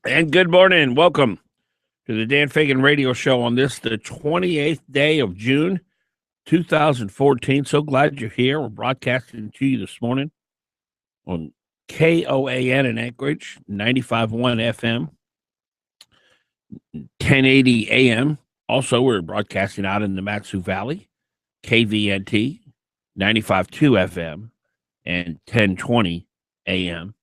And good morning. Welcome to the Dan Fagan Radio Show on this, the 28th day of June, 2014. So glad you're here. We're broadcasting to you this morning on KOAN in Anchorage, 95.1 FM, 1080 AM. Also, we're broadcasting out in the Matsu Valley, KVNT, 95.2 FM, and 1020 AM.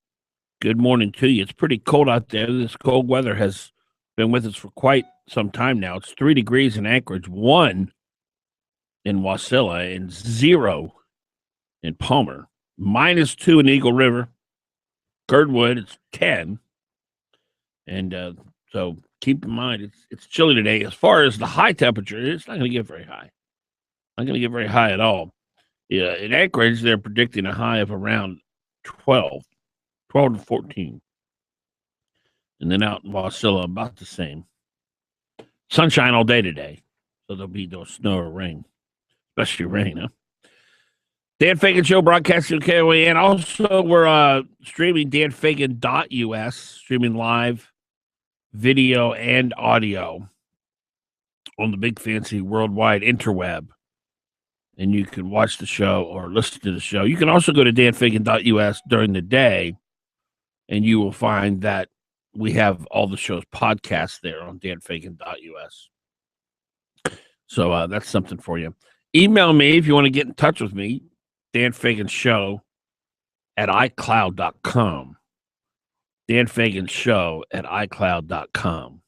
Good morning to you. It's pretty cold out there. This cold weather has been with us for quite some time now. It's 3 degrees in Anchorage, 1 in Wasilla, and 0 in Palmer. -2 in Eagle River. Girdwood, it's 10. And so keep in mind, it's chilly today. As far as the high temperature, it's not going to get very high. Not going to get very high at all. Yeah, in Anchorage, they're predicting a high of around 12 to 14. And then out in Wasilla, about the same. Sunshine all day today, so there'll be no snow or rain, especially rain, huh? Dan Fagan Show broadcasting KOAN. Also, we're streaming danfagan.us, streaming live video and audio on the big fancy worldwide interweb. And you can watch the show or listen to the show. You can also go to danfagan.us during the day, and you will find that we have all the show's podcasts there on danfagan.us. So that's something for you. Email me if you want to get in touch with me, danfaganshow at iCloud.com. danfaganshow at iCloud.com.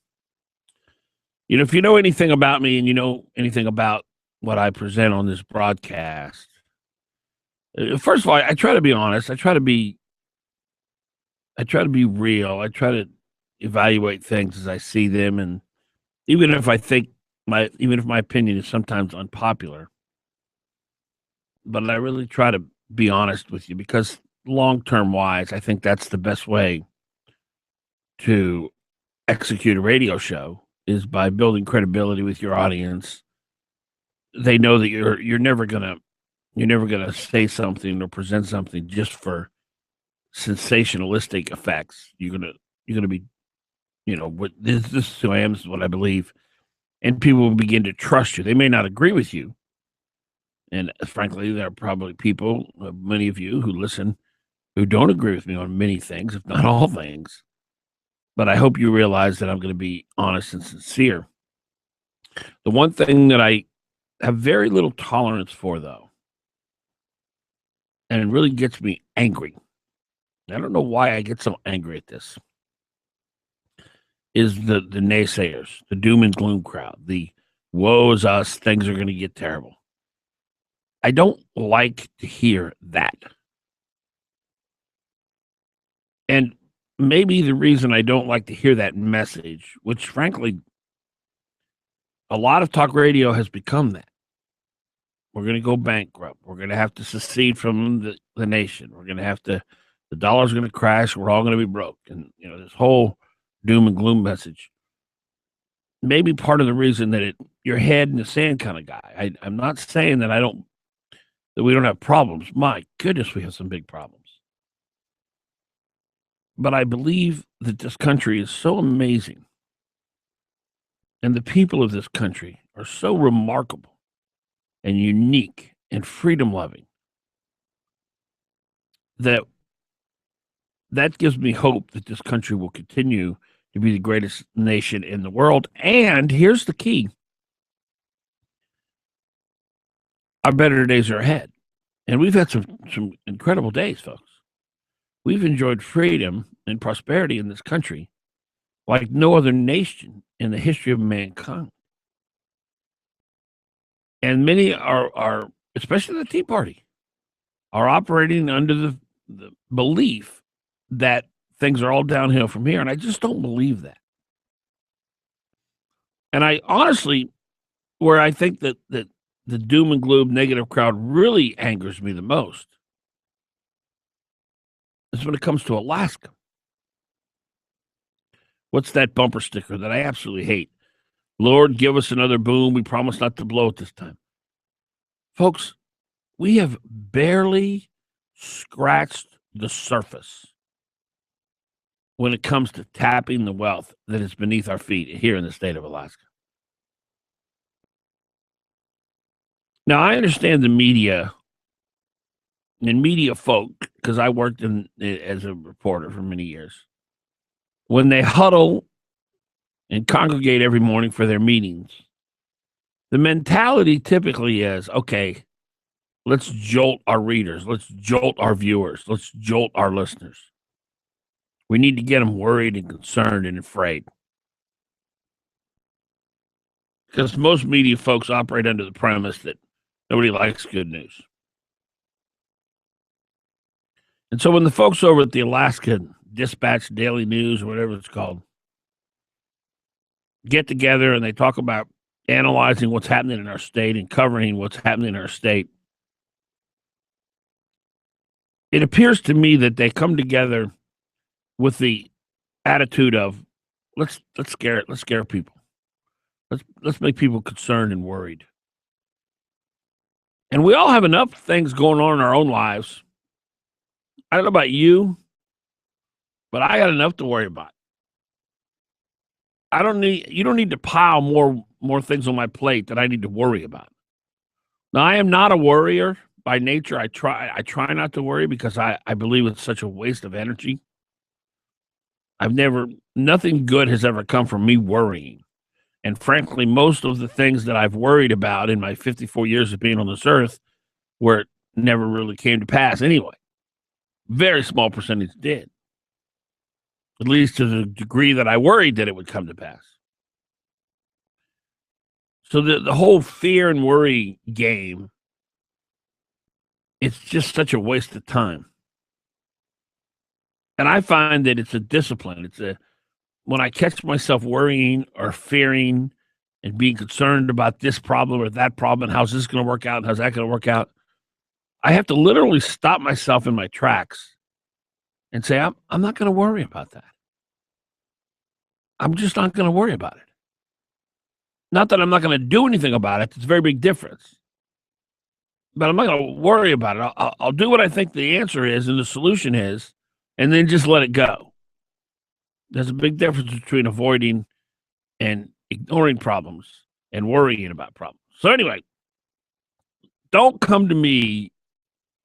You know, if you know anything about me and you know anything about what I present on this broadcast, first of all, I try to be honest. I try to be real. I try to evaluate things as I see them, and even if my opinion is sometimes unpopular, but I really try to be honest with you because long-term wise, I think that's the best way to execute a radio show is by building credibility with your audience. They know that you're never gonna say something or present something just for sensationalistic effects. You're gonna be, what this is who I am, this is what I believe, and people will begin to trust you. They may not agree with you, and frankly, there are probably people, many of you who listen, who don't agree with me on many things, if not all things. But I hope you realize that I'm going to be honest and sincere. The one thing that I have very little tolerance for, though, and it really gets me angry. I don't know why I get so angry at this. Is the naysayers, the doom and gloom crowd, the woe is us, things are going to get terrible. I don't like to hear that. And maybe the reason I don't like to hear that message, which frankly, a lot of talk radio has become that. We're going to go bankrupt. We're going to have to secede from the nation. We're going to have to, the dollar's going to crash. We're all going to be broke. And, this whole doom and gloom message. Maybe part of the reason that your head in the sand kind of guy. I'm not saying that we don't have problems. My goodness, we have some big problems. But I believe that this country is so amazing. And the people of this country are so remarkable and unique and freedom loving that gives me hope that this country will continue to be the greatest nation in the world. And here's the key. Our better days are ahead. And we've had some incredible days, folks. We've enjoyed freedom and prosperity in this country like no other nation in the history of mankind. And many are especially the Tea Party, are operating under the belief that things are all downhill from here. And I just don't believe that. And I honestly, where I think that the doom and gloom negative crowd really angers me the most is when it comes to Alaska. What's that bumper sticker that I absolutely hate? Lord, give us another boom. We promise not to blow it this time. Folks, we have barely scratched the surface when it comes to tapping the wealth that is beneath our feet here in the state of Alaska. Now, I understand the media and media folk, because I worked as a reporter for many years. When they huddle and congregate every morning for their meetings, the mentality typically is, okay, let's jolt our readers, let's jolt our viewers, let's jolt our listeners. We need to get them worried and concerned and afraid. Because most media folks operate under the premise that nobody likes good news. And so when the folks over at the Alaska Dispatch Daily News, or whatever it's called, get together and they talk about analyzing what's happening in our state and covering what's happening in our state, it appears to me that they come together with the attitude of let's scare people. Let's make people concerned and worried. And we all have enough things going on in our own lives. I don't know about you, but I got enough to worry about. You don't need to pile more things on my plate that I need to worry about. Now, I am not a worrier by nature. I try not to worry because I believe it's such a waste of energy. Nothing good has ever come from me worrying. And frankly, most of the things that I've worried about in my 54 years of being on this earth never really came to pass anyway. Very small percentage did. At least to the degree that I worried that it would come to pass. So the whole fear and worry game, it's just such a waste of time. And I find that it's a discipline. When I catch myself worrying or fearing and being concerned about this problem or that problem, and how's this going to work out and how's that going to work out, I have to literally stop myself in my tracks and say, I'm not going to worry about that. I'm just not going to worry about it. Not that I'm not going to do anything about it. It's a very big difference. But I'm not going to worry about it. I'll do what I think the answer is and the solution is, and then just let it go. There's a big difference between avoiding and ignoring problems and worrying about problems. So anyway, don't come to me,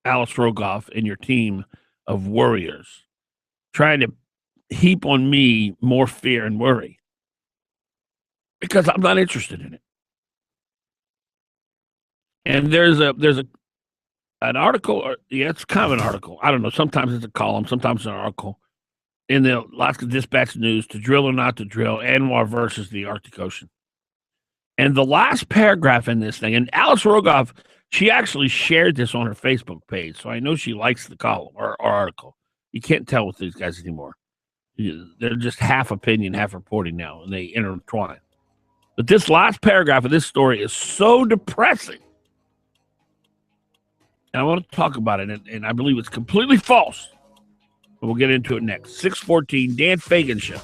Alice Rogoff, and your team of worriers trying to heap on me more fear and worry, because I'm not interested in it. And there's an article, or it's kind of an article. I don't know. Sometimes it's a column, sometimes it's an article in the Alaska Dispatch News, to drill or not to drill, ANWR versus the Arctic Ocean. And the last paragraph in this thing, and Alice Rogoff, she actually shared this on her Facebook page, so I know she likes the column or article. You can't tell with these guys anymore. They're just half opinion, half reporting now, and they intertwine. But this last paragraph of this story is so depressing. And I want to talk about it, and I believe it's completely false. But we'll get into it next. 614, Dan Fagan Show.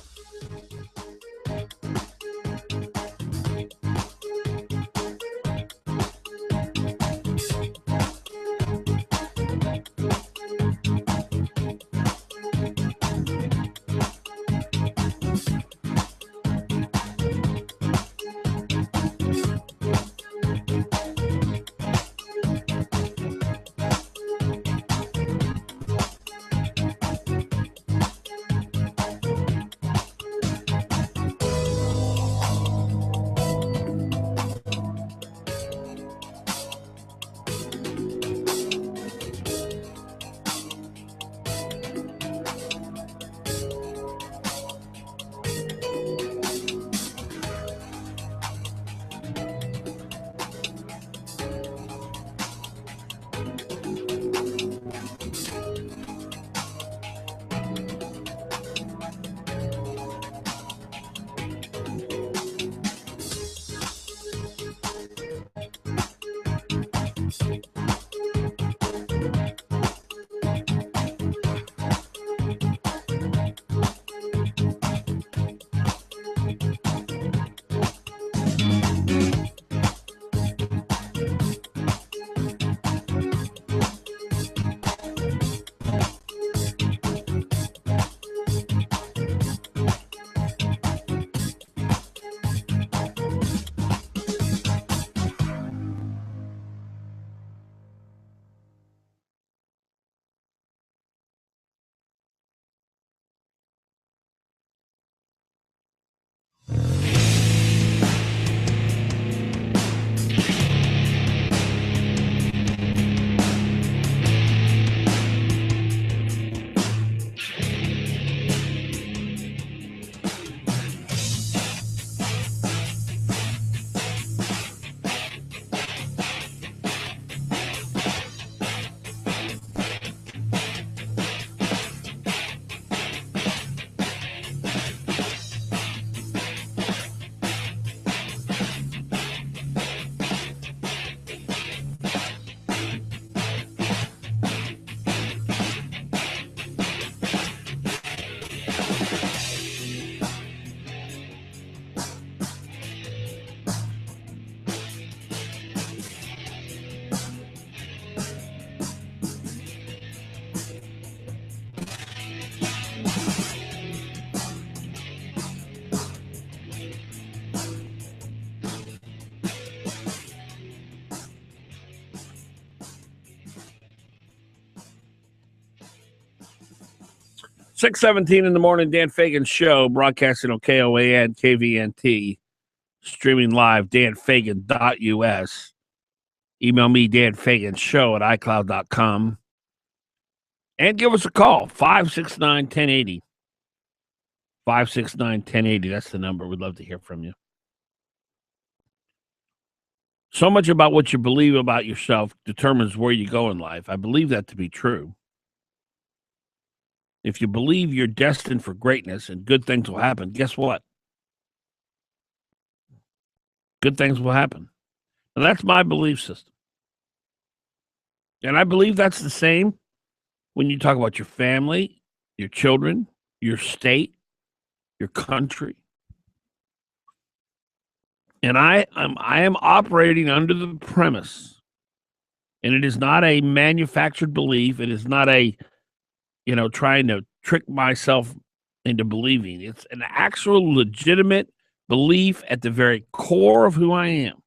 6:17 in the morning, Dan Fagan Show, broadcasting on KOAN, KVNT, streaming live, danfagan.us. Email me, danfaganshow at icloud.com. And give us a call, 569-1080. 569-1080, that's the number. We'd love to hear from you. So much about what you believe about yourself determines where you go in life. I believe that to be true. If you believe you're destined for greatness and good things will happen, guess what? Good things will happen. And that's my belief system. And I believe that's the same when you talk about your family, your children, your state, your country. And I am operating under the premise, and it is not a manufactured belief. It is not a, trying to trick myself into believing. It's an actual legitimate belief at the very core of who I am,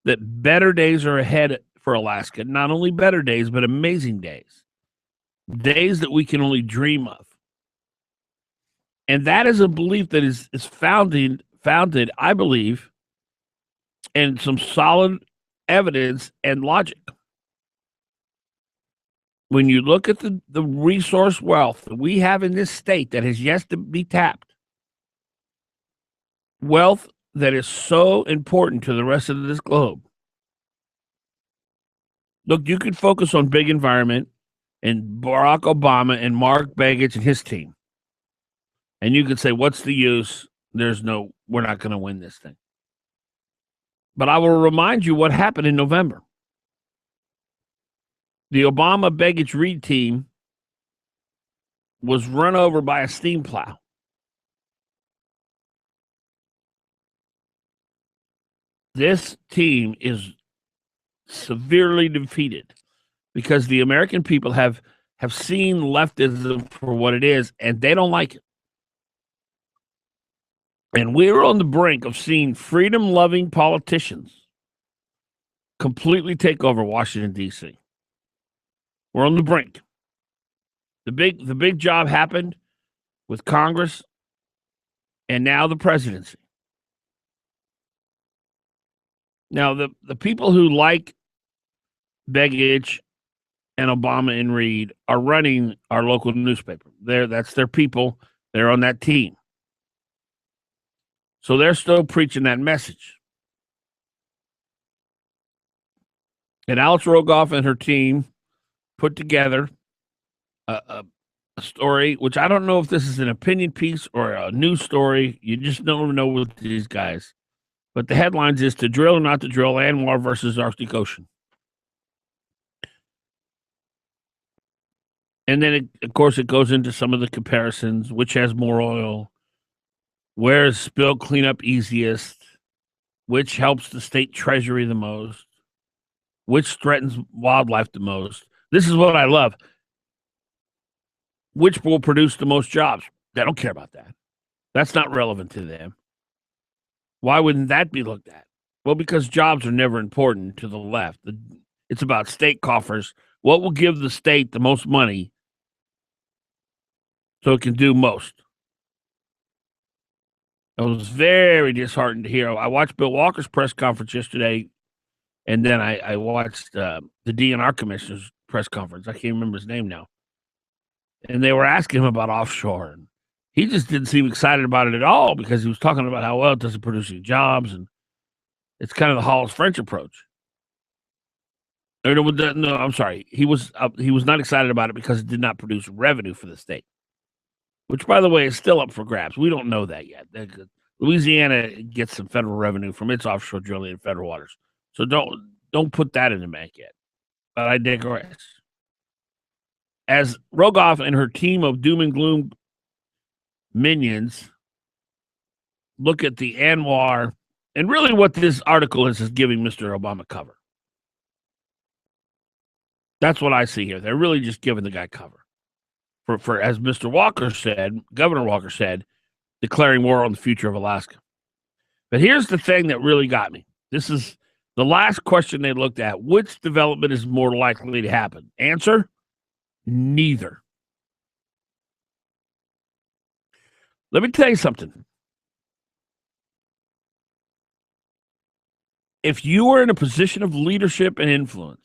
that better days are ahead for Alaska. Not only better days, but amazing days. Days that we can only dream of. And that is a belief that is founded, I believe, in some solid evidence and logic. When you look at the resource wealth that we have in this state that has yet to be tapped, wealth that is so important to the rest of this globe. Look, you could focus on big environment and Barack Obama and Mark Begich and his team. And you could say, what's the use? We're not going to win this thing. But I will remind you what happened in November. The Obama Begich Reed team was run over by a steam plow. This team is severely defeated because the American people have seen leftism for what it is, and they don't like it. And we're on the brink of seeing freedom-loving politicians completely take over Washington, D.C. We're on the brink. The big job happened with Congress and now the presidency. Now, the people who like Begich and Obama and Reed are running our local newspaper. That's their people. They're on that team. So they're still preaching that message. And Alex Rogoff and her team put together a story, which I don't know if this is an opinion piece or a news story. You just don't know with these guys. But the headlines is To Drill or Not to Drill, ANWR versus Arctic Ocean. And then, of course, it goes into some of the comparisons. Which has more oil? Where is spill cleanup easiest? Which helps the state treasury the most? Which threatens wildlife the most? This is what I love. Which will produce the most jobs? They don't care about that. That's not relevant to them. Why wouldn't that be looked at? Well, because jobs are never important to the left. It's about state coffers. What will give the state the most money so it can do most? I was very disheartened to hear. I watched Bill Walker's press conference yesterday, and then I watched the DNR commissioner's press conference. I can't remember his name now. And they were asking him about offshore, and he just didn't seem excited about it at all because he was talking about how well it doesn't produce any jobs, and it's kind of the Hollis French approach. No, I'm sorry. He was not excited about it because it did not produce revenue for the state, which, by the way, is still up for grabs. We don't know that yet. Louisiana gets some federal revenue from its offshore drilling in federal waters, so don't put that in the bank yet. But I digress. As Rogoff and her team of doom and gloom minions look at the ANWR, and really what this article is giving Mr. Obama cover. That's what I see here. They're really just giving the guy cover. For as Mr. Walker said, Governor Walker said, declaring war on the future of Alaska. But here's the thing that really got me. This is the last question they looked at. Which development is more likely to happen? Answer, neither. Let me tell you something. If you are in a position of leadership and influence,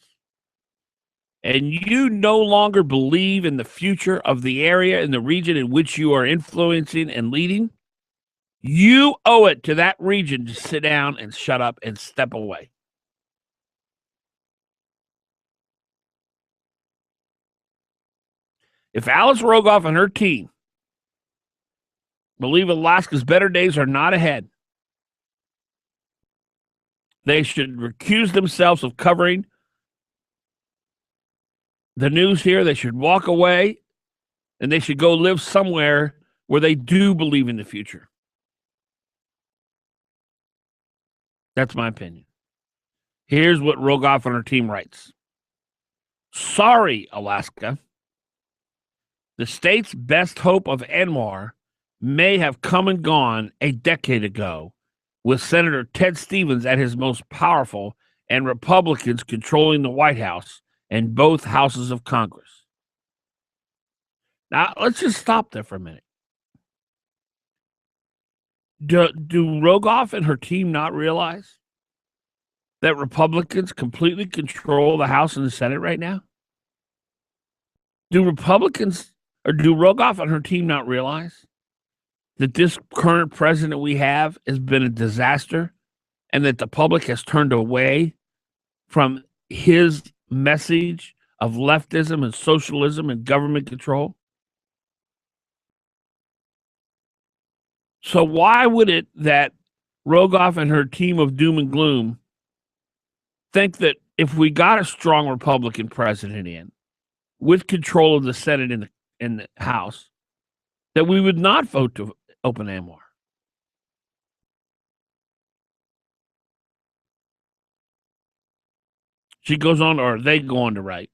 and you no longer believe in the future of the area and the region in which you are influencing and leading, you owe it to that region to sit down and shut up and step away. If Alice Rogoff and her team believe Alaska's better days are not ahead, they should recuse themselves of covering the news here. They should walk away, and they should go live somewhere where they do believe in the future. That's my opinion. Here's what Rogoff and her team writes. Sorry, Alaska. The state's best hope of ANWR may have come and gone a decade ago, with Senator Ted Stevens at his most powerful and Republicans controlling the White House and both houses of Congress. Now, let's just stop there for a minute. Do Rogoff and her team not realize that Republicans completely control the House and the Senate right now? Do Rogoff and her team not realize that this current president we have has been a disaster and that the public has turned away from his message of leftism and socialism and government control? So why would it that Rogoff and her team of doom and gloom think that if we got a strong Republican president in with control of the Senate and the House, that we would not vote to open ANWR? She goes on, or they go on to write,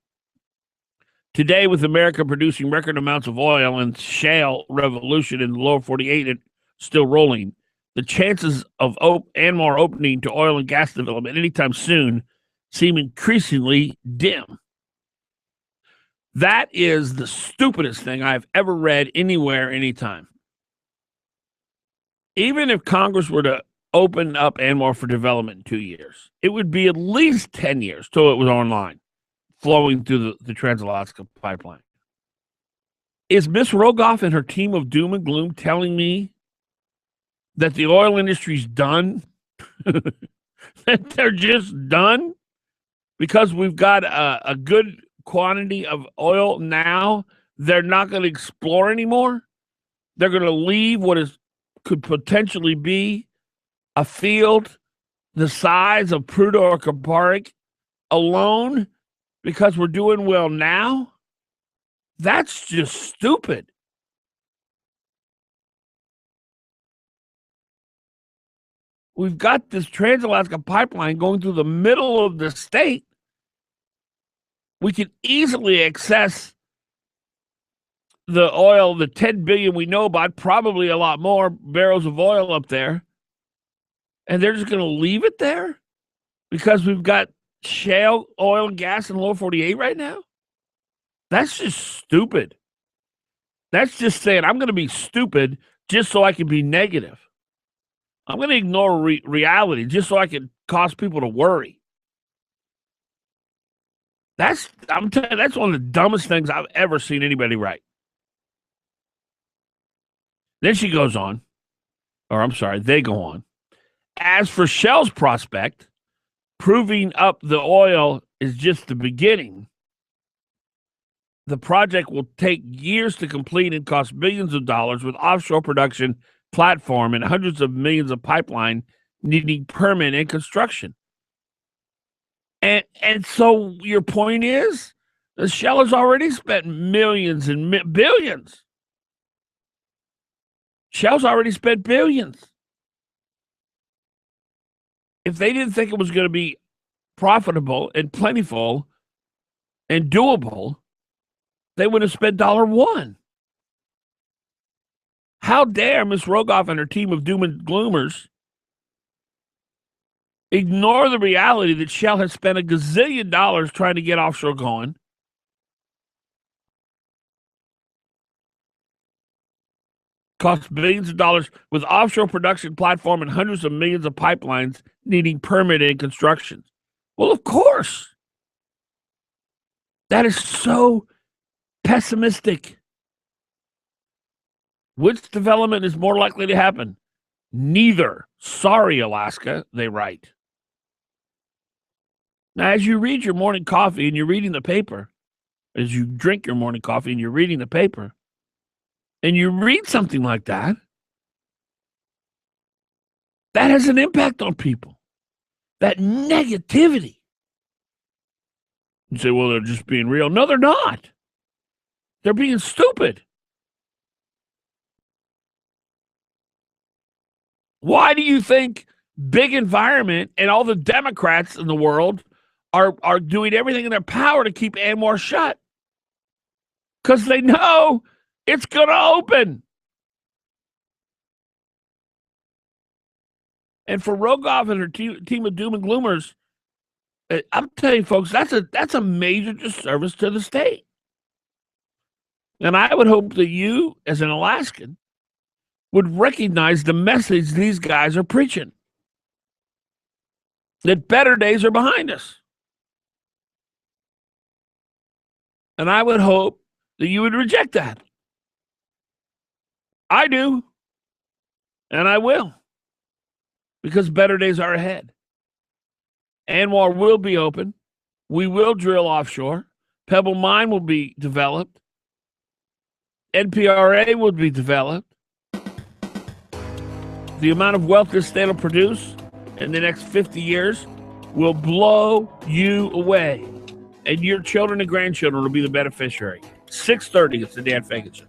today, with America producing record amounts of oil and shale revolution in the lower 48 and still rolling, the chances of ANWR opening to oil and gas development anytime soon seem increasingly dim. That is the stupidest thing I've ever read anywhere, anytime. Even if Congress were to open up ANWR for development in 2 years, it would be at least 10 years till it was online, flowing through the Trans-Alaska pipeline. Is Miss Rogoff and her team of doom and gloom telling me that the oil industry's done? That they're just done? Because we've got a good quantity of oil now, they're not going to explore anymore? They're going to leave what could potentially be a field the size of Prudhoe or Kuparuk alone because we're doing well now? That's just stupid. We've got this Trans-Alaska pipeline going through the middle of the state. We can easily access the oil, the 10 billion we know about, probably a lot more barrels of oil up there. And they're just going to leave it there because we've got shale oil and gas in the lower 48 right now? That's just stupid. That's just saying I'm going to be stupid just so I can be negative. I'm going to ignore reality just so I can cause people to worry. I'm telling you, that's one of the dumbest things I've ever seen anybody write. Then she goes on, or I'm sorry, they go on. As for Shell's prospect, proving up the oil is just the beginning. The project will take years to complete and cost billions of dollars with offshore production platform and hundreds of millions of pipeline needing permit and construction. And so your point is, the Shell has already spent millions and billions. Shell's already spent billions. If they didn't think it was going to be profitable and plentiful and doable, they would have spent $1. How dare Ms. Rogoff and her team of doom and gloomers ignore the reality that Shell has spent $1 gazillion trying to get offshore going, costs billions of dollars with offshore production platform and hundreds of millions of pipelines needing permitting and construction. Well, of course. That is so pessimistic. Which development is more likely to happen? Neither. Sorry, Alaska, they write. Now, as you read your morning coffee and you're reading the paper, as you drink your morning coffee and you're reading the paper, and you read something like that, that has an impact on people. That negativity. You say, well, they're just being real. No, they're not. They're being stupid. Why do you think big environment and all the Democrats in the world are doing everything in their power to keep ANWR shut? Because they know it's going to open. And for Rogoff and her team of doom and gloomers, I'm telling you, folks, that's a major disservice to the state. And I would hope that you, as an Alaskan, would recognize the message these guys are preaching. That better days are behind us. And I would hope that you would reject that. I do. And I will. Because better days are ahead. ANWR will be open. We will drill offshore. Pebble Mine will be developed. NPRA will be developed. The amount of wealth this state will produce in the next 50 years will blow you away. And your children and grandchildren will be the beneficiary. 6:30, it's the Dan Fagan Show.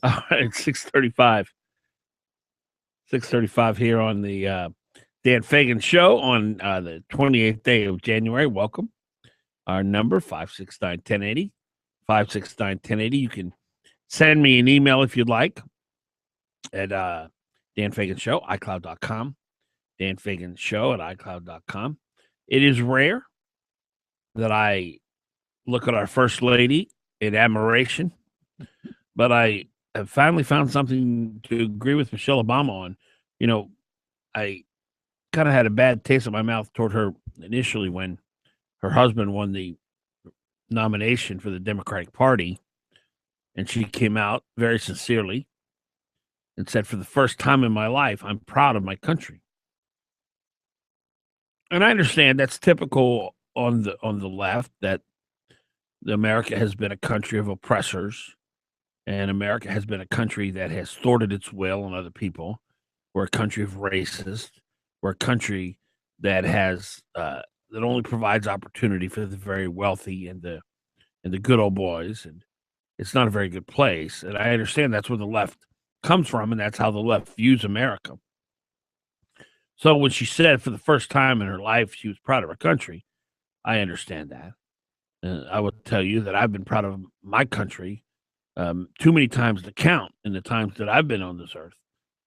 All right, 6:35. 6:35 here on the Dan Fagan Show on the 28th day of January. Welcome. Our number, 569-1080. 569-1080. You can send me an email if you'd like at Dan Fagan Show, iCloud.com. Dan Fagan Show at iCloud.com. It is rare that I look at our First Lady in admiration, but I have finally found something to agree with Michelle Obama on. You know, I kind of had a bad taste in my mouth toward her initially when her husband won the nomination for the Democratic Party, and she came out very sincerely and said, "For the first time in my life, I'm proud of my country." And I understand that's typical on the left, that America has been a country of oppressors, and America has been a country that has thwarted its will on other people. We're a country of racists. We're a country that has that only provides opportunity for the very wealthy and the good old boys, and it's not a very good place. And I understand that's where the left comes from, and that's how the left views America. So when she said for the first time in her life she was proud of her country, I understand that. I will tell you that I've been proud of my country too many times to count in the times that I've been on this earth.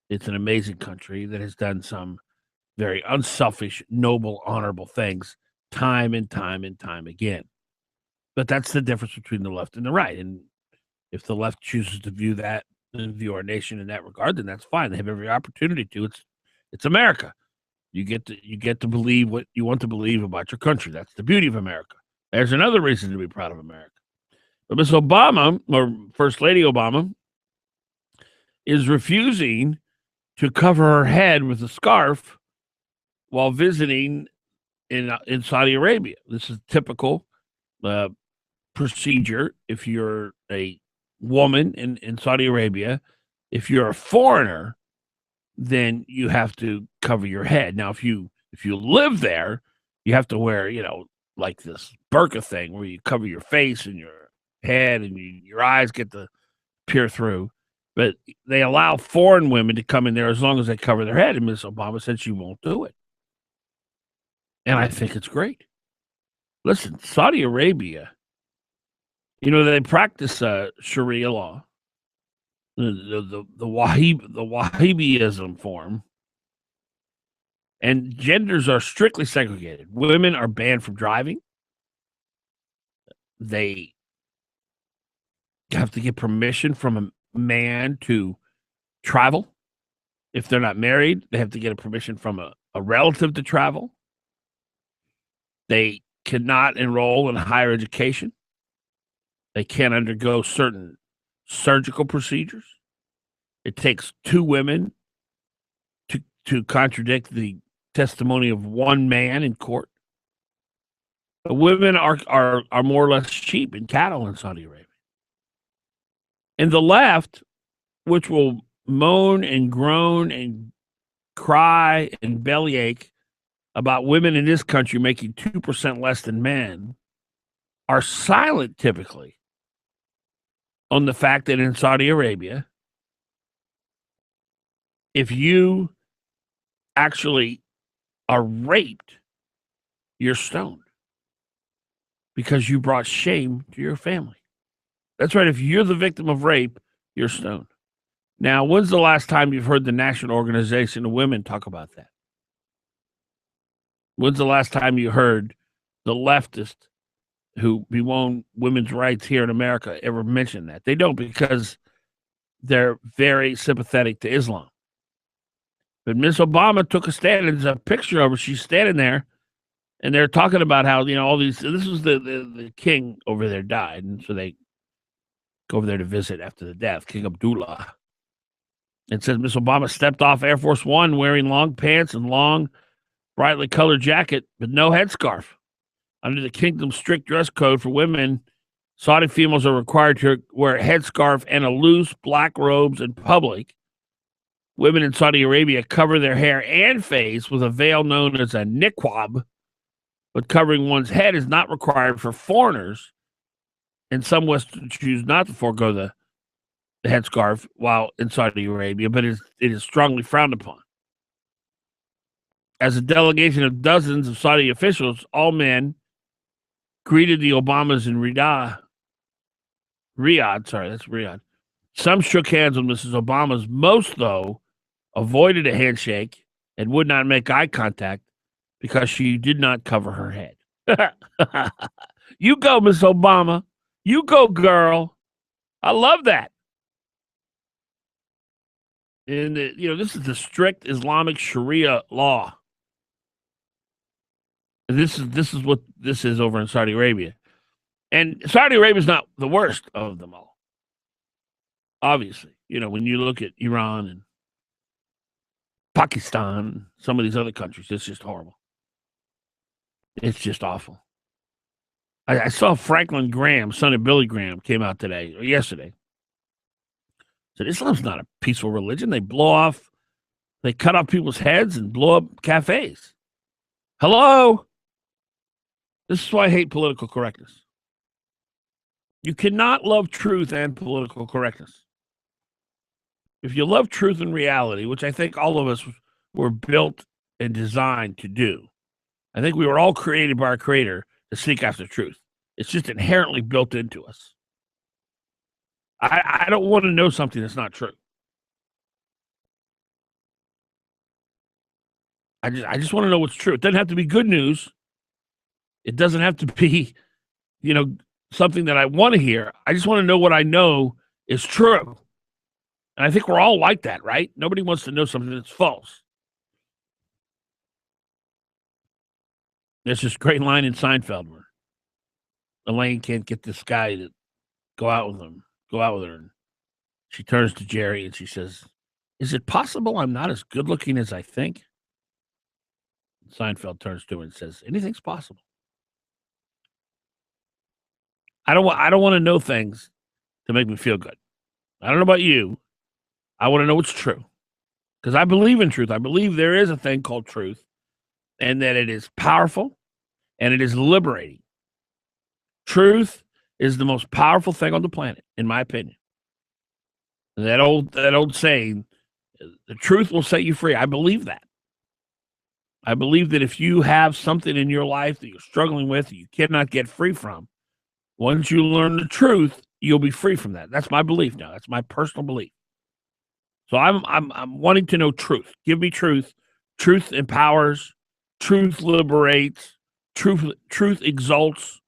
It's an amazing country that has done some very unselfish, noble, honorable things time and time and time again. But that's the difference between the left and the right. And if the left chooses to view that and view our nation in that regard, then that's fine. They have every opportunity to. It's America. You get to believe what you want to believe about your country. That's the beauty of America. There's another reason to be proud of America. But Miss Obama, or First Lady Obama, is refusing to cover her head with a scarf while visiting in Saudi Arabia. This is typical procedure if you're a woman in Saudi Arabia. If you're a foreigner, then you have to cover your head. Now, if you live there, you have to wear, like this burqa thing where you cover your face and your head and your eyes get to peer through. But they allow foreign women to come in there as long as they cover their head. And Miss Obama said she won't do it. And I think it's great. Listen, Saudi Arabia, they practice Sharia law, the Wahhabism form, and genders are strictly segregated. Women are banned from driving. They have to get permission from a man to travel. If they're not married, they have to get a permission from a relative to travel. They cannot enroll in higher education. They can't undergo certain surgical procedures. It takes two women to contradict the testimony of one man in court. The women are more or less sheep and cattle in Saudi Arabia. And the left, which will moan and groan and cry and bellyache about women in this country making 2% less than men, are silent typically on the fact that in Saudi Arabia, if you actually are raped, you're stoned because you brought shame to your family. That's right. If you're the victim of rape, you're stoned. Now, when's the last time you've heard the National Organization of Women talk about that? When's the last time you heard the leftists who bemoan women's rights here in America ever mention that? They don't, because they're very sympathetic to Islam. But Miss Obama took a stand, and there's a picture of her. She's standing there, and they're talking about how, all these, this was the king over there died, and so they go over there to visit after the death, King Abdullah. It says Miss Obama stepped off Air Force One wearing long pants and long, brightly colored jacket with no headscarf. Under the kingdom's strict dress code for women, Saudi females are required to wear a headscarf and a loose black robes in public. Women in Saudi Arabia cover their hair and face with a veil known as a niqab, but covering one's head is not required for foreigners, and some Western choose not to forego the the headscarf while in Saudi Arabia, but it is strongly frowned upon. As a delegation of dozens of Saudi officials, all men, greeted the Obamas in Riyadh. Sorry, that's Riyadh. Some shook hands with Mrs. Obama's. Most, though, avoided a handshake and would not make eye contact because she did not cover her head. You go, Miss Obama. You go, girl. I love that. And, this is the strict Islamic Sharia law. This is what this is over in Saudi Arabia. And Saudi Arabia is not the worst of them all. Obviously, when you look at Iran and Pakistan, some of these other countries, it's just horrible. It's just awful. I saw Franklin Graham, son of Billy Graham, came out today or yesterday. Said Islam's not a peaceful religion. They cut off people's heads and blow up cafes. Hello? This is why I hate political correctness. You cannot love truth and political correctness. If you love truth and reality, which I think all of us were built and designed to do, I think we were all created by our Creator to seek after truth. It's just inherently built into us. I don't want to know something that's not true. I just want to know what's true. It doesn't have to be good news. It doesn't have to be, something that I want to hear. I just want to know what I know is true. And I think we're all like that, right? Nobody wants to know something that's false. There's this great line in Seinfeld where Elaine can't get this guy to go out with her. And she turns to Jerry and she says, "Is it possible I'm not as good looking as I think?" Seinfeld turns to her and says, "Anything's possible." I don't want to know things to make me feel good. I don't know about you. I want to know what's true. Because I believe in truth. I believe there is a thing called truth and that it is powerful and it is liberating. Truth is the most powerful thing on the planet, in my opinion. That old saying, the truth will set you free. I believe that. I believe that if you have something in your life that you're struggling with, that you cannot get free from, once you learn the truth, you'll be free from that. That's my belief now. That's my personal belief. So I'm wanting to know truth. Give me truth. Truth empowers. Truth liberates. Truth exalts.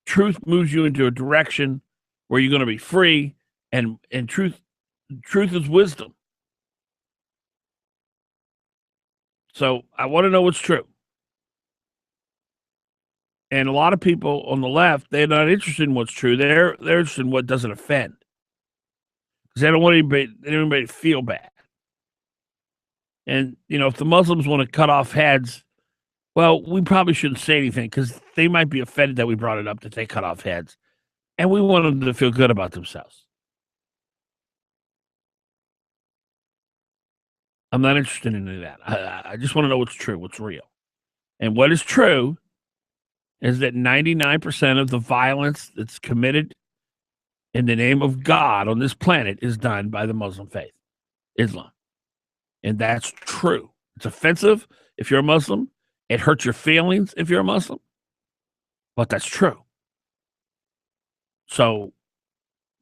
Truth moves you into a direction where you're going to be free. And truth is wisdom. So I want to know what's true. And a lot of people on the left, they're not interested in what's true. They're interested in what doesn't offend. Because they don't want anybody to feel bad. And, if the Muslims want to cut off heads, well, we probably shouldn't say anything because they might be offended that we brought it up that they cut off heads. And we want them to feel good about themselves. I'm not interested in any of that. I just want to know what's true, what's real. And what is true is that 99% of the violence that's committed in the name of God on this planet is done by the Muslim faith, Islam. And that's true. It's offensive if you're a Muslim. It hurts your feelings if you're a Muslim. But that's true. So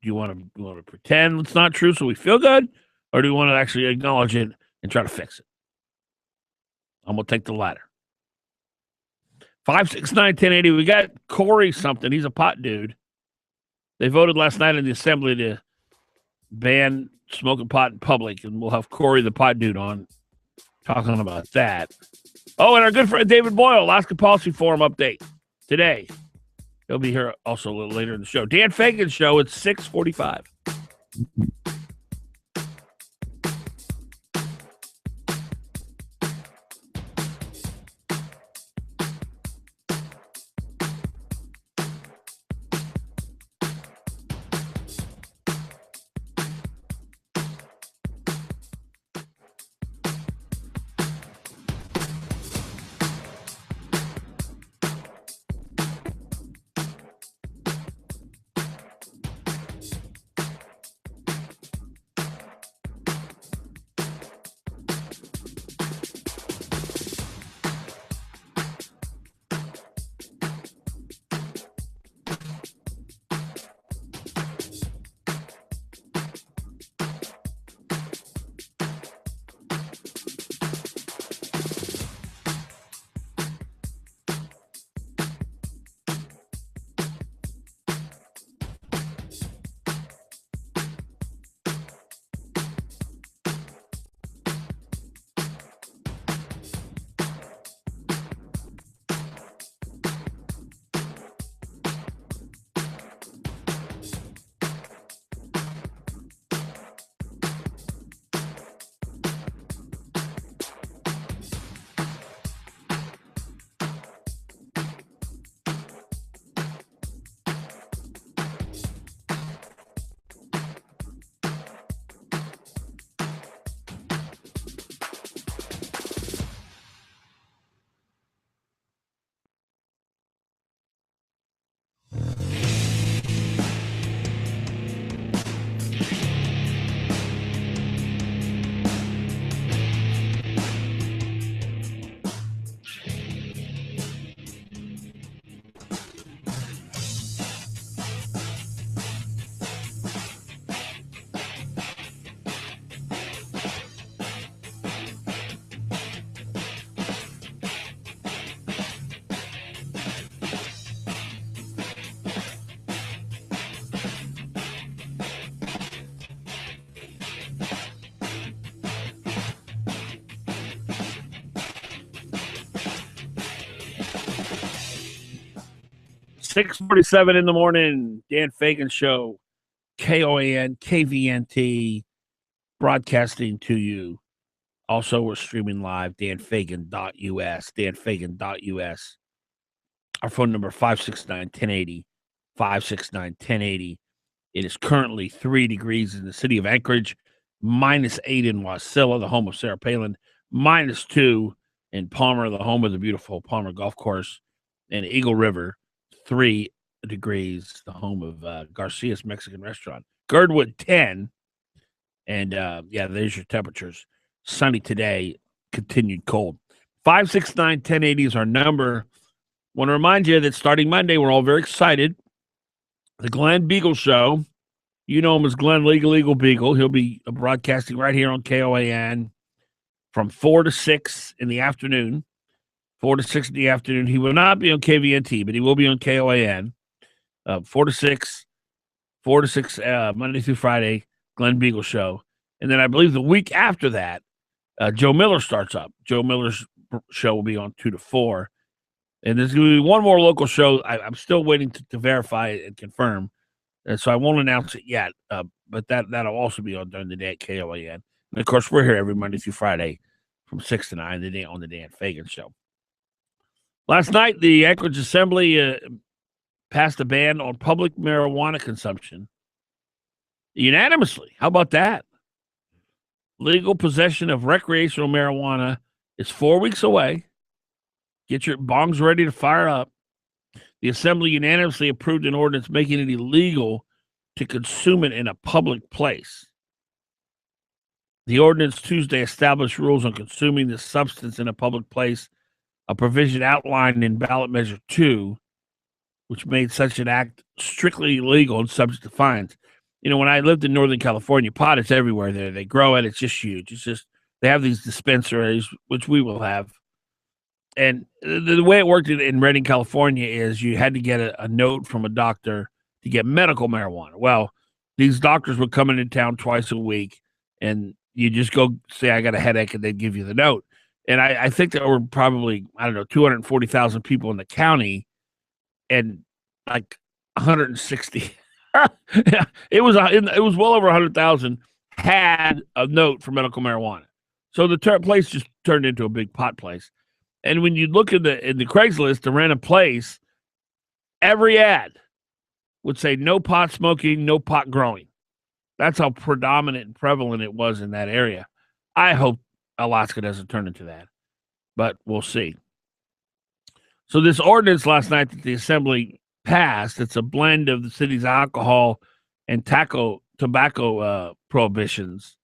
do you want to pretend it's not true so we feel good? Or do you want to actually acknowledge it and try to fix it? I'm going to take the latter. 569-1080. We got Corey something. He's a pot dude. They voted last night in the assembly to ban smoking pot in public, and we'll have Corey the pot dude on talking about that. Oh, and our good friend David Boyle, Alaska Policy Forum update today. He'll be here also a little later in the show. Dan Fagan show at 6:45. 6:47 in the morning, Dan Fagan Show, KOAN, KVNT, broadcasting to you. Also, we're streaming live, danfagan.us, danfagan.us. Our phone number, 569-1080, 569-1080. It is currently 3 degrees in the city of Anchorage, -8 in Wasilla, the home of Sarah Palin, -2 in Palmer, the home of the beautiful Palmer Golf Course, and Eagle River, 3 degrees, the home of Garcia's Mexican Restaurant. Girdwood, 10. And, there's your temperatures. Sunny today, continued cold. 569-1080 is our number. Want to remind you that starting Monday, we're all very excited. The Glenn Beagle Show. You know him as Glenn Legal Beagle. He'll be broadcasting right here on KOAN from 4 to 6 in the afternoon. 4 to 6 in the afternoon. He will not be on KVNT, but he will be on KOAN. 4 to 6, Monday through Friday, Glenn Beagle Show. And then I believe the week after that, Joe Miller starts up. Joe Miller's show will be on 2 to 4. And there's going to be one more local show. I'm still waiting to verify and confirm. And so I won't announce it yet. But that'll also be on during the day at KOAN. And, of course, we're here every Monday through Friday from 6 to 9 on the Dan Fagan Show. Last night, the Anchorage Assembly passed a ban on public marijuana consumption unanimously. How about that? Legal possession of recreational marijuana is 4 weeks away. Get your bongs ready to fire up. The Assembly unanimously approved an ordinance making it illegal to consume it in a public place. The ordinance Tuesday established rules on consuming the substance in a public place, a provision outlined in ballot measure 2, which made such an act strictly illegal and subject to fines. You know, when I lived in Northern California, pot is everywhere there. They grow it. It's just huge. It's just, they have these dispensaries, which we will have. And the way it worked in Redding, California is you had to get a note from a doctor to get medical marijuana. Well, these doctors would come into town twice a week, and you just go say, I got a headache, and they'd give you the note. And I think there were probably, 240,000 people in the county, and like 160. It was well over 100,000 had a note for medical marijuana. So the place just turned into a big pot place. And when you look in the Craigslist to rent a place, every ad would say no pot smoking, no pot growing. That's how predominant and prevalent it was in that area. I hope Alaska doesn't turn into that, but we'll see. So this ordinance last night that the Assembly passed, it's a blend of the city's alcohol and tobacco prohibitions.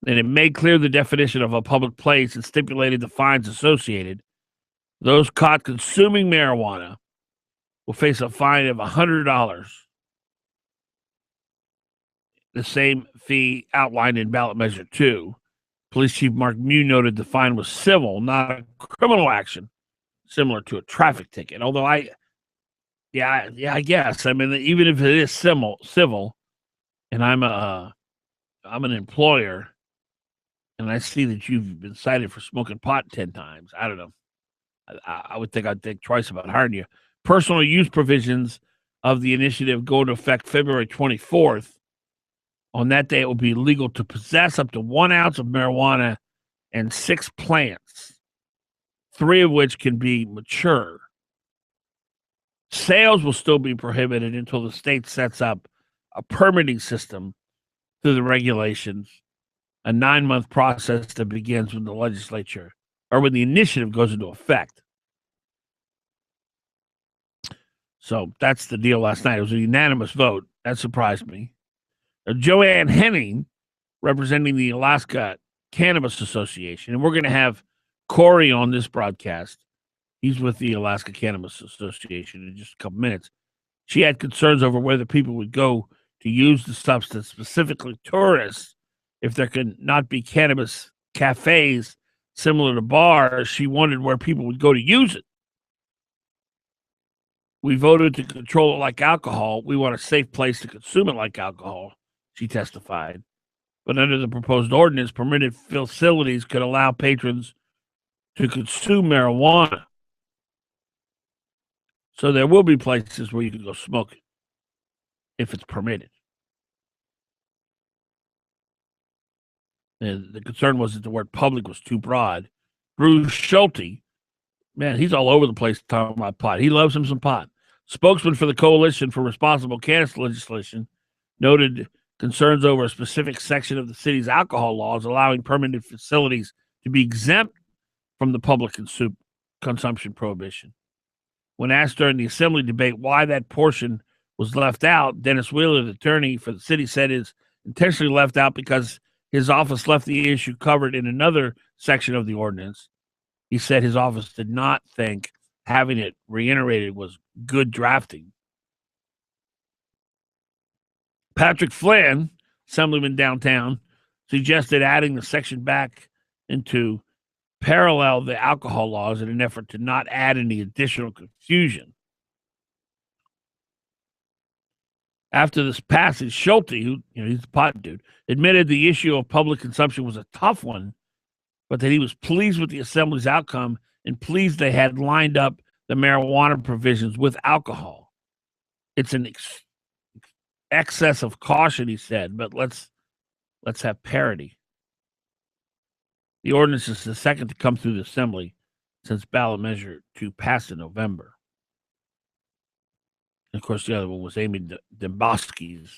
And it made clear the definition of a public place and stipulated the fines associated. Those caught consuming marijuana will face a fine of $100. The same fee outlined in ballot measure 2. Police Chief Mark Mew noted the fine was civil, not a criminal action, similar to a traffic ticket. Although I guess. I mean, even if it is civil, and I'm an employer, and I see that you've been cited for smoking pot 10 times, I don't know. I would think I'd think twice about hiring you. Personal use provisions of the initiative go into effect February 24th. On that day, it will be legal to possess up to 1 ounce of marijuana and 6 plants, 3 of which can be mature. Sales will still be prohibited until the state sets up a permitting system through the regulations, a 9-month process that begins when the legislature or when the initiative goes into effect. So that's the deal last night. It was a unanimous vote. That surprised me. Joanne Henning, representing the Alaska Cannabis Association, and we're going to have Corey on this broadcast. He's with the Alaska Cannabis Association in just a couple minutes. She had concerns over whether people would go to use the substance, specifically tourists, if there could not be cannabis cafes similar to bars. She wondered where people would go to use it. We voted to control it like alcohol. We want a safe place to consume it like alcohol, she testified. But under the proposed ordinance, permitted facilities could allow patrons to consume marijuana. So there will be places where you can go smoke if it's permitted. And the concern was that the word public was too broad. Bruce Schulte, man, he's all over the place talking about pot. He loves him some pot. Spokesman for the Coalition for Responsible Cannabis Legislation noted concerns over a specific section of the city's alcohol laws allowing permitted facilities to be exempt from the public consumption prohibition. When asked during the assembly debate why that portion was left out, Dennis Wheeler, the attorney for the city, said it's intentionally left out because his office left the issue covered in another section of the ordinance. He said his office did not think having it reiterated was good drafting. Patrick Flynn, assemblyman downtown, suggested adding the section back into parallel the alcohol laws in an effort to not add any additional confusion. After this passage, Schulte, who he's a pot dude, admitted the issue of public consumption was a tough one, but that he was pleased with the assembly's outcome and pleased they had lined up the marijuana provisions with alcohol. It's an excess of caution, he said, but let's have parity. The ordinance is the second to come through the assembly since ballot measure 2 passed in November. And of course, the other one was Amy Dembowski's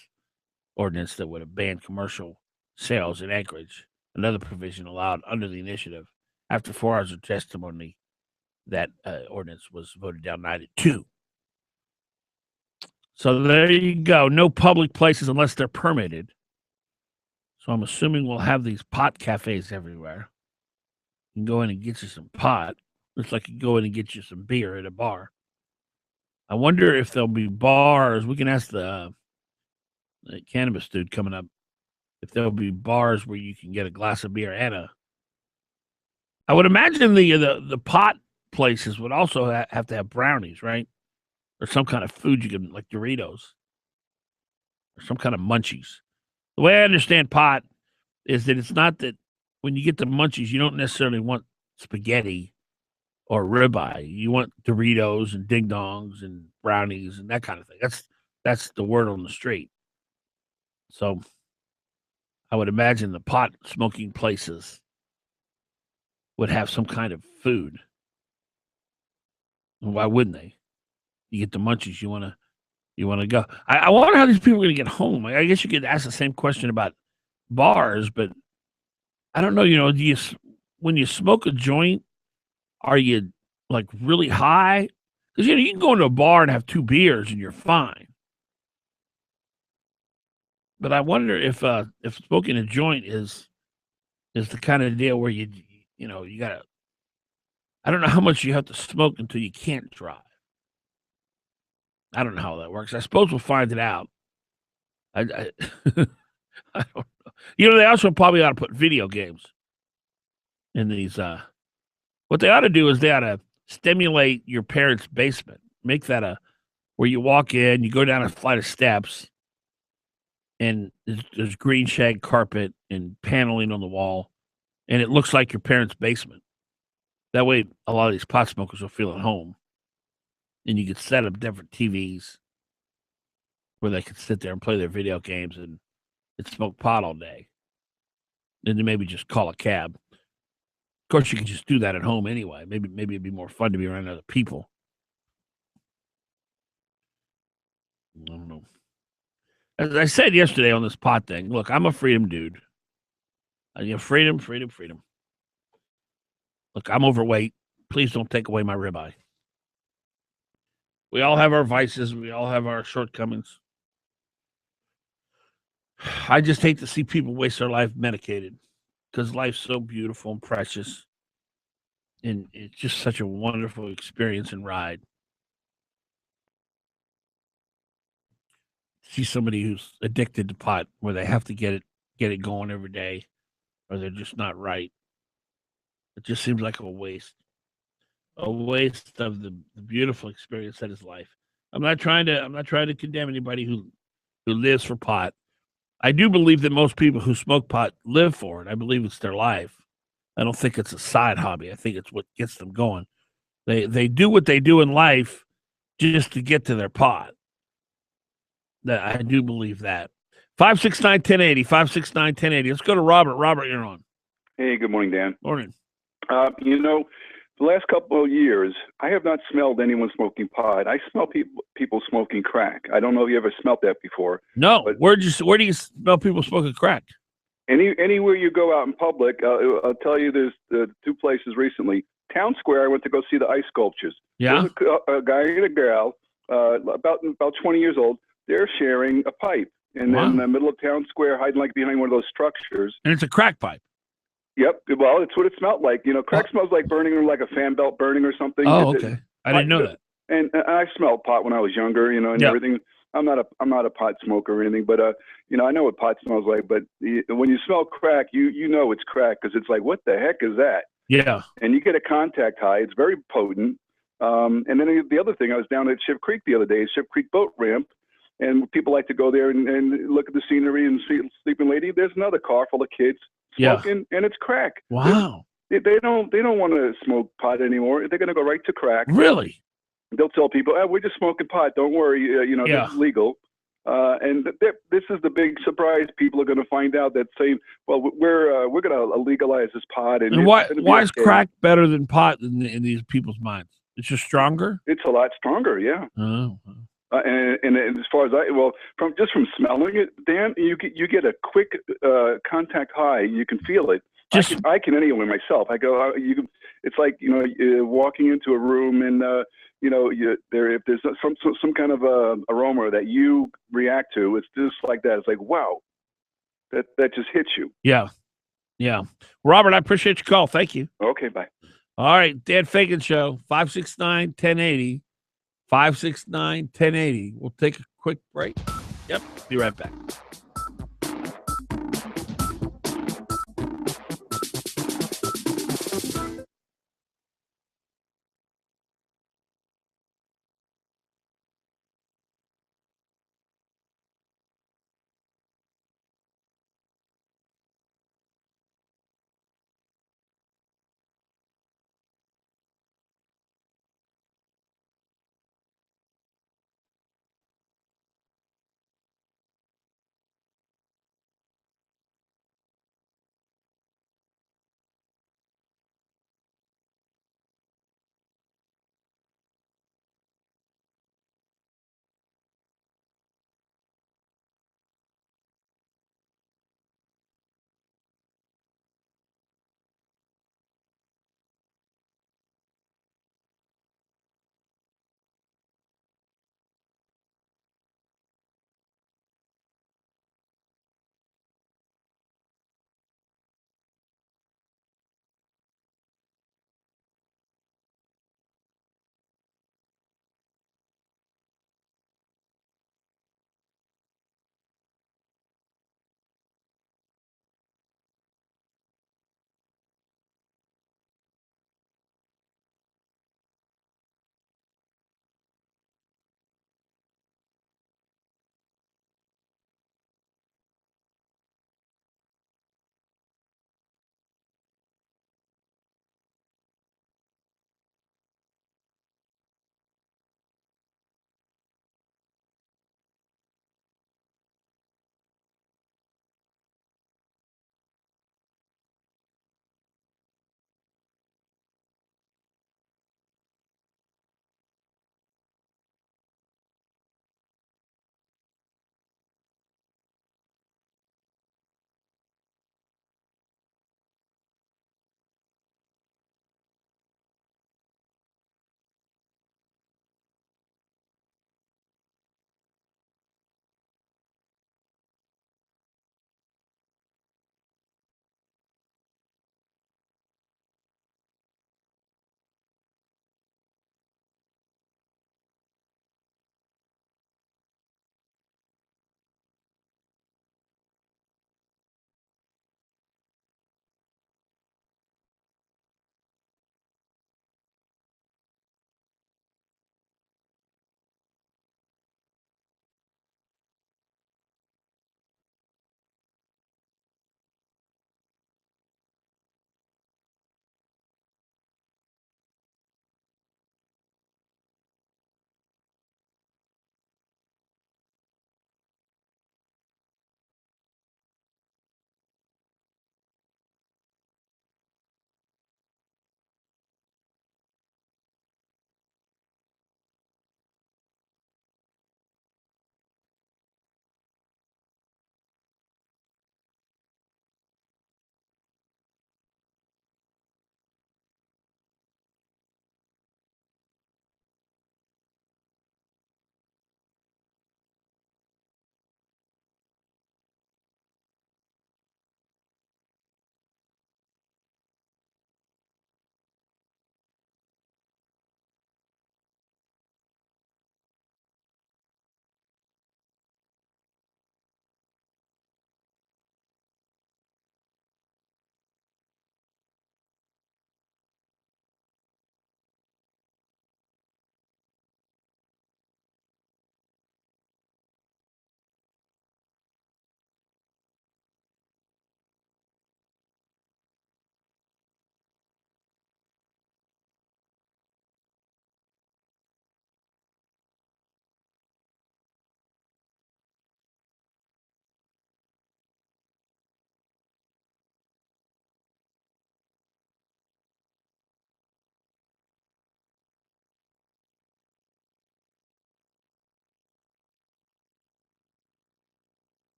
ordinance that would have banned commercial sales in Anchorage. Another provision allowed under the initiative. After 4 hours of testimony, that ordinance was voted down 9-2. So there you go. No public places unless they're permitted. So I'm assuming we'll have these pot cafes everywhere. You can go in and get you some pot. It's like you go in and get you some beer at a bar. I wonder if there'll be bars. We can ask the cannabis dude coming up if there'll be bars where you can get a glass of beer and a. I would imagine the pot places would also have to have brownies, right? Or some kind of food you can, like Doritos, or some kind of munchies. The way I understand pot is that it's not that when you get the munchies, you don't necessarily want spaghetti or ribeye. You want Doritos and ding dongs and brownies and that kind of thing. That's the word on the street. So I would imagine the pot smoking places would have some kind of food. And why wouldn't they? You get the munchies, you want to go. I wonder how these people are going to get home. I guess you could ask the same question about bars, but I don't know. When you smoke a joint, are you like really high? Because you can go into a bar and have 2 beers and you're fine. But I wonder if smoking a joint is the kind of deal where you gotta. I don't know how much you have to smoke until you can't drive. I don't know how that works. I suppose we'll find it out. I I don't know. They also probably ought to put video games in these. What they ought to do is they ought to stimulate your parents' basement. Make that where you walk in, you go down a flight of steps, and there's green shag carpet and paneling on the wall, and it looks like your parents' basement. That way, a lot of these pot smokers will feel at home. And you could set up different TVs where they could sit there and play their video games and smoke pot all day. And then maybe just call a cab. Of course, you can just do that at home anyway. Maybe it'd be more fun to be around other people. I don't know. As I said yesterday on this pot thing, look, I'm a freedom dude. Freedom. Look, I'm overweight. Please don't take away my ribeye. We all have our vices. We all have our shortcomings. I just hate to see people waste their life medicated because life's so beautiful and precious. And it's just such a wonderful experience and ride. See somebody who's addicted to pot where they have to get it going every day or they're just not right. It just seems like a waste. A waste of the beautiful experience that is life. I'm not trying to condemn anybody who lives for pot. I do believe that most people who smoke pot live for it. I believe it's their life. I don't think it's a side hobby. I think it's what gets them going. They do what they do in life just to get to their pot. That I do believe that. 569-1080, 569-1080. Let's go to Robert. Robert, you're on. Hey, good morning, Dan. Morning. The last couple of years, I have not smelled anyone smoking pot. I smell people smoking crack. I don't know if you ever smelled that before. No. But Where do you smell people smoking crack? Anywhere you go out in public, I'll tell you, there's two places recently. Town Square, I went to go see the ice sculptures. Yeah. There's a guy and a girl, about 20 years old. They're sharing a pipe, and Wow. in the middle of Town Square, hiding like behind one of those structures. And it's a crack pipe. Yep. Well, it's what it smelled like. Crack smells like burning, or like a fan belt burning or something. Oh, okay. I didn't know that. And I smelled pot when I was younger, and everything. I'm not a pot smoker or anything, but I know what pot smells like. But when you smell crack, you know it's crack, because it's like, what the heck is that? Yeah. And you get a contact high. It's very potent. And then the other thing, I was down at Ship Creek the other day, Ship Creek boat ramp, and people like to go there and look at the scenery and see sleeping lady. There's another car full of kids smoking, and it's crack. Wow. They don't want to smoke pot anymore. They're going to go right to crack. Really? They'll tell people, we're just smoking pot. Don't worry. This is legal. And this is the big surprise. People are going to find out that saying, well, we're going to legalize this pot. And why is crack better than pot in these people's minds? It's just stronger? It's a lot stronger, yeah. Oh. And as far as from smelling it, Dan, you get a quick contact high. You can feel it. I can anyway myself. I go. It's like walking into a room and if there's some kind of aroma that you react to, it's just like that. It's like, wow, that just hits you. Yeah. Robert, I appreciate your call. Thank you. Okay, bye. All right, Dan Fagan Show, 569-1080. 569-1080. We'll take a quick break. Yep, be right back.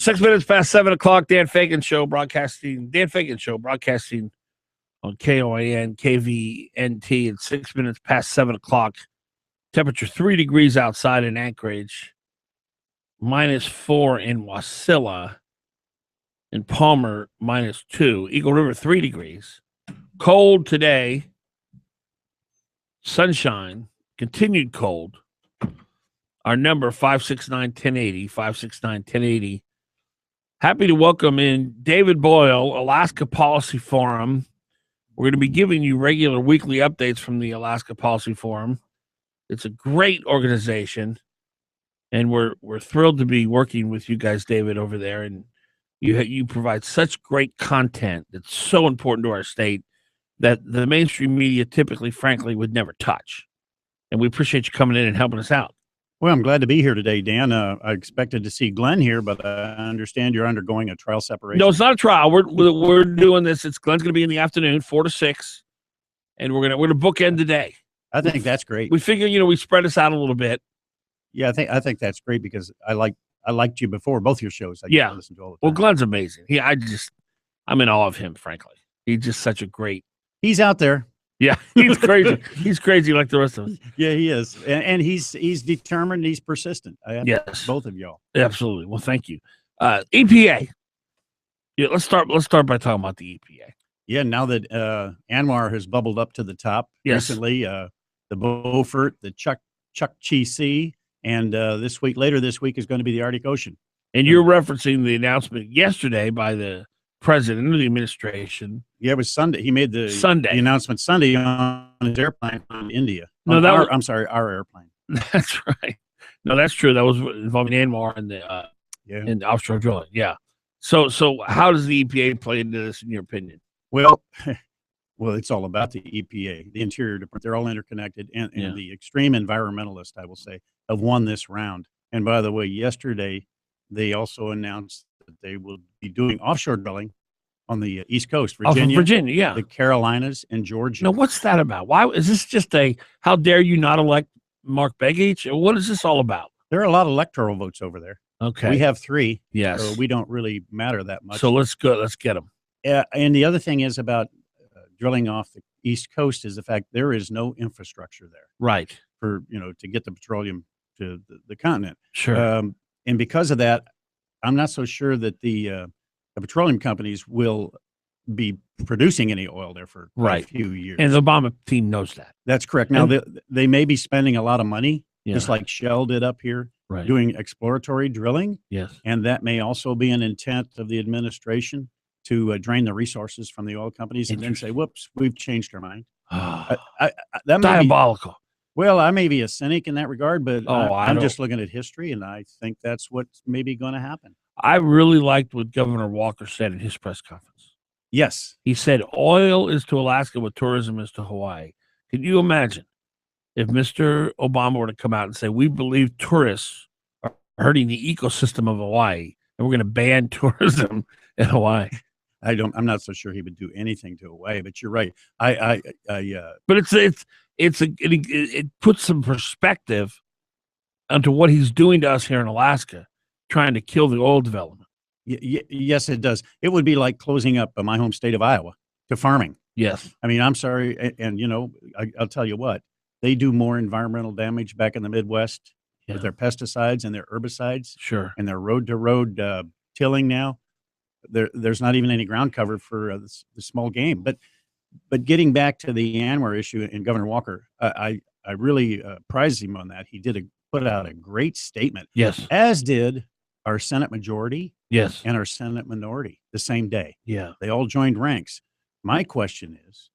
6 minutes past 7 o'clock, Dan Fagan Show broadcasting on KOAN, KVNT at 6 minutes past 7 o'clock. Temperature 3 degrees outside in Anchorage, -4 in Wasilla, in Palmer, -2. Eagle River, 3 degrees. Cold today, sunshine, continued cold. Our number, 569-1080, 569-1080. Happy to welcome in David Boyle, Alaska Policy Forum. We're going to be giving you regular weekly updates from the Alaska Policy Forum. It's a great organization, and we're thrilled to be working with you guys, David, over there. And you provide such great content that's so important to our state that the mainstream media typically, frankly, would never touch. And we appreciate you coming in and helping us out. Well, I'm glad to be here today, Dan. I expected to see Glenn here, but I understand you're undergoing a trial separation. No, it's not a trial. We're doing this. Glenn's going to be in the afternoon, 4 to 6, and we're gonna bookend today. I think that's great. We figure, we spread us out a little bit. Yeah, I think that's great because I liked you before both your shows. I listened to all the time. Well, Glenn's amazing. I'm in awe of him. Frankly, he's just such a great. He's out there. Yeah, he's crazy. He's crazy like the rest of us. Yeah, he is, and he's determined. He's persistent. Yes, both of y'all. Absolutely. Well, thank you. EPA. Yeah, let's start by talking about the EPA. Yeah, now that ANWR has bubbled up to the top recently, the Beaufort, the Chukchi Sea, and later this week is going to be the Arctic Ocean. And you're referencing the announcement yesterday by the president of the administration. Yeah, it was Sunday. He made the announcement Sunday on his airplane from India. No, our airplane. That's right. No, that's true. That was involving ANWR and the offshore drilling. Yeah. So how does the EPA play into this, in your opinion? Well, it's all about the EPA, the Interior Department. They're all interconnected, and the extreme environmentalists, I will say, have won this round. And by the way, yesterday they also announced that they will be doing offshore drilling on the East Coast, Virginia, the Carolinas, and Georgia. Now, what's that about? Why is this just how dare you not elect Mark Begich? What is this all about? There are a lot of electoral votes over there. Okay. We have 3. Yes. So we don't really matter that much. So let's go. Let's get them. And the other thing is about drilling off the East Coast is the fact there is no infrastructure there. Right. For, to get the petroleum to the continent. Sure. And because of that, I'm not so sure that the petroleum companies will be producing any oil there for a few years. And the Obama team knows that. That's correct. Now, they may be spending a lot of money, just like Shell did up here, doing exploratory drilling. Yes. And that may also be an intent of the administration to drain the resources from the oil companies and then say, whoops, we've changed our mind. That diabolical. Well, I may be a cynic in that regard, but I'm just looking at history, and I think that's what's maybe going to happen. I really liked what Governor Walker said in his press conference. Yes. He said, oil is to Alaska what tourism is to Hawaii. Can you imagine if Mr. Obama were to come out and say, we believe tourists are hurting the ecosystem of Hawaii, and we're going to ban tourism in Hawaii? I'm not so sure he would do anything to Hawaii, but you're right. But it puts some perspective onto what he's doing to us here in Alaska, trying to kill the oil development. Yes, it does. It would be like closing up my home state of Iowa to farming. Yes. I mean, I'm sorry. And I'll tell you what, they do more environmental damage back in the Midwest with their pesticides and their herbicides. Sure. And their road-to-road tilling now. There's not even any ground cover for the small game. But getting back to the ANWR issue and Governor Walker, I really prize him on that. He put out a great statement. Yes. As did our Senate majority. Yes. And our Senate minority the same day. Yeah. They all joined ranks. My question is,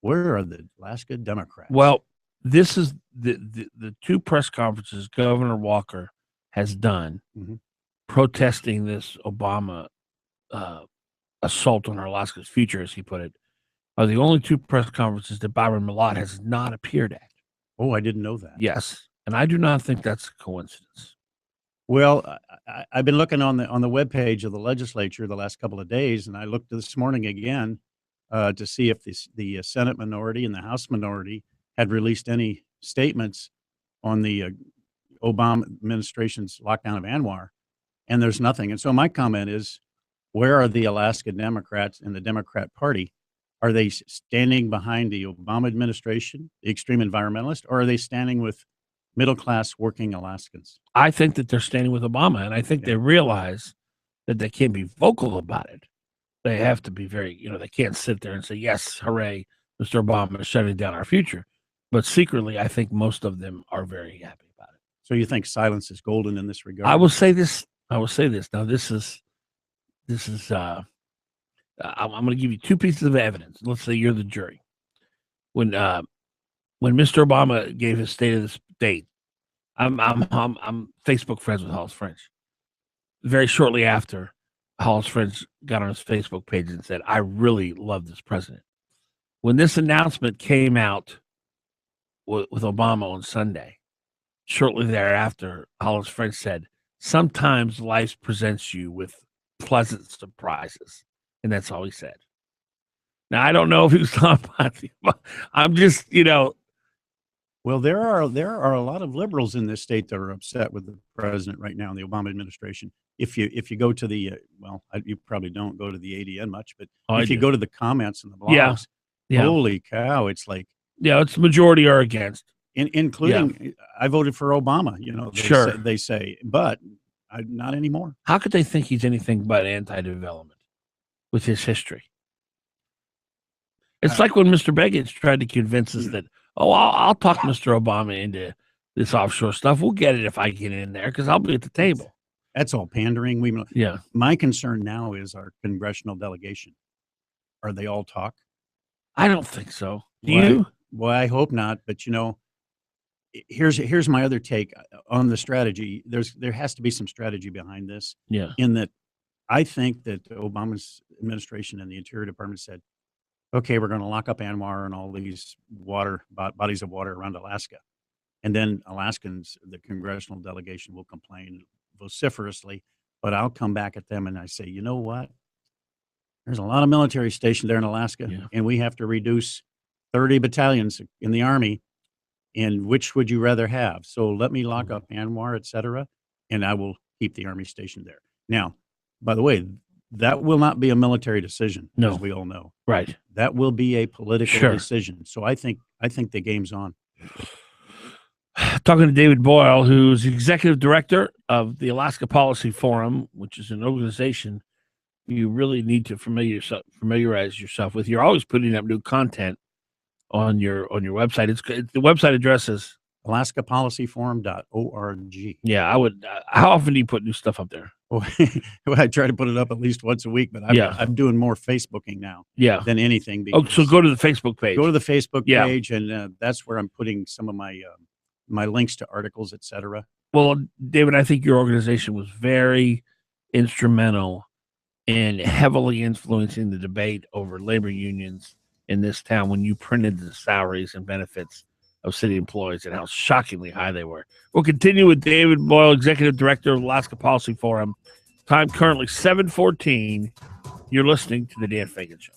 where are the Alaska Democrats? Well, this is the 2 press conferences Governor Walker has done protesting this Obama assault on our Alaska's future, as he put it, are the only 2 press conferences that Byron Malott has not appeared at. Oh, I didn't know that. Yes. And I do not think that's a coincidence. Well, I've been looking on the webpage of the legislature the last couple of days, and I looked this morning again to see if the Senate minority and the House minority had released any statements on the Obama administration's lockdown of ANWR. and there's nothing. And so my comment is, where are the Alaska Democrats and the Democrat Party? Are they standing behind the Obama administration, the extreme environmentalist, or are they standing with middle-class working Alaskans? I think that they're standing with Obama, and I think they realize that they can't be vocal about it. They have to be very, they can't sit there and say, yes, hooray, Mr. Obama is shutting down our future. But secretly, I think most of them are very happy about it. So you think silence is golden in this regard? I will say this. Now, this is I'm going to give you two pieces of evidence. Let's say you're the jury. When Mr. Obama gave his State of the State, I'm Facebook friends with Hall's French. Very shortly after, Hall's French got on his Facebook page and said, "I really love this president." When this announcement came out with Obama on Sunday, shortly thereafter, Hall's French said, "Sometimes life presents you with pleasant surprises." And that's all he said. Now, I don't know if he was talking about I'm just, Well, there are a lot of liberals in this state that are upset with the president right now in the Obama administration. If you go to the you probably don't go to the ADN much, but if you go to the comments and the blogs, holy cow, it's like it's majority are against, including I voted for Obama. They say, but not anymore. How could they think he's anything but anti-development with his history? It's like when Mr. Begich tried to convince us that, I'll talk Mr. Obama into this offshore stuff. We'll get it if I get in there because I'll be at the table. That's all pandering. My concern now is our congressional delegation. Are they all talk? I don't think so. Do you? Well, I hope not. But here's my other take on the strategy. There has to be some strategy behind this. Yeah. In that, I think that Obama's administration and the Interior Department said, okay, we're going to lock up ANWR and all these bodies of water around Alaska. And then Alaskans, the congressional delegation, will complain vociferously, but I'll come back at them and I say, you know what? There's a lot of military stationed there in Alaska, and we have to reduce 30 battalions in the Army. And which would you rather have? So let me lock up ANWR, et cetera, and I will keep the Army stationed there. Now, by the way, that will not be a military decision, as we all know. Right. That will be a political decision. So I think the game's on. Talking to David Boyle, who's executive director of the Alaska Policy Forum, which is an organization you really need to familiarize yourself with. You're always putting up new content on your website. The website address is alaskapolicyforum.org. Yeah, I would. How often do you put new stuff up there? Well, I try to put it up at least once a week, but I'm doing more Facebooking now than anything. So go to the Facebook page. Go to the Facebook page, and that's where I'm putting some of my links to articles, et cetera. Well, David, I think your organization was very instrumental in heavily influencing the debate over labor unions in this town when you printed the salaries and benefits of city employees and how shockingly high they were. We'll continue with David Boyle, Executive Director of Alaska Policy Forum. Time currently 7:14. You're listening to The Dan Fagan Show.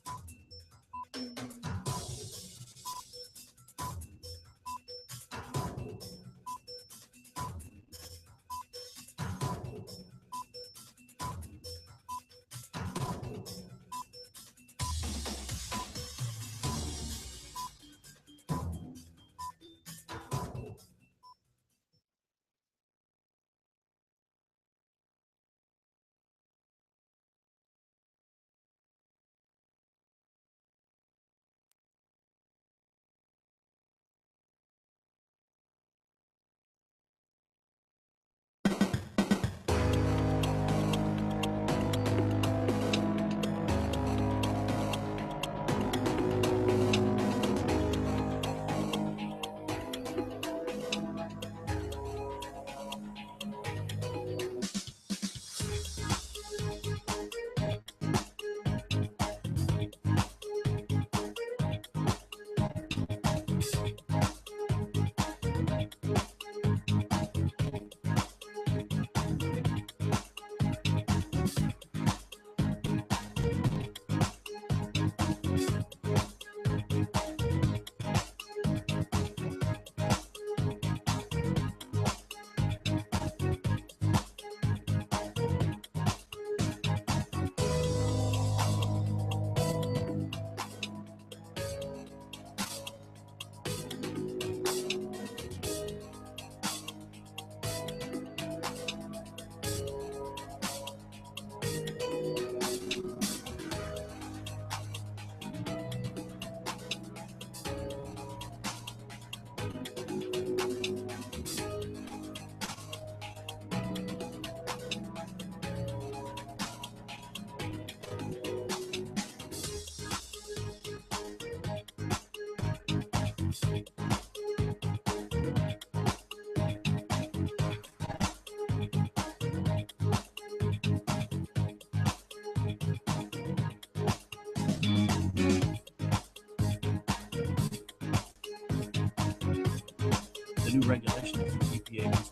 new regulation from the EPA.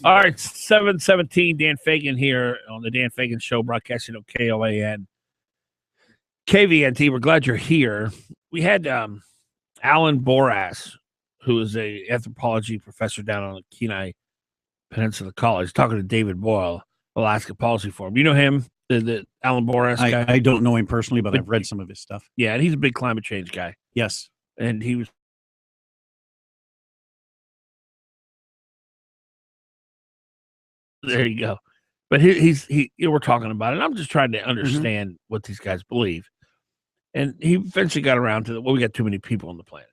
All right, 7:17. Dan Fagan here on the Dan Fagan Show, broadcasting on KOAN, KVNT. We're glad you're here. We had Alan Boras, who is a anthropology professor down on the Kenai Peninsula College, talking to David Boyle, Alaska Policy Forum. You know him, the Alan Boras guy? I don't know him personally, but I've read some of his stuff. Yeah, and he's a big climate change guy. Yes. And he was there you go. But we're talking about it. I'm just trying to understand what these guys believe. And he eventually got around to, we got too many people on the planet.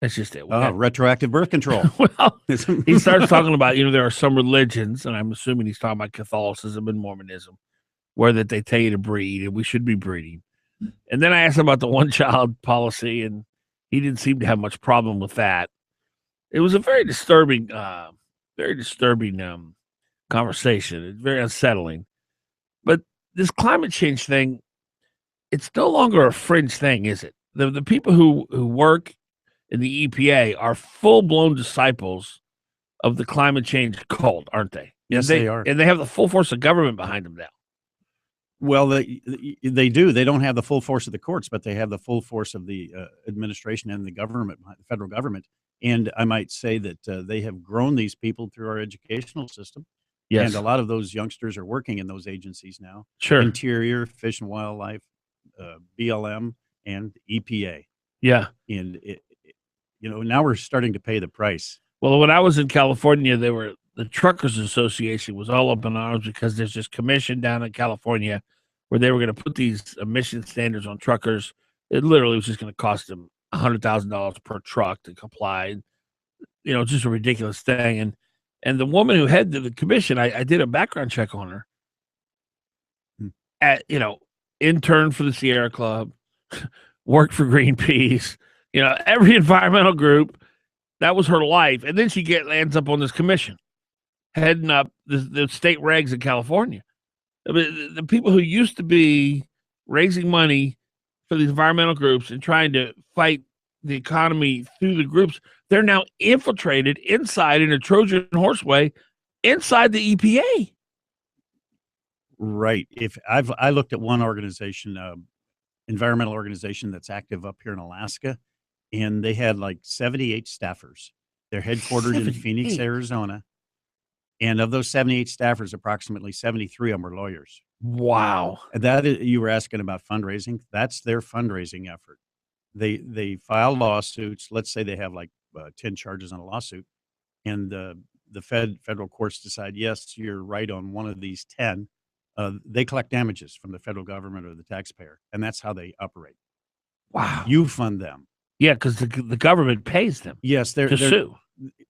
That's just it. Retroactive birth control. Well, he starts talking about, there are some religions, and I'm assuming he's talking about Catholicism and Mormonism, where that they tell you to breed, and we should be breeding. And then I asked him about the one-child policy, and he didn't seem to have much problem with that. It was a very disturbing conversation. It's very unsettling. But this climate change thing, it's no longer a fringe thing, is it? The people who work in the EPA are full-blown disciples of the climate change cult, aren't they? Yes, they are. And they have the full force of government behind them now. Well, they do. They don't have the full force of the courts, but they have the full force of the administration and the government, the federal government. And I might say that they have grown these people through our educational system. Yes. And a lot of those youngsters are working in those agencies now. Sure. Interior, Fish and Wildlife, BLM, and EPA. Yeah. And, now we're starting to pay the price. Well, when I was in California, the Truckers Association was all up in arms because there's this commission down in California where they were going to put these emission standards on truckers. It literally was just going to cost them $100,000 per truck to comply. Just a ridiculous thing. And the woman who headed the commission, I did a background check on her. Intern for the Sierra Club, worked for Greenpeace, every environmental group. That was her life. And then she ends up on this commission, heading up the state regs in California. I mean, the people who used to be raising money for these environmental groups and trying to fight the economy through the groups, they're now infiltrated inside in a Trojan horse way inside the EPA. Right. I looked at one organization, environmental organization that's active up here in Alaska, and they had like 78 staffers. They're headquartered in Phoenix, Arizona. And of those 78 staffers, approximately 73 of them were lawyers. Wow. You were asking about fundraising. That's their fundraising effort. They file lawsuits. Let's say they have like 10 charges on a lawsuit, and the federal courts decide, yes, you're right on one of these 10. They collect damages from the federal government or the taxpayer, and that's how they operate. Wow. You fund them. Yeah, because the government pays them. Yes, to sue.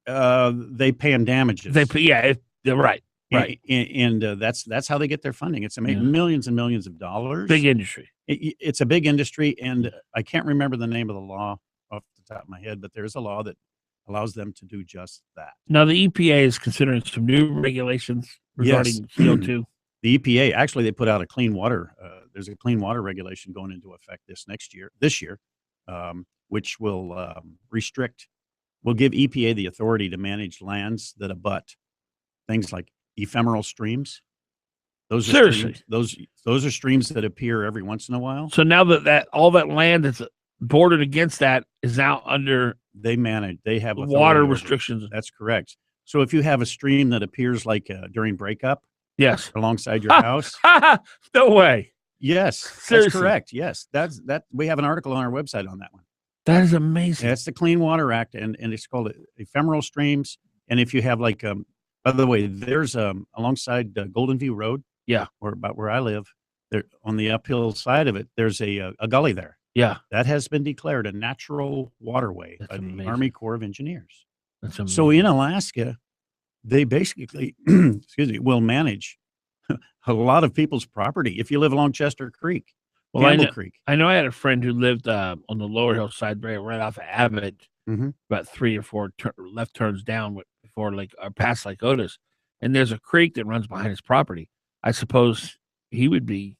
They pay them damages. They're right. Right. And that's how they get their funding. It's millions and millions of dollars. Big industry. It's a big industry, and I can't remember the name of the law off the top of my head, but there's a law that allows them to do just that. Now, the EPA is considering some new regulations regarding CO2. The EPA, actually, they put out a clean water. There's a clean water regulation going into effect this year, which will will give EPA the authority to manage lands that abut things like ephemeral streams. Those are streams, those are streams that appear every once in a while. So now that all that land that's bordered against that is now under they have water restrictions. That's correct. So if you have a stream that appears like during breakup, yes, alongside your house, no way. Yes, seriously. That's correct. Yes, that we have an article on our website on that one. That is amazing. That's the Clean Water Act, and it's called ephemeral streams. And if you have like, by the way, there's alongside Golden View Road, or about where I live, there on the uphill side of it, there's a gully there. Yeah, that has been declared a natural waterway by the Army Corps of Engineers. That's amazing. So in Alaska, they basically, will manage a lot of people's property. If you live along Chester Creek, Campbell Creek. I know I had a friend who lived on the lower hillside, right off of Abbott, about 3 or 4 left turns down before past Lake Otis, and there's a creek that runs behind his property. I suppose he would be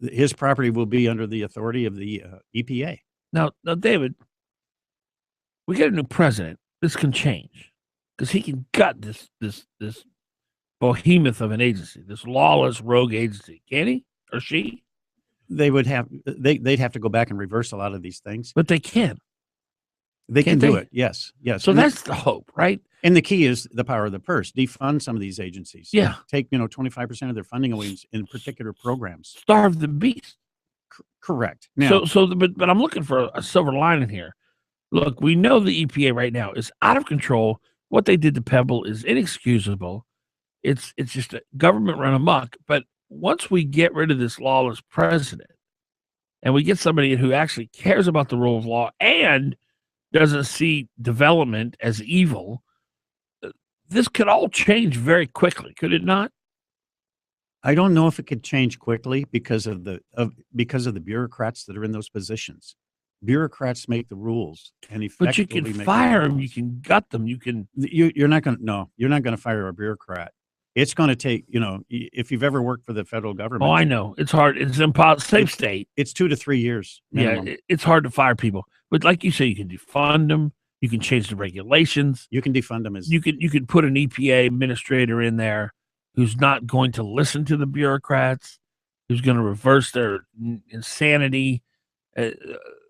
his property will be under the authority of the EPA. Now, David, we get a new president. This can change because he can gut this behemoth of an agency, this lawless rogue agency. Can he or she? They'd have to go back and reverse a lot of these things, but they can. They can do it. Yes. So that's the hope, right? And the key is the power of the purse. Defund some of these agencies. Yeah. Take 25% of their funding away in particular programs. Starve the beast. Correct. Now, but I'm looking for a silver lining here. Look, we know the EPA right now is out of control. What they did to Pebble is inexcusable. It's just a government run amok. But once we get rid of this lawless president and we get somebody who actually cares about the rule of law and doesn't see development as evil, this could all change very quickly, could it not? I don't know if it could change quickly because of the bureaucrats that are in those positions. Bureaucrats make the rules, and but you can fire them, you can gut them, you can. You're not going to fire a bureaucrat. It's going to take, if you've ever worked for the federal government. Oh, I know. It's hard. It's impossible. Safe state. It's 2 to 3 years. Minimum. Yeah, it's hard to fire people. But like you say, you can defund them. You can change the regulations. You can defund them. You can put an EPA administrator in there who's not going to listen to the bureaucrats, who's going to reverse their insanity.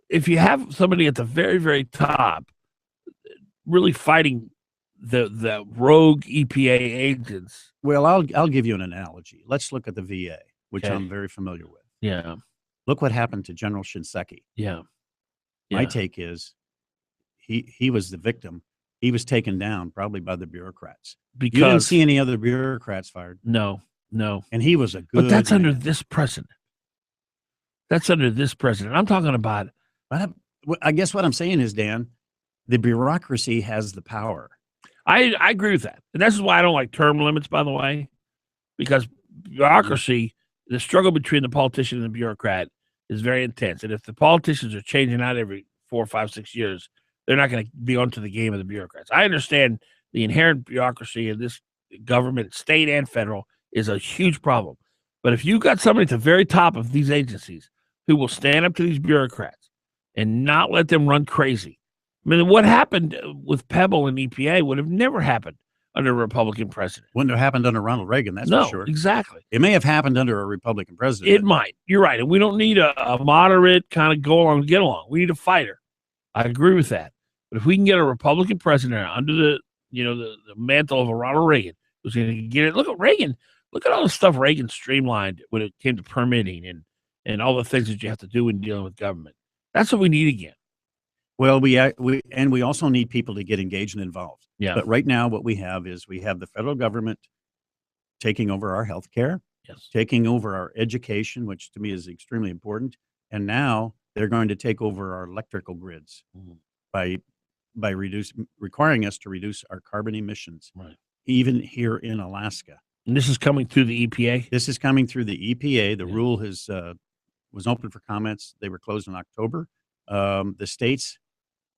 If you have somebody at the very, very top really fighting the rogue EPA agents. Well, I'll give you an analogy. Let's look at the VA, which I'm very familiar with. Yeah. Look what happened to General Shinseki. Yeah. My take is he was the victim. He was taken down probably by the bureaucrats. Because you didn't see any other bureaucrats fired. No. And he was a good But that's man. under this president. I'm talking about. I guess what I'm saying is, Dan, the bureaucracy has the power. I agree with that. And this is why I don't like term limits, by the way, because bureaucracy, the struggle between the politician and the bureaucrat is very intense. And if the politicians are changing out every 4, 5, 6 years, they're not going to be onto the game of the bureaucrats. I understand the inherent bureaucracy of this government, state and federal, is a huge problem. But if you've got somebody at the very top of these agencies who will stand up to these bureaucrats and not let them run crazy, I mean, what happened with Pebble and EPA would have never happened under a Republican president. Wouldn't have happened under Ronald Reagan, that's for sure. Exactly. It may have happened under a Republican president. It might. You're right. And we don't need a moderate kind of go along, get along. We need a fighter. I agree with that. But if we can get a Republican president under the mantle of a Ronald Reagan, who's going to get it. Look at Reagan. Look at all the stuff Reagan streamlined when it came to permitting and all the things that you have to do when dealing with government. That's what we need again. Well, we also need people to get engaged and involved. Yeah. But right now, what we have the federal government taking over our health care, taking over our education, which to me is extremely important. And now they're going to take over our electrical grids by requiring us to reduce our carbon emissions, even here in Alaska. And this is coming through the EPA? This is coming through the EPA. The rule was open for comments. They were closed in October. The states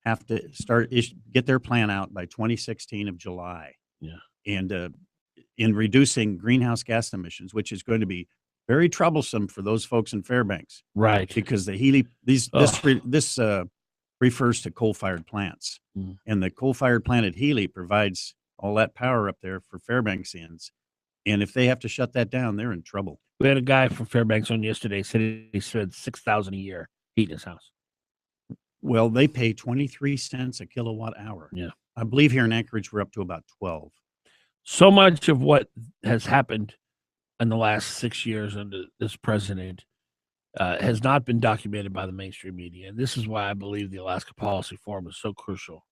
have to get their plan out by 2016 of July. Yeah. And in reducing greenhouse gas emissions, which is going to be very troublesome for those folks in Fairbanks. Right. Because the Healy, this refers to coal-fired plants. And the coal-fired plant at Healy provides all that power up there for Fairbanksians. And if they have to shut that down, they're in trouble. We had a guy from Fairbanks on yesterday, said he spent $6,000 a year heating his house. Well, they pay 23 cents a kilowatt hour. Yeah. I believe here in Anchorage, we're up to about 12. So much of what has happened in the last 6 years under this president has not been documented by the mainstream media. And this is why I believe the Alaska Policy Forum is so crucial.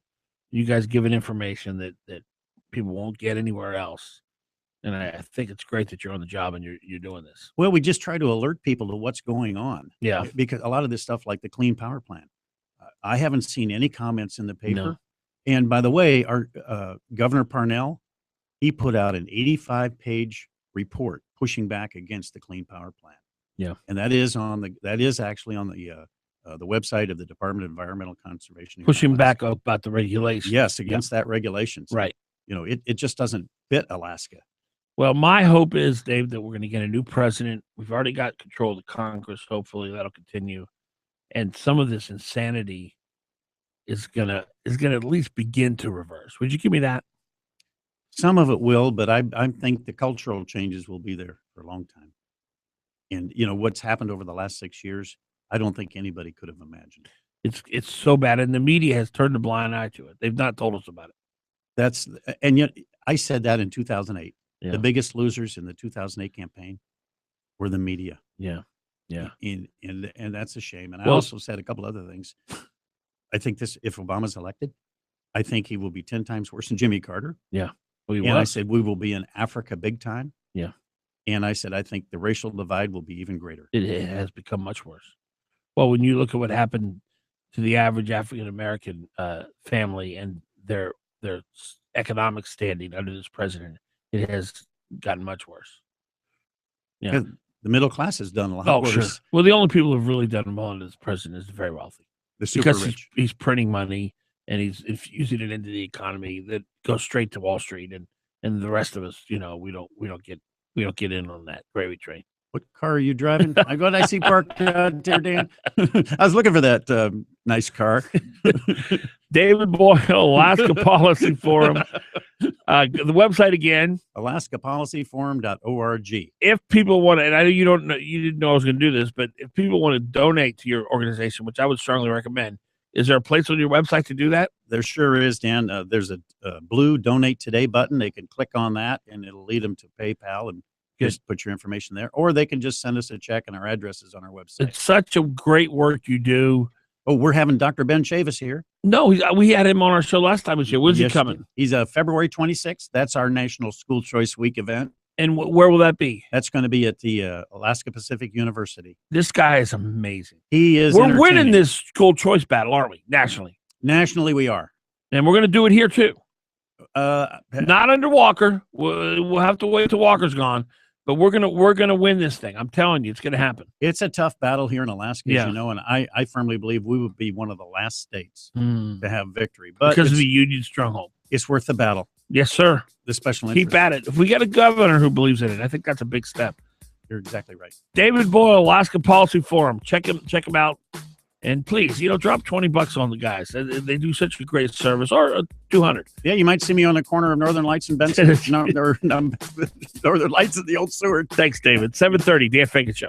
You guys giving information that people won't get anywhere else. And I think it's great that you're on the job and you're doing this. Well, we just try to alert people to what's going on. Yeah. Because a lot of this stuff, like the Clean Power Plan, I haven't seen any comments in the paper. No. And by the way, our Governor Parnell, he put out an 85-page report pushing back against the Clean Power Plan. Yeah. And that is actually on the website of the Department of Environmental Conservation. Pushing back about the regulations. Yes, against that regulations. Right. It just doesn't fit Alaska. Well, my hope is, Dave, that we're going to get a new president. We've already got control of the Congress. Hopefully, that'll continue, and some of this insanity is gonna at least begin to reverse. Would you give me that? Some of it will, but I think the cultural changes will be there for a long time. And what's happened over the last 6 years, I don't think anybody could have imagined. It's so bad, and the media has turned a blind eye to it. They've not told us about it. And yet I said that in 2008. Yeah. The biggest losers in the 2008 campaign were the media. Yeah. And that's a shame. And I also said a couple other things. I think if Obama's elected, I think he will be 10 times worse than Jimmy Carter. Yeah. I said we will be in Africa big time. Yeah. And I said I think the racial divide will be even greater. It has become much worse. Well, when you look at what happened to the average African American family and their economic standing under this president, it has gotten much worse. Yeah. The middle class has done a lot worse. Sure. Well, the only people who've really done well under this president is the very wealthy. The super rich. He's printing money and he's infusing it into the economy that goes straight to Wall Street, and the rest of us, we don't get in on that gravy train. What car are you driving? I see parked there, Dan. I was looking for that nice car. David Boyle, Alaska Policy Forum. The website again, alaskapolicyforum.org. If people want to, and I know you didn't know I was going to do this, but if people want to donate to your organization, which I would strongly recommend, is there a place on your website to do that? There sure is, Dan. There's a blue Donate Today button. They can click on that, and it'll lead them to PayPal, and just put your information there. Or they can just send us a check, and our address is on our website. It's such a great work you do. Oh, we're having Dr. Ben Chavis here. No, we had him on our show last time. When's he coming? He's February 26th. That's our National School Choice Week event. And where will that be? That's going to be at the Alaska Pacific University. This guy is amazing. He is. We're winning this school choice battle, aren't we? Nationally. Nationally, we are. And we're going to do it here, too. Not under Walker. We'll have to wait till Walker's gone. But we're gonna win this thing. I'm telling you, it's gonna happen. It's a tough battle here in Alaska, as you know, and I firmly believe we would be one of the last states to have victory. But because of the Union stronghold. It's worth the battle. Yes, sir. The special interest. Keep at it. If we get a governor who believes in it, I think that's a big step. You're exactly right. David Boyle, Alaska Policy Forum. Check him out. And please, drop $20 on the guys. They do such a great service, or 200. Yeah, you might see me on the corner of Northern Lights and Benson. Northern Lights at the old Seward. Thanks, David. 7:30, Dan Fagan Show.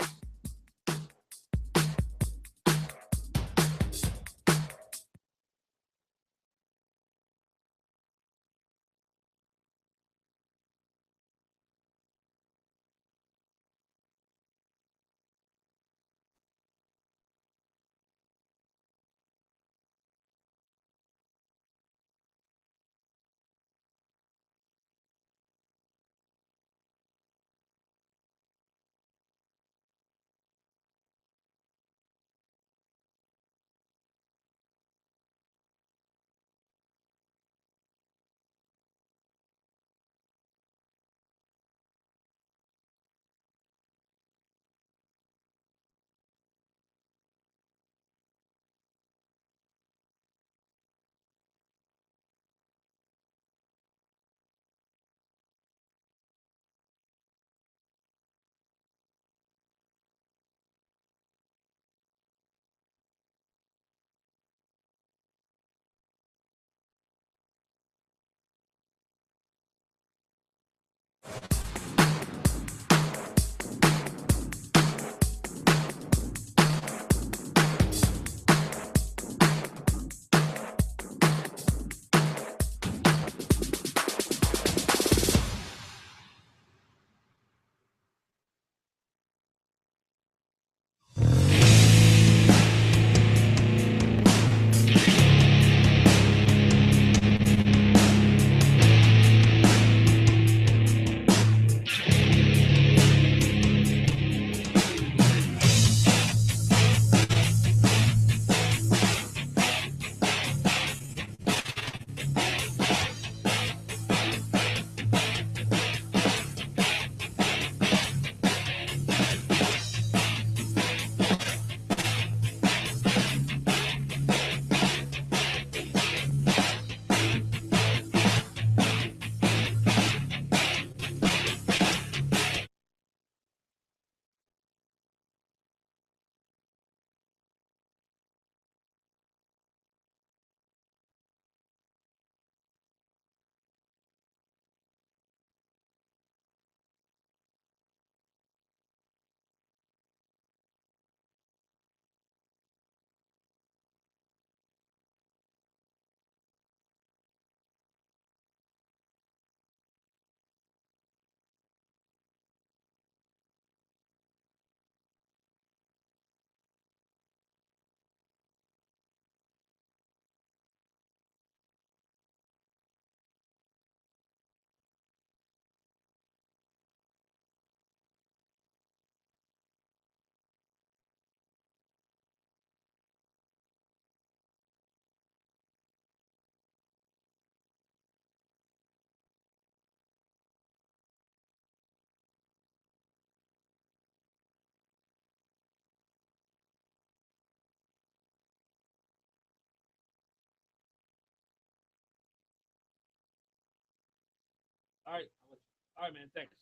All right. All right, man. Thanks.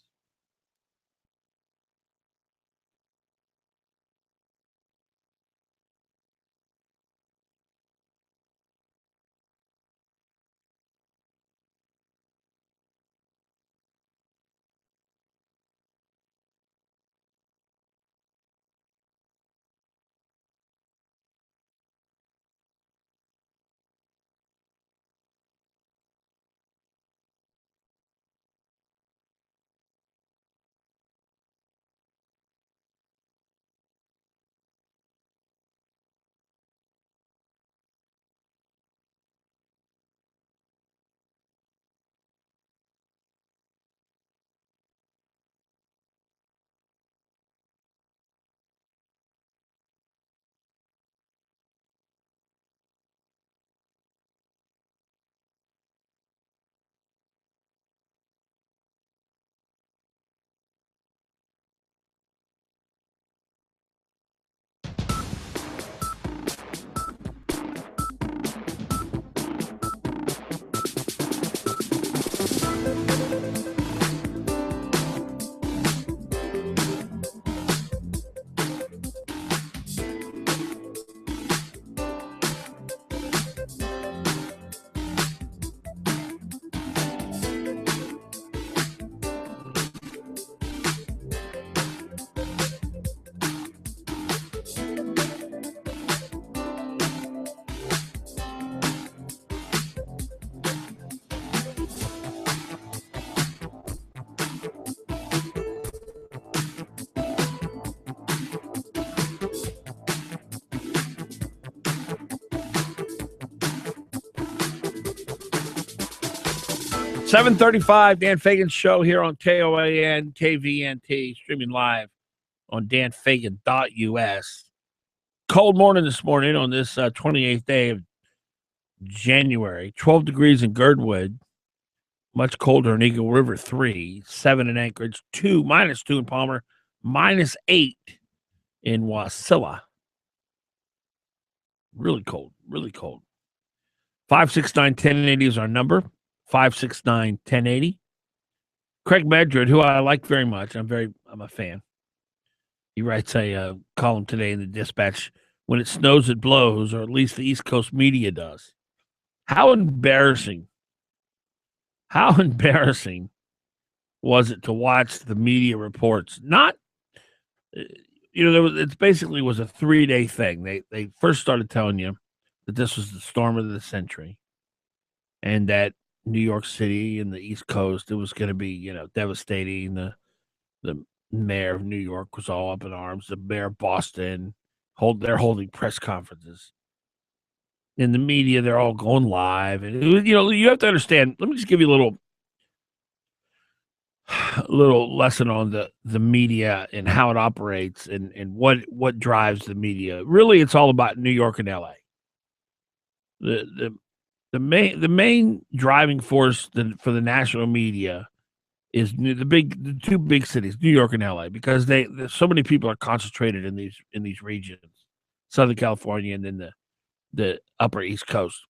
$7:35, Dan Fagan show here on KOAN, KVNT, streaming live on danfagan.us. Cold morning this morning on this 28th day of January. 12 degrees in Girdwood, much colder in Eagle River, 3, 7 in Anchorage, -2 in Palmer, -8 in Wasilla. Really cold, really cold. 569-1080 is our number. 569-1080. Craig Medred, who I like very much, I'm a fan. He writes a column today in the Dispatch. When it snows, it blows, or at least the East Coast media does. How embarrassing was it to watch the media reports? Not, it basically was a 3-day thing. They first started telling you that this was the storm of the century, and that New York City and the East Coast, it was going to be, devastating. The mayor of New York was all up in arms. The mayor of Boston, they're holding press conferences. In the media, they're all going live. And, you have to understand, let me just give you a little lesson on the media and how it operates and what drives the media. Really, it's all about New York and LA. The main driving force for the national media is the two big cities, New York and LA, because so many people are concentrated in these regions, Southern California and then the upper East Coast.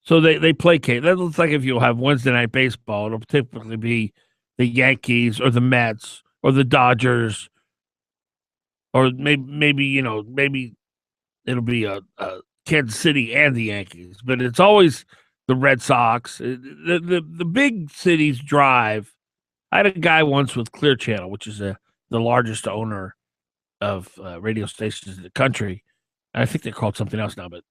So they placate. That looks like if you'll have Wednesday night baseball, it'll typically be the Yankees or the Mets or the Dodgers, or maybe it'll be a Kansas City and the Yankees, but it's always the Red Sox. The big cities drive. I had a guy once with Clear Channel, which is the largest owner of radio stations in the country. I think they're called something else now, but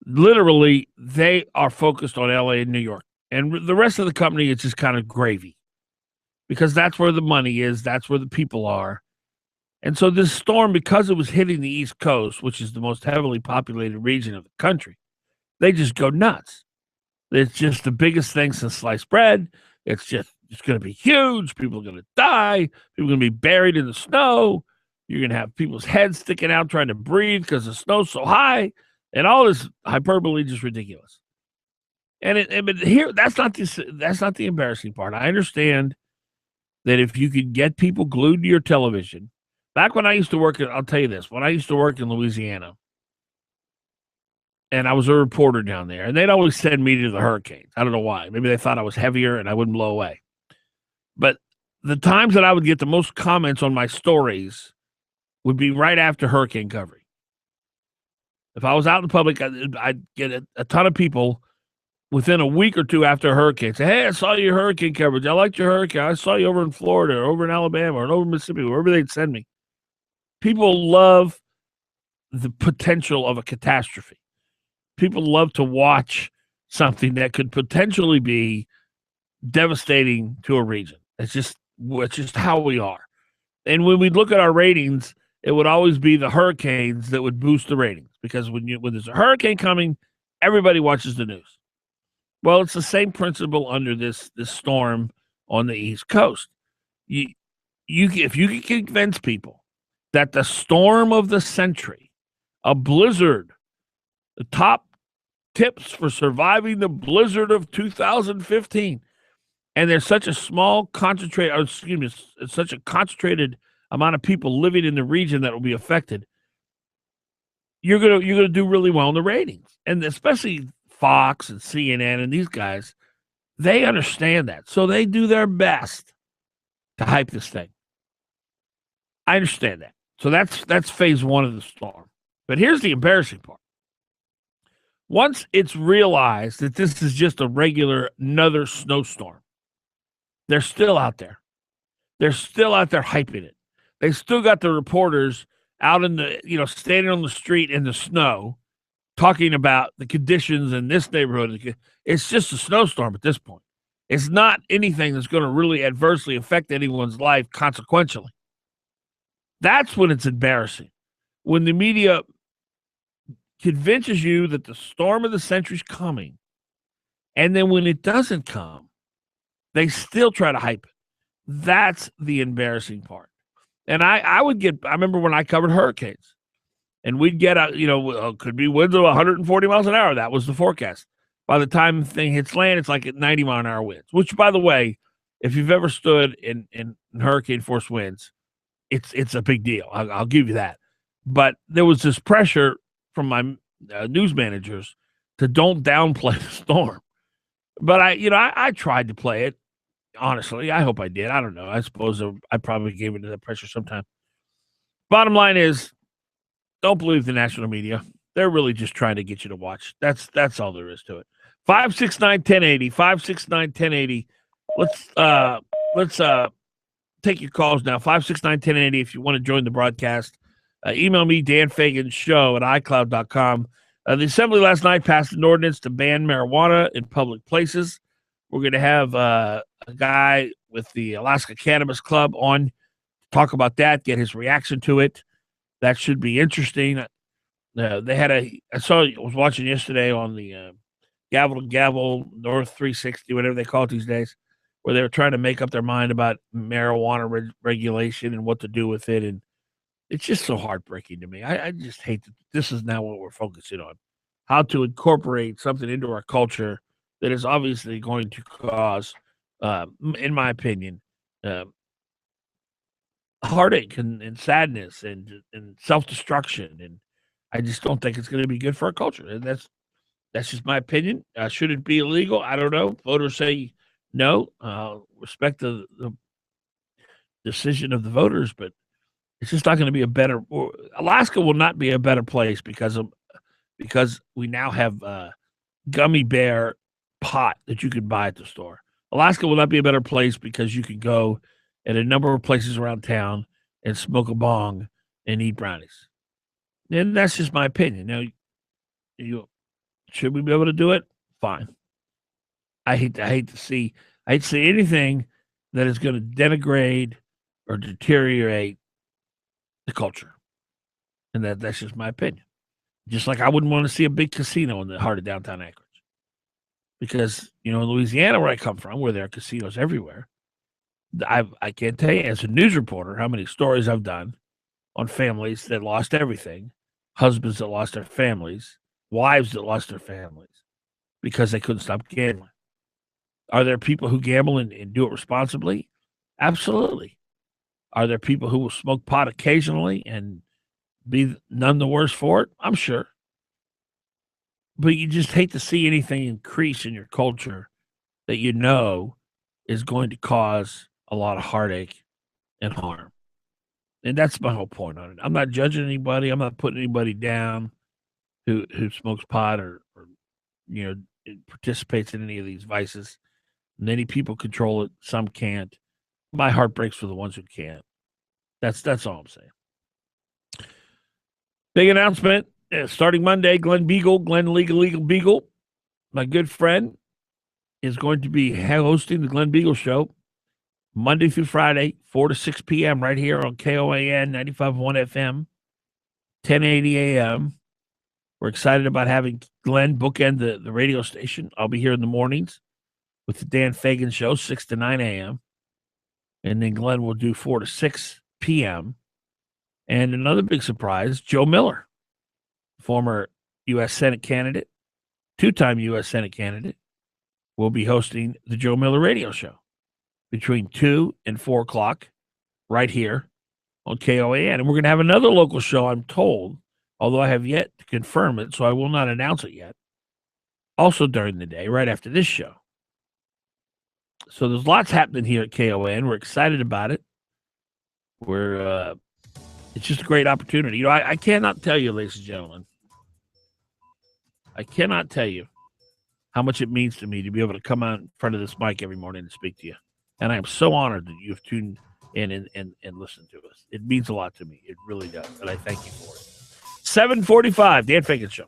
literally they are focused on LA and New York. And the rest of the company is just kind of gravy, because that's where the money is. That's where the people are. And so this storm, because it was hitting the East Coast, which is the most heavily populated region of the country, they just go nuts. It's just the biggest thing since sliced bread. It's going to be huge. People are going to die. People are going to be buried in the snow. You're going to have people's heads sticking out trying to breathe because the snow's so high. And all this hyperbole, just ridiculous. But here, that's not the embarrassing part. I understand that if you could get people glued to your television. Back when I used to work, I'll tell you this, when I used to work in Louisiana, and I was a reporter down there, and they'd always send me to the hurricanes. I don't know why. Maybe they thought I was heavier and I wouldn't blow away. But the times that I would get the most comments on my stories would be right after hurricane coverage. If I was out in public, I'd get a ton of people within a week or two after a hurricane say, hey, I saw your hurricane coverage. I liked your hurricane. I saw you over in Florida or over in Alabama or over in Mississippi, wherever they'd send me. People love the potential of a catastrophe. People love to watch something that could potentially be devastating to a region. It's just how we are. And when we look at our ratings, it would always be the hurricanes that would boost the ratings, because when there's a hurricane coming, everybody watches the news. Well, it's the same principle under this storm on the East Coast. If you can convince people that the storm of the century, a blizzard, the top tips for surviving the blizzard of 2015, and there's such a such a concentrated amount of people living in the region that will be affected, you're gonna do really well in the ratings. And especially Fox and CNN and these guys, they understand that. So they do their best to hype this thing. I understand that. So that's phase one of the storm. But here's the embarrassing part. Once it's realized that this is just another snowstorm, they're still out there. They're still out there hyping it. They still got the reporters out standing on the street in the snow, talking about the conditions in this neighborhood. It's just a snowstorm at this point. It's not anything that's going to really adversely affect anyone's life consequentially. That's when it's embarrassing. When the media convinces you that the storm of the century is coming, and then when it doesn't come, they still try to hype it. That's the embarrassing part. And I remember when I covered hurricanes, and we'd get could be winds of 140 miles an hour. That was the forecast. By the time the thing hits land, it's like at 90 mile an hour winds, which, by the way, if you've ever stood in hurricane force winds, it's a big deal. I'll give you that. But there was this pressure from my news managers to don't downplay the storm. But I tried to play it. Honestly, I hope I did. I don't know. I suppose I probably gave into that pressure sometime. Bottom line is, don't believe the national media. They're really just trying to get you to watch. That's all there is to it. 569-1080, 569-1080. Let's take your calls now. 569-1080 if you want to join the broadcast. Email me, danfaganShow@icloud.com. The Assembly last night passed an ordinance to ban marijuana in public places. We're going to have a guy with the Alaska Cannabis Club on to talk about that, get his reaction to it. That should be interesting. I was watching yesterday on the Gavel to Gavel, North 360, whatever they call it these days, where they were trying to make up their mind about marijuana regulation and what to do with it. And it's just so heartbreaking to me. I just hate that this is now what we're focusing on, how to incorporate something into our culture that is obviously going to cause, in my opinion, heartache and sadness and self-destruction. And I just don't think it's going to be good for our culture. And that's just my opinion. Should it be illegal? I don't know. Voters say no. Respect the decision of the voters, but it's just not going to be Alaska will not be a better place because we now have gummy bear pot that you can buy at the store. Alaska will not be a better place because you can go at a number of places around town and smoke a bong and eat brownies. And that's just my opinion. Now, should we be able to do it? Fine. I hate to see anything that is going to denigrate or deteriorate the culture. And that's just my opinion. Just like I wouldn't want to see a big casino in the heart of downtown Anchorage. Because, in Louisiana, where I come from, where there are casinos everywhere, I can't tell you as a news reporter how many stories I've done on families that lost everything, husbands that lost their families, wives that lost their families because they couldn't stop gambling. Are there people who gamble and do it responsibly? Absolutely. Are there people who will smoke pot occasionally and be none the worse for it? I'm sure. But you just hate to see anything increase in your culture that is going to cause a lot of heartache and harm. And that's my whole point on it. I'm not judging anybody. I'm not putting anybody down who smokes pot or participates in any of these vices. Many people control it. Some can't. My heart breaks for the ones who can't. That's all I'm saying. Big announcement. Starting Monday, Glenn Legal Beagle, my good friend, is going to be hosting the Glenn Beagle Show Monday through Friday, 4 to 6 p.m. right here on KOAN 95.1 FM, 1080 a.m. We're excited about having Glenn bookend the radio station. I'll be here in the mornings with the Dan Fagan Show, 6 to 9 a.m. And then Glenn will do 4 to 6 p.m. And another big surprise, Joe Miller, former U.S. Senate candidate, two-time U.S. Senate candidate, will be hosting the Joe Miller Radio Show between 2 and 4 o'clock right here on KOAN. And we're going to have another local show, I'm told, although I have yet to confirm it, so I will not announce it yet, also during the day, right after this show. So there's lots happening here at KOAN. We're excited about it. It's just a great opportunity. I cannot tell you, ladies and gentlemen, I cannot tell you how much it means to me to be able to come out in front of this mic every morning and speak to you. And I am so honored that you've tuned in and listened to us. It means a lot to me. It really does. And I thank you for it. 7:45, Dan Fagan Show.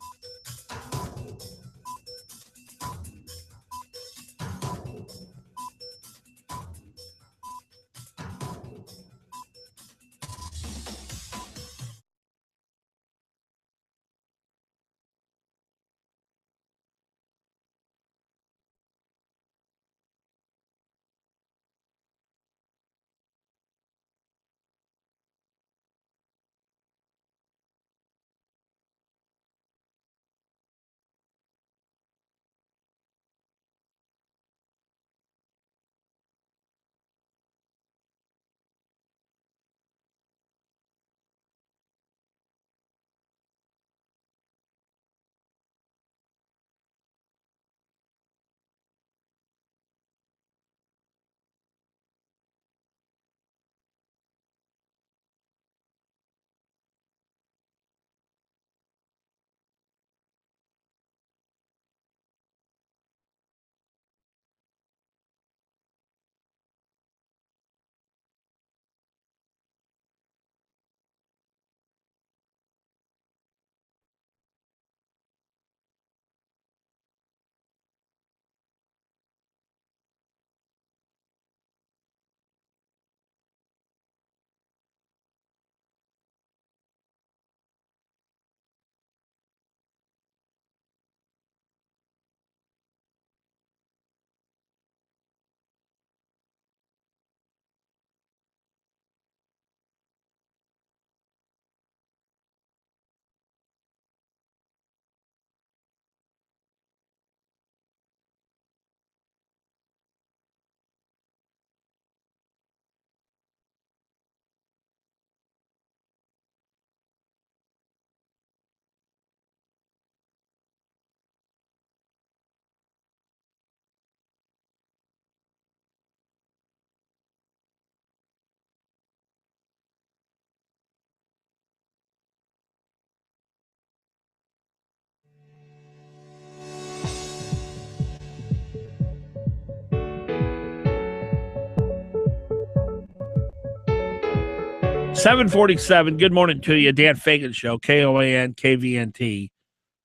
$7:47. Good morning to you. Dan Fagan Show, KOAN, KVNT,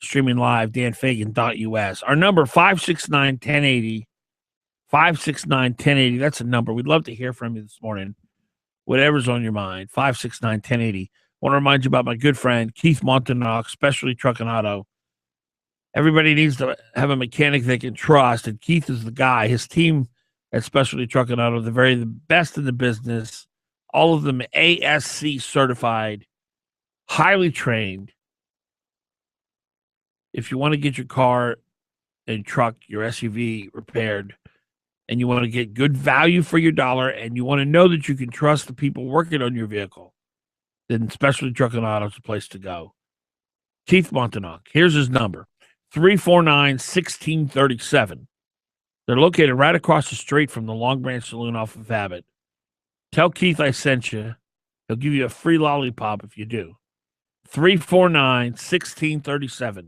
streaming live, danfagan.us. Our number, 569-1080, 569-1080. That's a number. We'd love to hear from you this morning. Whatever's on your mind, 569-1080. I want to remind you about my good friend, Keith Montanok, Specialty Truck and Auto. Everybody needs to have a mechanic they can trust, and Keith is the guy. His team at Specialty Truck and Auto, the best in the business. All of them ASC certified, highly trained. If you want to get your car and truck, your SUV repaired, and you want to get good value for your dollar, and you want to know that you can trust the people working on your vehicle, then Specialty Truck and Auto is the place to go. Keith Montanok, here's his number, 349-1637. They're located right across the street from the Long Branch Saloon off of Abbott. Tell Keith I sent you. He'll give you a free lollipop if you do. 349-1637.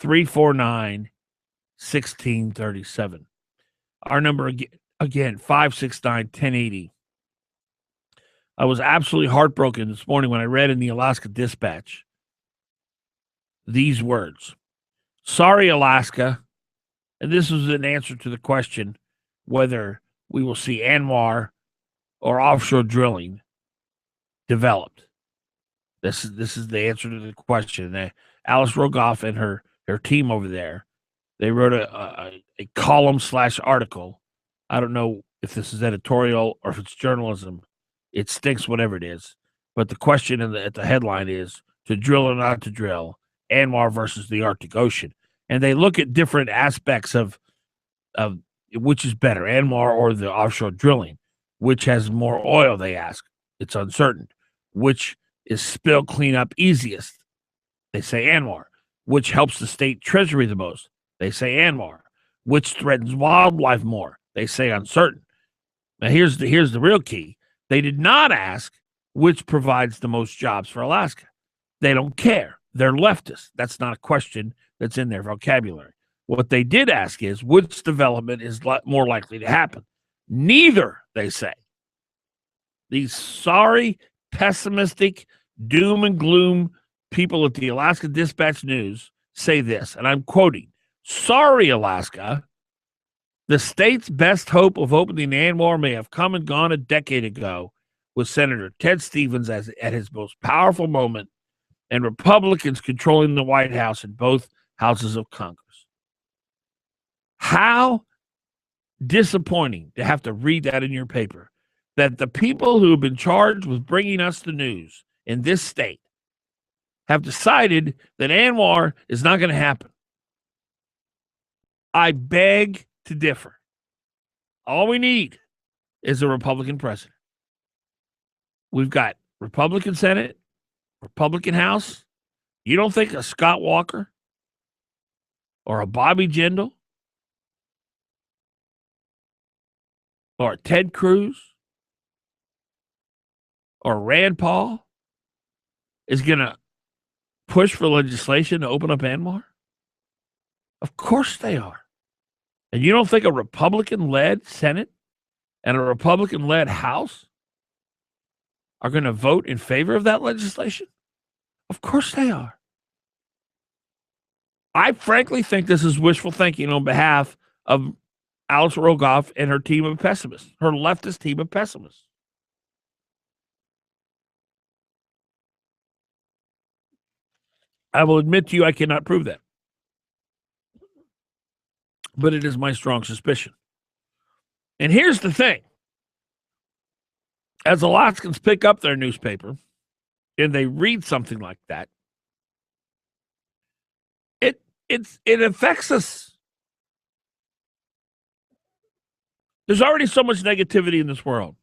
349-1637. Our number again 569-1080. I was absolutely heartbroken this morning when I read in the Alaska Dispatch these words. Sorry, Alaska. And this was an answer to the question whether we will see ANWR or offshore drilling developed. This is the answer to the question. Alice Rogoff and her team over there, they wrote a column / article. I don't know if this is editorial or if it's journalism. It stinks, whatever it is. But the question at the headline is to drill or not to drill, ANWR versus the Arctic Ocean. And they look at different aspects of which is better, ANWR or the offshore drilling. Which has more oil, they ask. It's uncertain. Which is spill cleanup easiest? They say ANWR. Which helps the state treasury the most? They say ANWR. Which threatens wildlife more? They say uncertain. Now here's the real key. They did not ask which provides the most jobs for Alaska. They don't care. They're leftists. That's not a question that's in their vocabulary. What they did ask is which development is more likely to happen. Neither, they say. These sorry, pessimistic, doom and gloom people at the Alaska Dispatch News say this, and I'm quoting, sorry, Alaska. The state's best hope of opening ANWR may have come and gone a decade ago with Senator Ted Stevens at his most powerful moment and Republicans controlling the White House in both houses of Congress. How disappointing to have to read that in your paper, that the people who have been charged with bringing us the news in this state have decided that ANWR is not going to happen. I beg to differ. All we need is a Republican president. We've got Republican Senate, Republican House. You don't think a Scott Walker or a Bobby Jindal or a Ted Cruz or Rand Paul is going to push for legislation to open up ANWR? Of course they are. And you don't think a Republican-led Senate and a Republican-led House are going to vote in favor of that legislation? Of course they are. I frankly think this is wishful thinking on behalf of Alice Rogoff and her team of pessimists, her leftist team of pessimists. I will admit to you I cannot prove that. But it is my strong suspicion. And here's the thing. As Alaskans pick up their newspaper and they read something like that, it affects us. There's already so much negativity in this world.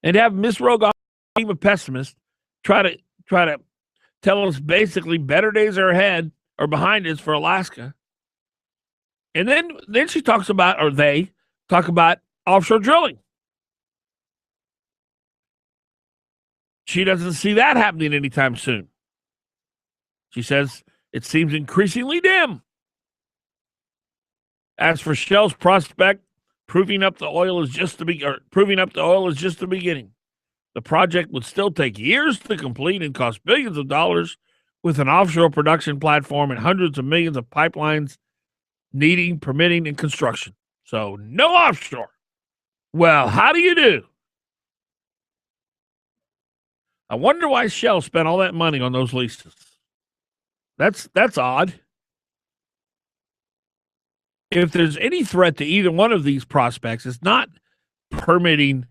And to have Miss Rogoff, team of pessimists, try to tell us basically better days are ahead or behind us for Alaska. And then she talks about, or they talk about offshore drilling. She doesn't see that happening anytime soon. She says it seems increasingly dim. As for Shell's prospect, proving up the oil is just the beginning. The project would still take years to complete and cost billions of dollars, with an offshore production platform and hundreds of millions of pipelines needing permitting and construction. So no offshore. Well, how do you do? I wonder why Shell spent all that money on those leases. That's odd. If there's any threat to either one of these prospects, it's not permitting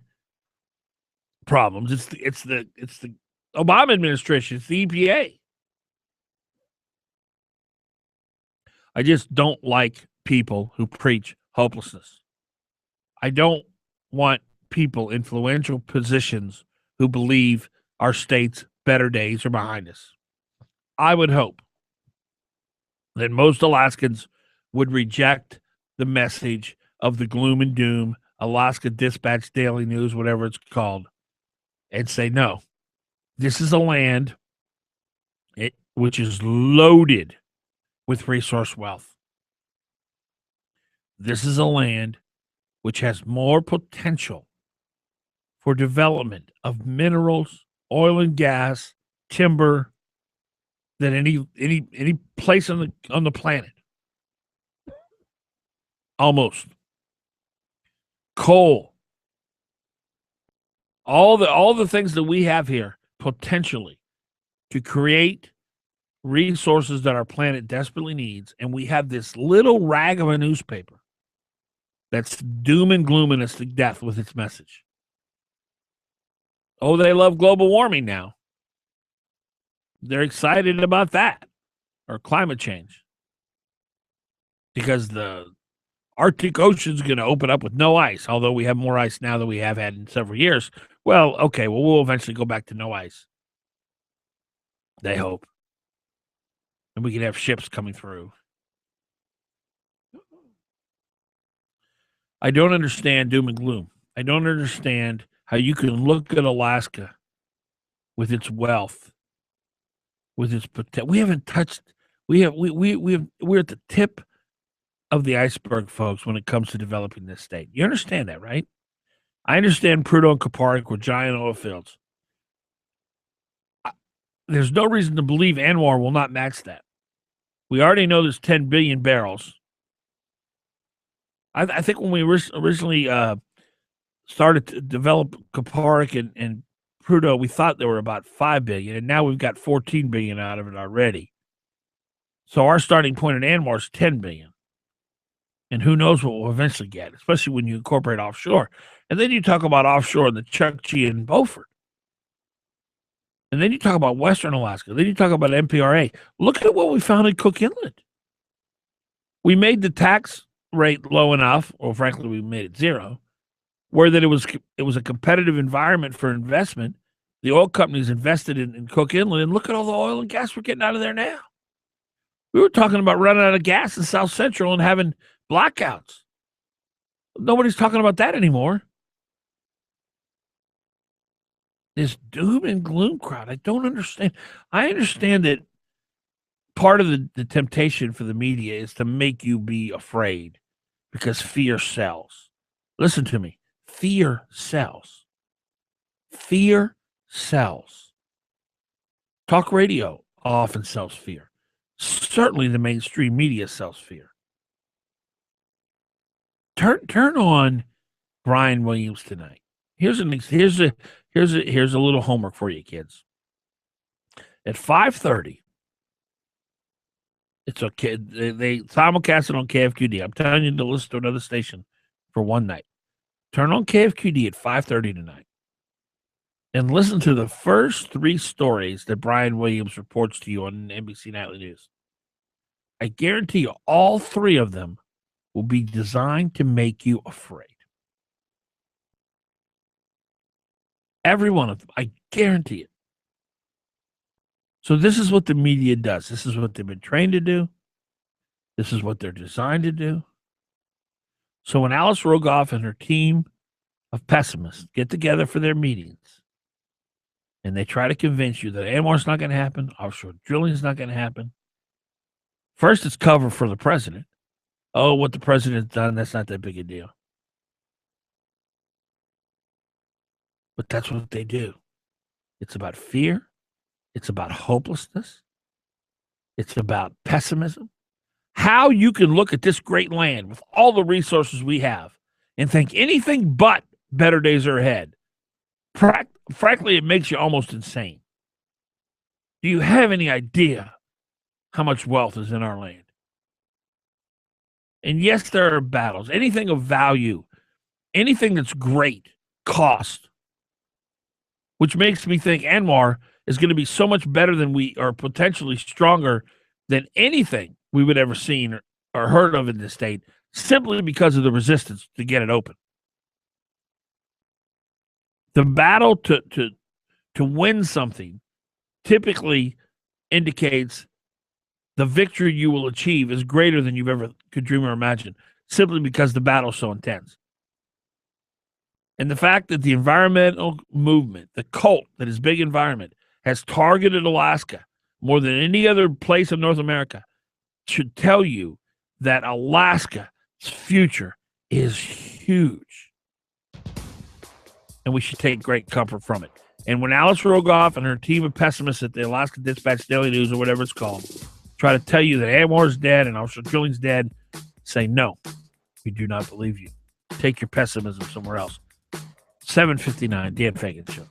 problems. It's the Obama administration. It's the EPA. I just don't like people who preach hopelessness. I don't want people in influential positions who believe our state's better days are behind us. I would hope that most Alaskans would reject the message of the gloom and doom Alaska Dispatch, Daily News, whatever it's called, and say, no, this is a land which is loaded with resource wealth. This is a land which has more potential for development of minerals, oil and gas, timber than any place on the planet. Almost. Coal. All the things that we have here potentially to create resources that our planet desperately needs, and we have this little rag of a newspaper that's doom and glooming us to death with its message. Oh, they love global warming now. They're excited about that, or climate change, because the Arctic Ocean's going to open up with no ice, although we have more ice now than we have had in several years. Well, okay, we'll eventually go back to no ice. They hope. And we can have ships coming through. I don't understand doom and gloom. I don't understand how you can look at Alaska with its wealth, with its potential. We haven't touched. We're at the tip of the iceberg, folks, when it comes to developing this state. You understand that, right? I understand Prudhoe and Kuparuk were giant oil fields. There's no reason to believe ANWR will not match that. We already know there's 10 billion barrels. I think when we originally started to develop Kuparuk and Prudhoe, we thought there were about 5 billion, and now we've got 14 billion out of it already. So our starting point at ANWR is 10 billion. And who knows what we'll eventually get, especially when you incorporate offshore. And then you talk about offshore in the Chukchi and Beaufort. And then you talk about Western Alaska. Then you talk about MPRA. Look at what we found in Cook Inlet. We made the tax rate low enough, or frankly, we made it zero, where that it was a competitive environment for investment. The oil companies invested in Cook Inlet, and look at all the oil and gas we're getting out of there now. We were talking about running out of gas in South Central and having blackouts. Nobody's talking about that anymore. This doom and gloom crowd, I don't understand. I understand that part of the temptation for the media is to make you be afraid because fear sells. Listen to me. Fear sells. Fear sells. Talk radio often sells fear. Certainly the mainstream media sells fear. Turn on Brian Williams tonight. Here's a little homework for you kids. At 5:30, it's okay. They simulcast it on KFQD. I'm telling you to listen to another station for one night. Turn on KFQD at 5:30 tonight and listen to the first 3 stories that Brian Williams reports to you on NBC Nightly News. I guarantee you all 3 of them will be designed to make you afraid. Every one of them. I guarantee it. So this is what the media does. This is what they've been trained to do. This is what they're designed to do. So when Alice Rogoff and her team of pessimists get together for their meetings and they try to convince you that ANWR's not going to happen, offshore drilling is not going to happen, first it's cover for the president. Oh, what the president's done, that's not that big a deal. But that's what they do. It's about fear. It's about hopelessness. It's about pessimism. How you can look at this great land with all the resources we have and think anything but better days are ahead. Frankly, it makes you almost insane. Do you have any idea how much wealth is in our land? And yes, there are battles. Anything of value, anything that's great, cost. Which makes me think ANWR is going to be so much better than we are, potentially stronger than anything we would ever seen or heard of in this state, simply because of the resistance to get it open. The battle to win something typically indicates the victory you will achieve is greater than you've ever could dream or imagine, simply because the battle is so intense. And the fact that the environmental movement, the cult that is big environment, has targeted Alaska more than any other place in North America should tell you that Alaska's future is huge. And we should take great comfort from it. And when Alice Rogoff and her team of pessimists at the Alaska Dispatch Daily News, or whatever it's called, try to tell you that Amor's dead and offshore drilling's dead, say no, we do not believe you. Take your pessimism somewhere else. 7:59, Dan Fagan Show.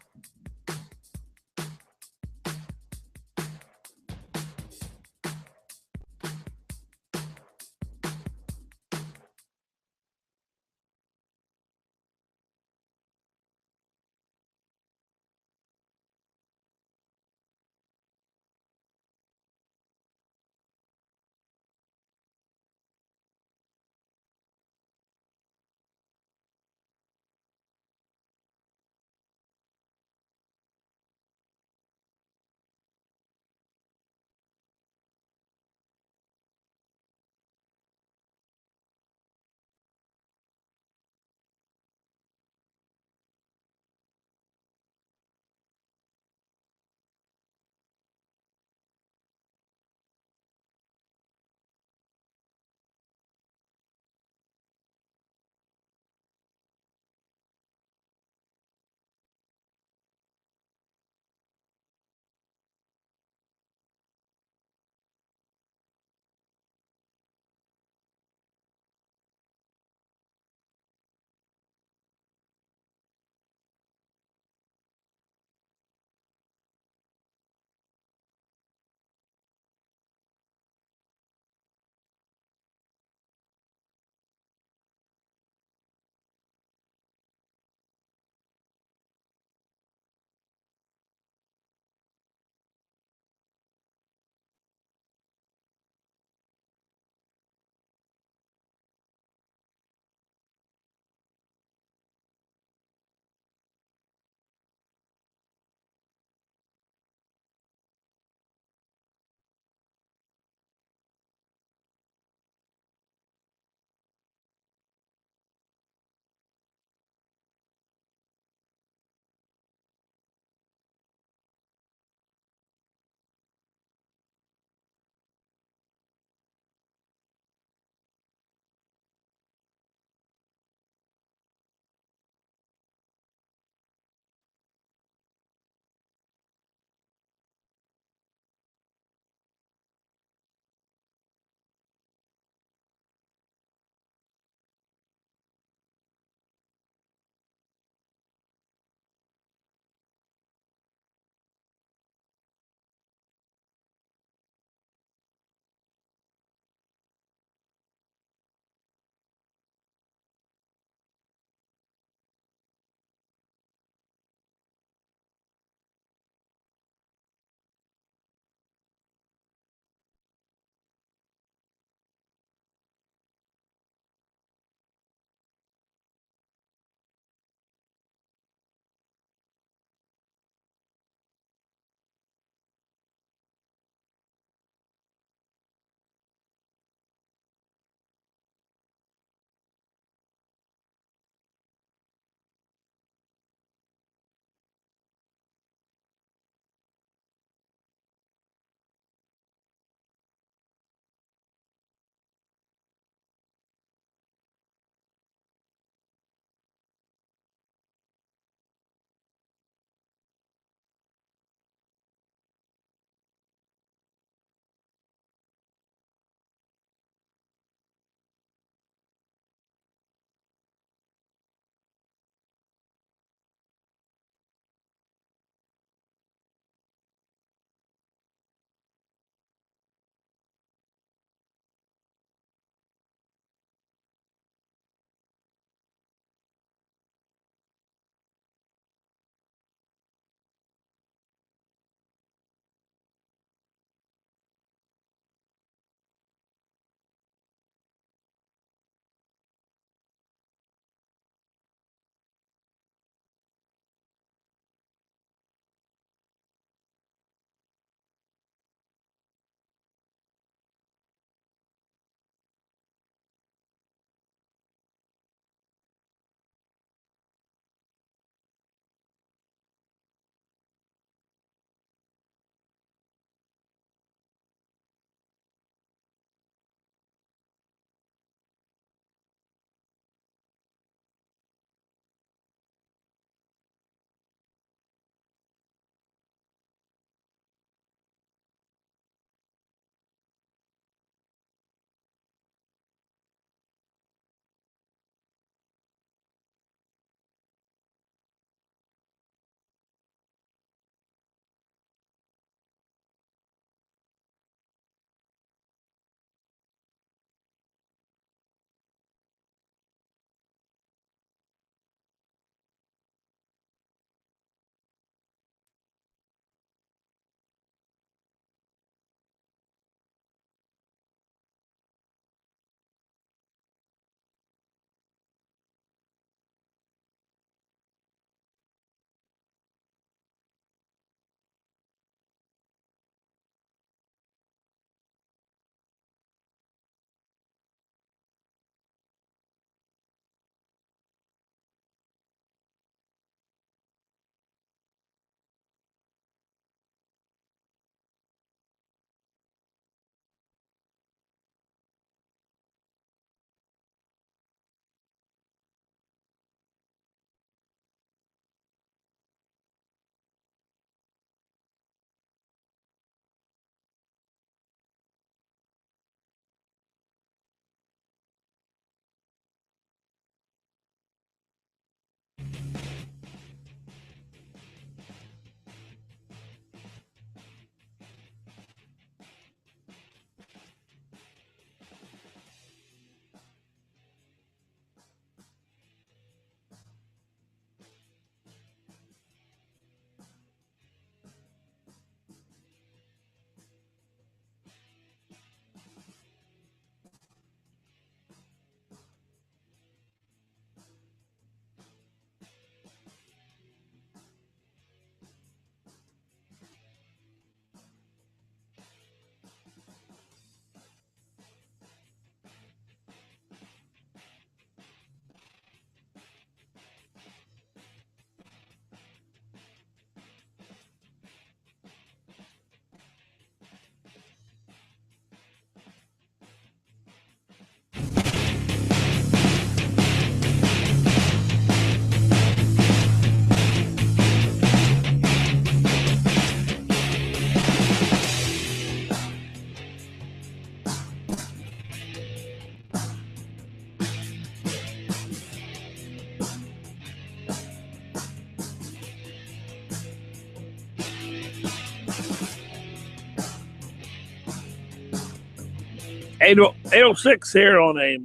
8:06 here on a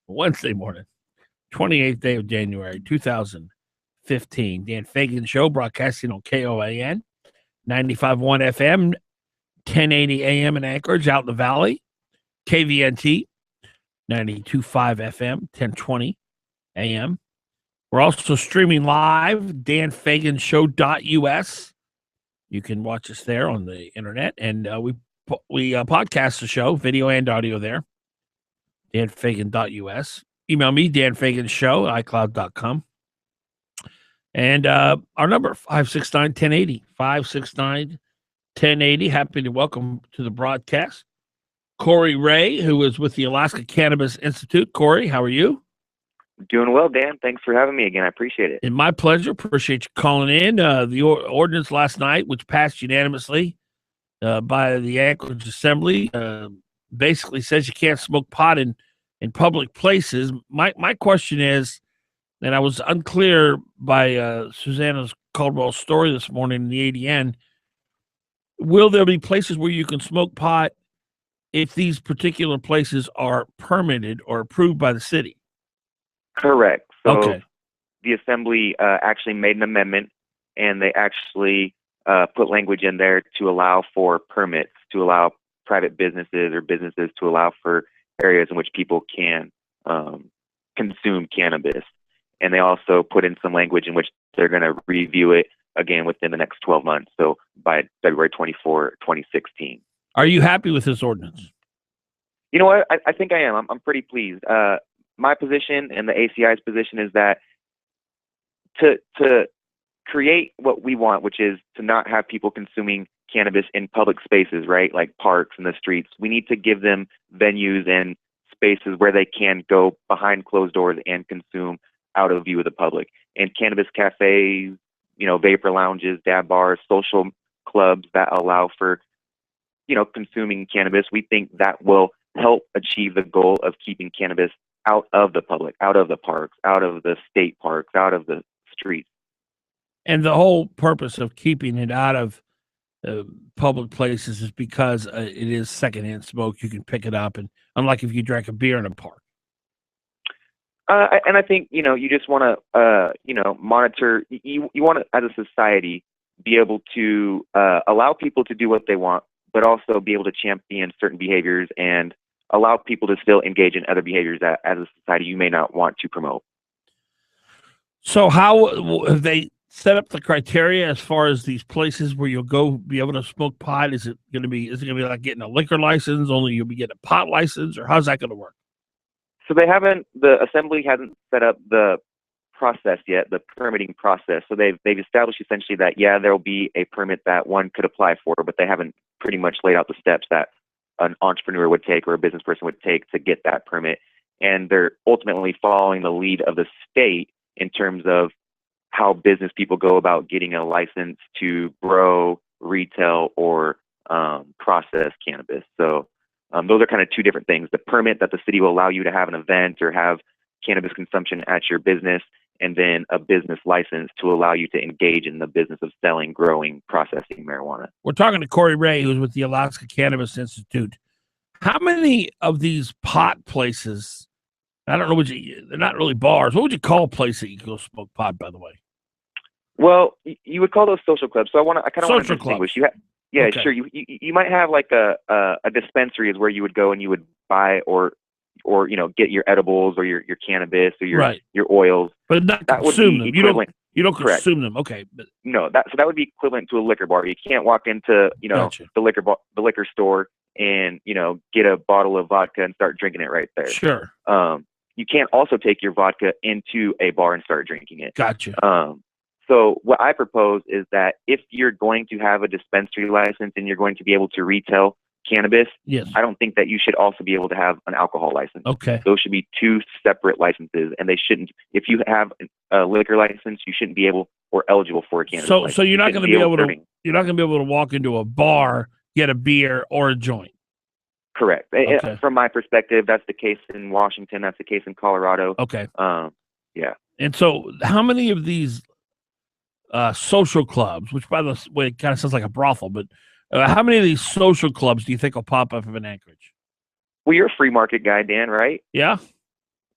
Wednesday morning, 28th day of January, 2015. Dan Fagan Show, broadcasting on KOAN, 95.1 FM, 1080 AM in Anchorage, out in the valley. KVNT, 92.5 FM, 1020 AM. We're also streaming live, danfaganshow.us. You can watch us there on the internet, and we podcast the show, video and audio there, danfagan.us. Email me, danfaganshow, icloud.com. And our number, 569-1080, 569-1080. Happy to welcome to the broadcast Corey Ray, who is with the Alaska Cannabis Institute. Corey, how are you? Doing well, Dan. Thanks for having me again. I appreciate it. And my pleasure. Appreciate you calling in. The ordinance last night, which passed unanimously by the Anchorage Assembly, basically says you can't smoke pot in public places. My question is, and I was unclear by Susanna's Caldwell story this morning in the ADN, will there be places where you can smoke pot if these particular places are permitted or approved by the city? Correct. So okay. The Assembly actually made an amendment, and they actually put language in there to allow for permits, to allow private businesses or businesses to allow for areas in which people can consume cannabis. And they also put in some language in which they're going to review it again within the next 12 months, so by February 24, 2016. Are you happy with this ordinance? You know what? I think I am. I'm pretty pleased. My position and the ACI's position is that to create what we want, which is to not have people consuming cannabis in public spaces, right, like parks and the streets, we need to give them venues and spaces where they can go behind closed doors and consume out of view of the public. And cannabis cafes, vapor lounges, dab bars, social clubs that allow for, consuming cannabis, we think that will help achieve the goal of keeping cannabis out of the public, out of the parks, out of the state parks, out of the streets. And the whole purpose of keeping it out of public places is because it is secondhand smoke. You can pick it up, and unlike if you drank a beer in a park. And I think, you just want to, monitor, you want to, as a society, be able to allow people to do what they want, but also be able to champion certain behaviors and allow people to still engage in other behaviors that, as a society, you may not want to promote. So how have they set up the criteria as far as these places where you'll go be able to smoke pot? Is it going to be like getting a liquor license, only you'll be getting a pot license, or how's that going to work? So the Assembly hasn't set up the process yet, the permitting process. So they've established essentially that, there'll be a permit that one could apply for, but they haven't pretty much laid out the steps that an entrepreneur would take or a business person would take to get that permit. And they're ultimately following the lead of the state in terms of how business people go about getting a license to grow, retail, or process cannabis. So those are kind of two different things. The permit that the city will allow you to have an event or have cannabis consumption at your business, and then a business license to allow you to engage in the business of selling, growing, processing marijuana. We're talking to Corey Ray, who's with the Alaska Cannabis Institute. How many of these pot places, I don't know, they're not really bars. What would you call a place that you go smoke pot, by the way? Well, you would call those social clubs. So I kind of want to distinguish. Okay. Sure. You might have like a dispensary is where you would go and you would buy or get your edibles or your cannabis or your oils. But not that consume would be them. Equivalent. You don't Correct. consume them. Okay. But no, that would be equivalent to a liquor bar. You can't walk into Gotcha. the liquor store and get a bottle of vodka and start drinking it right there. Sure. You can't also take your vodka into a bar and start drinking it. Gotcha. So what I propose is that if you're going to have a dispensary license and you're going to be able to retail cannabis, yes, I don't think that you should also be able to have an alcohol license. Okay. Those should be two separate licenses, and they shouldn't. If you have a liquor license, you shouldn't be able or eligible for a cannabis license. So you're not going to be able to walk into a bar, get a beer or a joint. Correct. Okay. From my perspective, that's the case in Washington. That's the case in Colorado. Okay. Yeah. And so, how many of these social clubs, which by the way kind of sounds like a brothel, but How many of these social clubs do you think will pop up in Anchorage? Well, you're a free market guy, Dan, right? Yeah.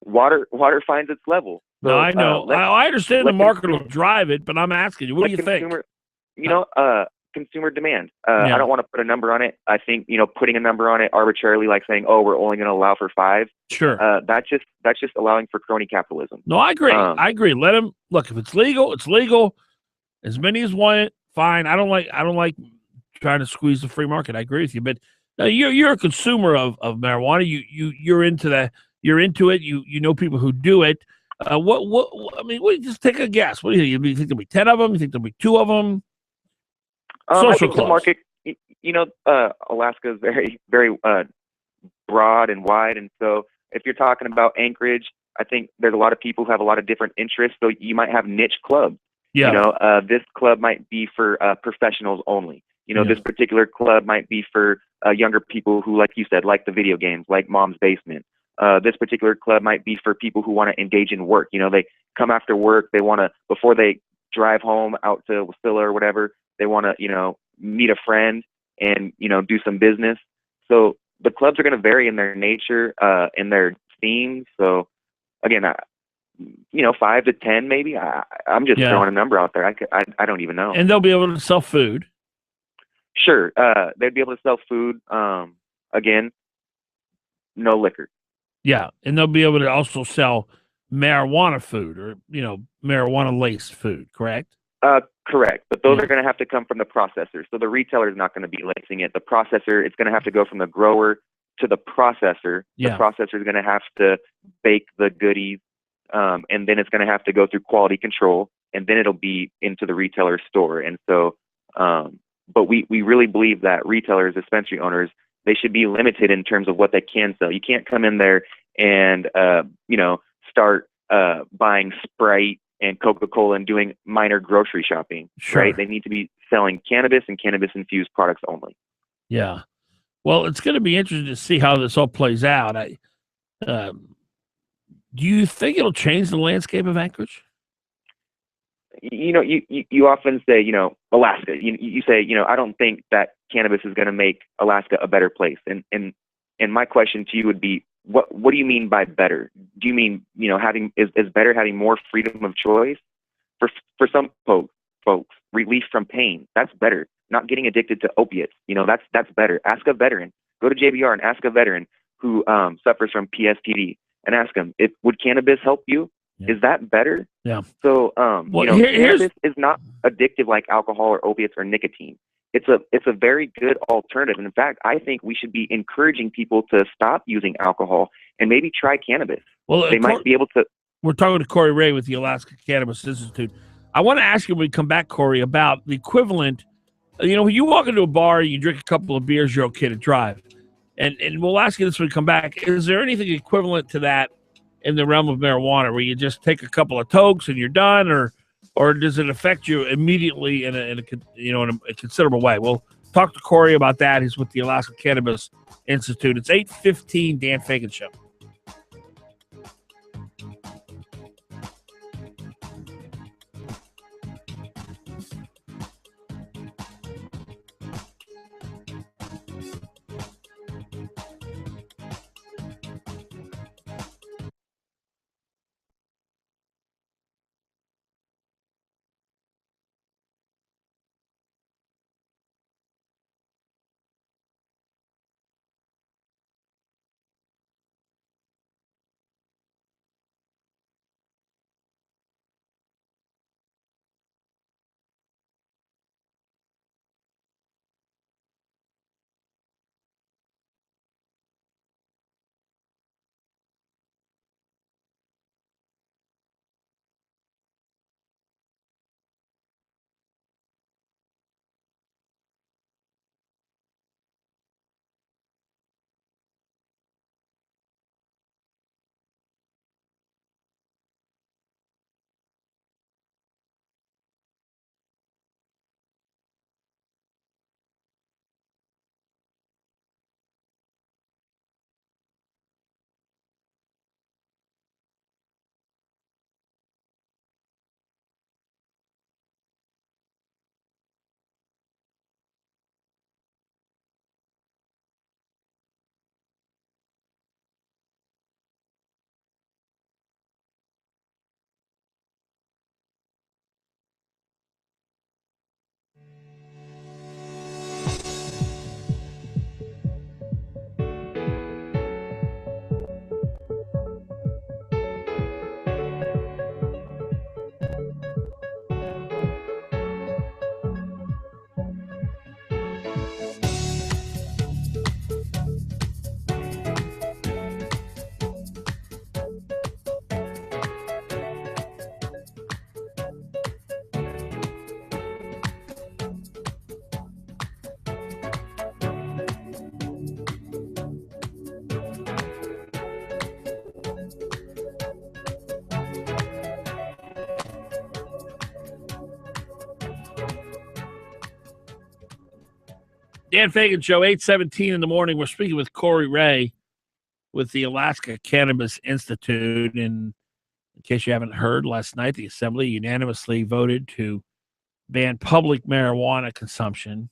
Water finds its level. So, no, I know. I understand the market will drive it, but I'm asking you, what do you think? Consumer demand. I don't want to put a number on it. I think, putting a number on it arbitrarily, like saying, "Oh, we're only going to allow for 5." Sure. That's just allowing for crony capitalism. No, I agree. I agree. Let them look. If it's legal, it's legal. As many as want it, fine. I don't like trying to squeeze the free market. I agree with you, but you're a consumer of marijuana. You're into that. You're into it. You know people who do it. What? I mean, just take a guess. What do you think? You think there'll be 10 of them? You think there'll be 2 of them? Social I think clubs. the market. Alaska is very, very broad and wide, and so if you're talking about Anchorage, I think there's a lot of people who have a lot of different interests. So you might have niche clubs. Yeah. This club might be for professionals only. This particular club might be for younger people who, like you said, like the video games, like Mom's Basement. This particular club might be for people who want to engage in work. They come after work. They want to, before they drive home out to Wasilla or whatever, they want to, meet a friend and, do some business. So the clubs are going to vary in their nature, in their themes. So again, 5 to 10, maybe. I'm just throwing a number out there. I don't even know. And they'll be able to sell food. Sure. They'd be able to sell food. Again, no liquor. Yeah. And they'll be able to also sell marijuana food or, marijuana laced food, correct? Correct. But those are going to have to come from the processor. So the retailer is not going to be lacing it. The processor, it's going to have to go from the grower to the processor. The processor is going to have to bake the goodies. And then it's going to have to go through quality control, and then it'll be into the retailer store. And so, but we really believe that retailers, dispensary owners, they should be limited in terms of what they can sell. You can't come in there and, start buying Sprite and Coca-Cola and doing minor grocery shopping, right? They need to be selling cannabis and cannabis-infused products only. Yeah. Well, it's going to be interesting to see how this all plays out. Do you think it'll change the landscape of Anchorage? You often say, Alaska. You say, I don't think that cannabis is going to make Alaska a better place. And my question to you would be, what do you mean by better? Do you mean, having is better having more freedom of choice? For some folks, relief from pain. That's better. Not getting addicted to opiates. That's better. Ask a veteran. Go to JBR and ask a veteran who suffers from PSTD. And ask them, would cannabis help you? Yeah. Is that better? Yeah. So, cannabis is not addictive like alcohol or opiates or nicotine. It's a very good alternative. And in fact, I think we should be encouraging people to stop using alcohol and maybe try cannabis. Well, they might be able to. We're talking to Corey Ray with the Alaska Cannabis Institute. I want to ask you when we come back, Corey, about the equivalent. When you walk into a bar, you drink a couple of beers, you're okay to drive. And we'll ask you this when we come back. Is there anything equivalent to that in the realm of marijuana where you just take a couple of toques and you're done, or does it affect you immediately in a considerable way? We'll talk to Corey about that. He's with the Alaska Cannabis Institute. It's 8:15, Dan Fagan Show. Dan Fagan Show, 8:17 in the morning. We're speaking with Corey Ray with the Alaska Cannabis Institute. And in case you haven't heard, last night the Assembly unanimously voted to ban public marijuana consumption.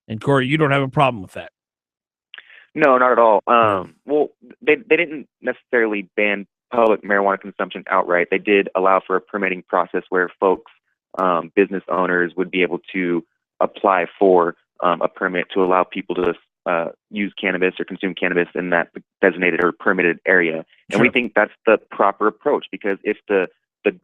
And Corey, you don't have a problem with that? No, not at all. Well, they didn't necessarily ban public marijuana consumption outright. They did allow for a permitting process where folks, business owners, would be able to apply for a permit to allow people to use cannabis or consume cannabis in that designated or permitted area. And we think that's the proper approach, because if the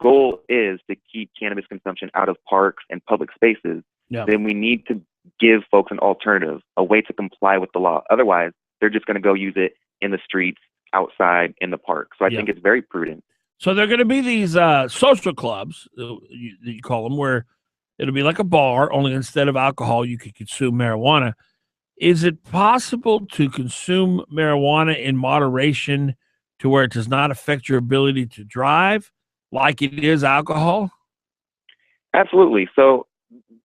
goal is to keep cannabis consumption out of parks and public spaces, then we need to give folks an alternative, a way to comply with the law. Otherwise, they're just going to go use it in the streets, outside, in the park. So I think it's very prudent. So there are going to be these social clubs, you call them, where it'll be like a bar, only instead of alcohol, you could consume marijuana. Is it possible to consume marijuana in moderation to where it does not affect your ability to drive like it is alcohol? Absolutely. So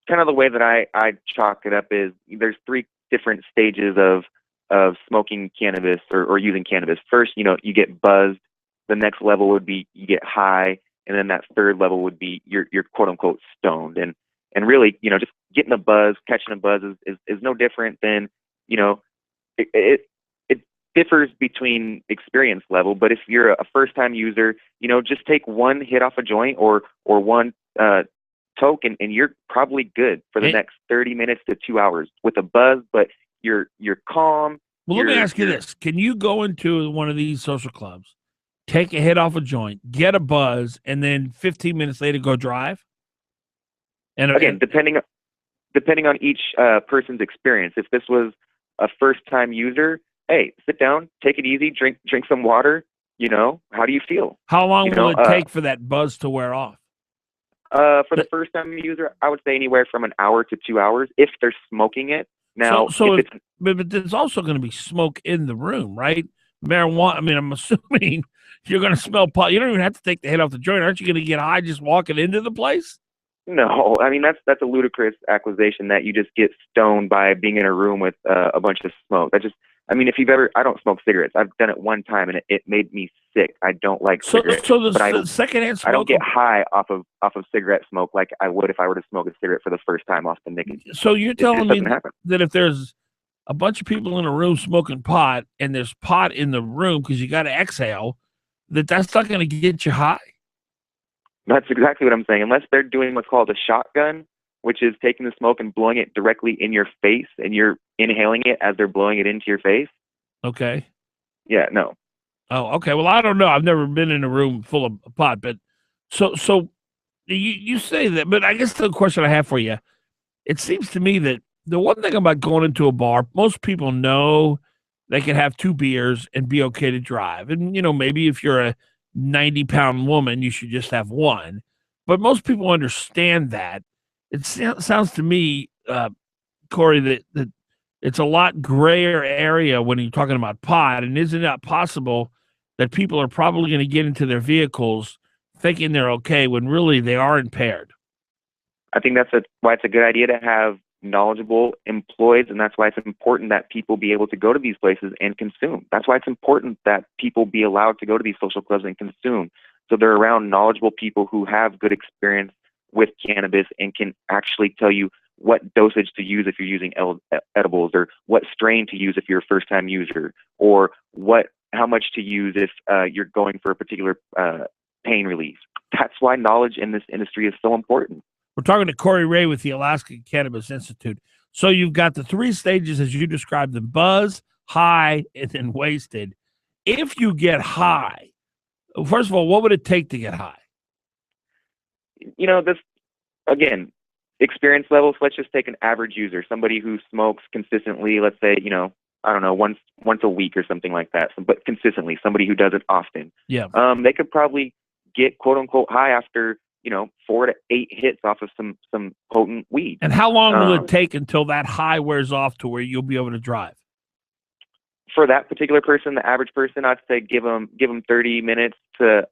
kind of the way that I chalk it up is there's 3 different stages of smoking cannabis or using cannabis. First, you get buzzed. The next level would be you get high. And then that third level would be you're quote unquote stoned. And really, just getting a buzz, catching a buzz is no different than, it differs between experience level. But if you're a first time user, just take one hit off a joint or one toke and you're probably good for the next 30 minutes to 2 hours with a buzz, but you're calm. Well, let me ask you this. Can you go into one of these social clubs, take a hit off a joint, get a buzz, and then 15 minutes later go drive? And again, depending on each person's experience. If this was a first-time user, hey, sit down, take it easy, drink some water. How do you feel? How long will it take for that buzz to wear off? For the first-time user, I would say anywhere from an hour to 2 hours if they're smoking it. Now, but there's also going to be smoke in the room, right? Marijuana. I mean, I'm assuming you're going to smell pot. You don't even have to take the hit off the joint. Aren't you going to get high just walking into the place? No, I mean that's a ludicrous accusation that you just get stoned by being in a room with a bunch of smoke. If you've ever, I don't smoke cigarettes. I've done it one time and it made me sick. I don't like cigarettes. So the secondhand smoke, I don't get high off of cigarette smoke like I would if I were to smoke a cigarette for the first time off the nicotine. So you're telling me that if there's a bunch of people in a room smoking pot and there's pot in the room because you got to exhale, that's not going to get you high? That's exactly what I'm saying. Unless they're doing what's called a shotgun, which is taking the smoke and blowing it directly in your face, and you're inhaling it as they're blowing it into your face. Okay. Yeah, no. Oh, okay. Well, I don't know. I've never been in a room full of pot, but so you say that, but I guess the question I have for you, it seems to me that the one thing about going into a bar, most people know they can have 2 beers and be okay to drive. And, maybe if you're a 90-pound woman, you should just have one. But most people understand that. It sounds to me, Corey, that it's a lot grayer area when you're talking about pot. And isn't it possible that people are probably going to get into their vehicles thinking they're okay when really they are impaired? I think that's why it's a good idea to have knowledgeable employees, and that's why it's important that people be able to go to these places and consume. That's why it's important that people be allowed to go to these social clubs and consume. So they're around knowledgeable people who have good experience with cannabis and can actually tell you what dosage to use if you're using edibles, or what strain to use if you're a first-time user, or how much to use if you're going for a particular pain relief. That's why knowledge in this industry is so important. We're talking to Corey Ray with the Alaska Cannabis Institute. So you've got the 3 stages as you described them: buzz, high, and then wasted. If you get high, first of all, what would it take to get high? This, again, experience levels. Let's just take an average user, somebody who smokes consistently, let's say, I don't know, once a week or something like that, but consistently, somebody who does it often. Yeah. They could probably get quote unquote high after 4 to 8 hits off of some potent weed. And how long will it take until that high wears off to where you'll be able to drive? For that particular person, the average person, I'd say give them 30 minutes to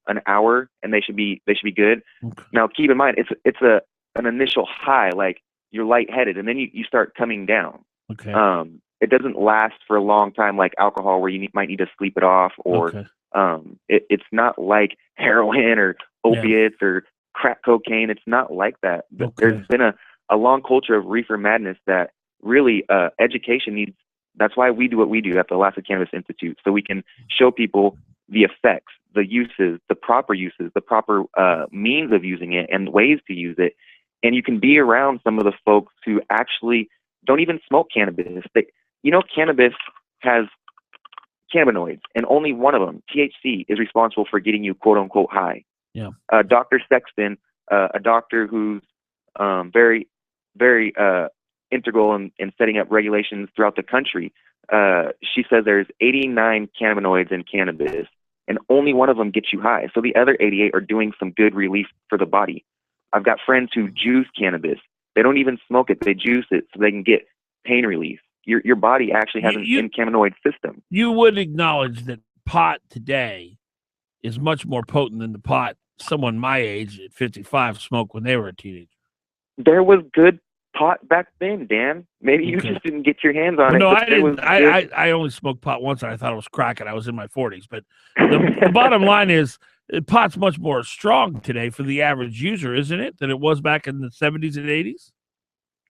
an hour, and they should be good. Okay. Now, keep in mind, it's an initial high. Like, you're lightheaded, and then you start coming down. Okay. It doesn't last for a long time like alcohol, where you might need to sleep it off, or it's not like heroin or opiates or crack cocaine. It's not like that. But there's been a long culture of reefer madness that really education needs. That's why we do what we do at the Alaska Cannabis Institute, so we can show people the effects, the uses, the proper means of using it and ways to use it. And you can be around some of the folks who actually don't even smoke cannabis. Cannabis has cannabinoids, and only one of them, THC, is responsible for getting you quote unquote high. Yeah. Dr. Sexton, a doctor who's very, very integral in setting up regulations throughout the country, she says there's 89 cannabinoids in cannabis, and only one of them gets you high. So the other 88 are doing some good relief for the body. I've got friends who juice cannabis. They don't even smoke it. They juice it so they can get pain relief. Your body actually has an cannabinoid system. You would acknowledge that pot today is much more potent than the pot someone my age at 55 smoked when they were a teenager. There was good pot back then, Dan. Maybe you just didn't get your hands on it. No, I didn't. I only smoked pot once, and I thought it was crack, and I was in my 40s. But the bottom line is, pot's much more strong today for the average user, isn't it, than it was back in the 70s and 80s?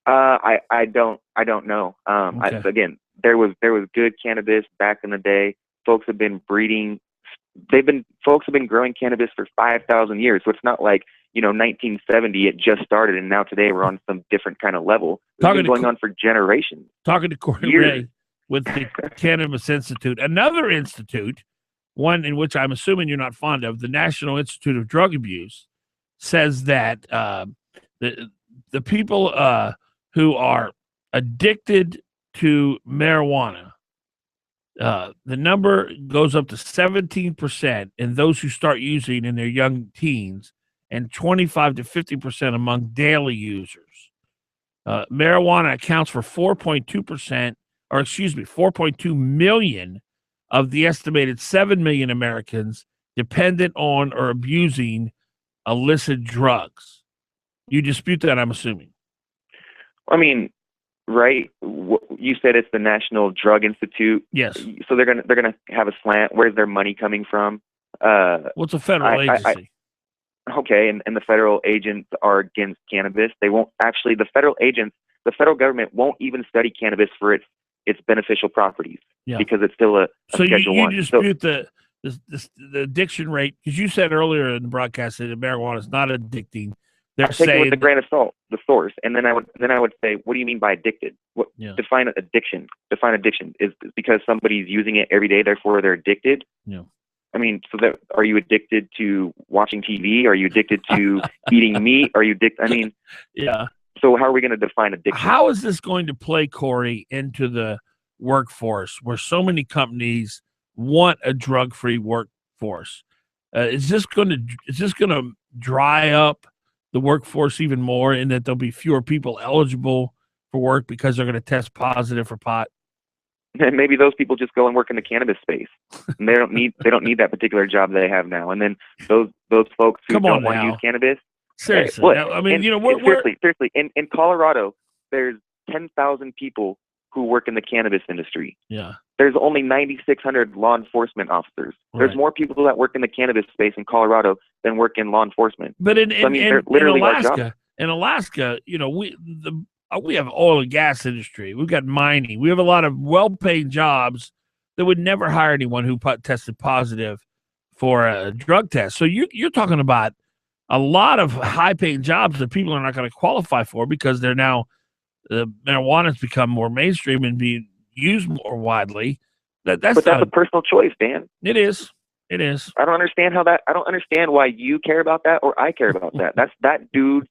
I don't know. Again, there was good cannabis back in the day. Folks have been breeding. Folks have been growing cannabis for 5,000 years. So it's not like 1970 it just started, and now today we're on some different kind of level. It's been going on for generations. Talking to Corey Ray with the Cannabis Institute, another institute, one in which I'm assuming you're not fond of, the National Institute of Drug Abuse, says that the people who are addicted to marijuana, the number goes up to 17% in those who start using in their young teens, and 25 to 50% among daily users. Marijuana accounts for 4.2 million of the estimated 7 million Americans dependent on or abusing illicit drugs. You dispute that, I'm assuming. I mean, right? You said it's the National Drug Institute. Yes. So they're gonna have a slant. Where's their money coming from? Well, it's a federal agency. Okay, and the federal agents are against cannabis. They won't actually. The federal government won't even study cannabis for its beneficial properties because it's still a Schedule 1. So you dispute the addiction rate, because you said earlier in the broadcast that marijuana is not addicting. They're saying it with a grain of salt, the source, and then I would say, what do you mean by addicted? Define addiction. Define addiction. Is because somebody's using it every day, therefore they're addicted? Yeah. I mean, are you addicted to watching TV? Are you addicted to eating meat? Are you addicted? I mean, yeah. So how are we going to define addiction? How is this going to play, Corey, into the workforce where so many companies want a drug-free workforce? Is this going to dry up the workforce even more, in that there'll be fewer people eligible for work because they're going to test positive for pot? And maybe those people just go and work in the cannabis space, and they don't need that particular job they have now. And then those folks who don't want to use cannabis. Seriously, I mean, seriously. In Colorado, there's 10,000 people who work in the cannabis industry. Yeah. There's only 9,600 law enforcement officers. Right. There's more people that work in the cannabis space in Colorado than work in law enforcement. But in Alaska, we have oil and gas industry. We've got mining. We have a lot of well-paying jobs that would never hire anyone who tested positive for a drug test. So you're talking about a lot of high-paying jobs that people are not going to qualify for because they're now marijuana has become more mainstream and being used more widely. That's a personal choice, Dan. It is. It is. I don't understand why you care about that or I care about that. That's that dude's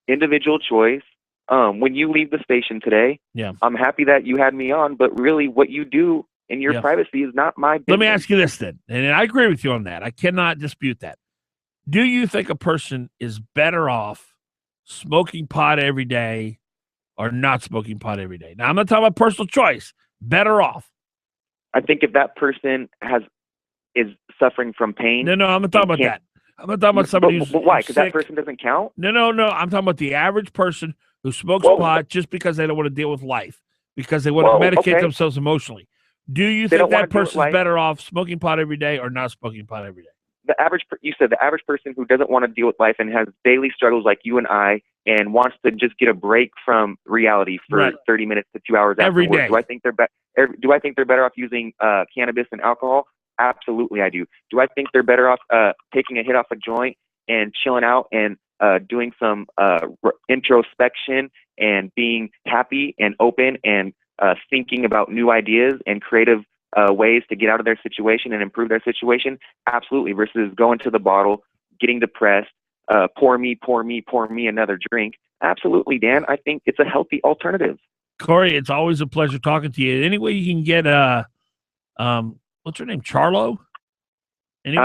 individual choice. When you leave the station today, I'm happy that you had me on, but really what you do in your privacy is not my business. Let me ask you this then, and I agree with you on that. I cannot dispute that. Do you think a person is better off smoking pot every day or not smoking pot every day? Now, I'm not talking about personal choice. Better off. I think if that person is suffering from pain. No, I'm not talking about that. I'm not talking about somebody who's why? Because that person doesn't count? No. I'm talking about the average person who smokes pot just because they don't want to deal with life, because they want to medicate themselves emotionally. Do you think that person's better off smoking pot every day or not smoking pot every day? You said the average person who doesn't want to deal with life and has daily struggles like you and I and wants to just get a break from reality for 30 minutes to 2 hours every afterwards. day. Do I think they're better off using cannabis and alcohol? Absolutely, I do. Do I think they're better off taking a hit off a joint and chilling out and doing some introspection and being happy and open and thinking about new ideas and creative ways to get out of their situation and improve their situation? Absolutely. Versus going to the bottle, getting depressed, pour me another drink. Absolutely, Dan. I think it's a healthy alternative. Corey, it's always a pleasure talking to you. Any way you can get what's her name, Charlo? I'm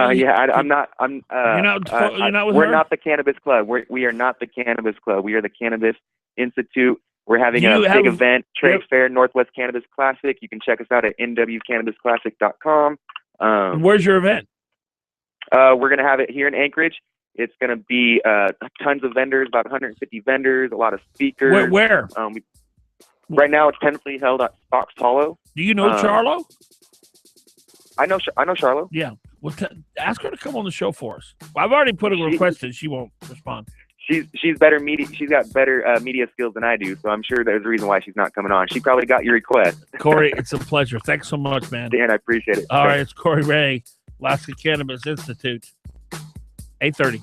not. You're not with we're her? not the Cannabis Club. We are not the Cannabis Club. We are the Cannabis Institute. We're having a big event, trade fair, Northwest Cannabis Classic. You can check us out at nwcannabisclassic.com. Where's your event? We're going to have it here in Anchorage. It's going to be tons of vendors, about 150 vendors, a lot of speakers. Where? Right now, it's tentatively held at Fox Hollow. Do you know Charlo? I know Charlo. Yeah. Well, ask her to come on the show for us. Well, I've already put a request in. She won't respond. She's better media. She's got better media skills than I do, so I'm sure there's a reason why she's not coming on. She probably got your request. Corey, it's a pleasure. Thanks so much, man. Dan, I appreciate it. All right, it's Corey Ray, Alaska Cannabis Institute. 8:30.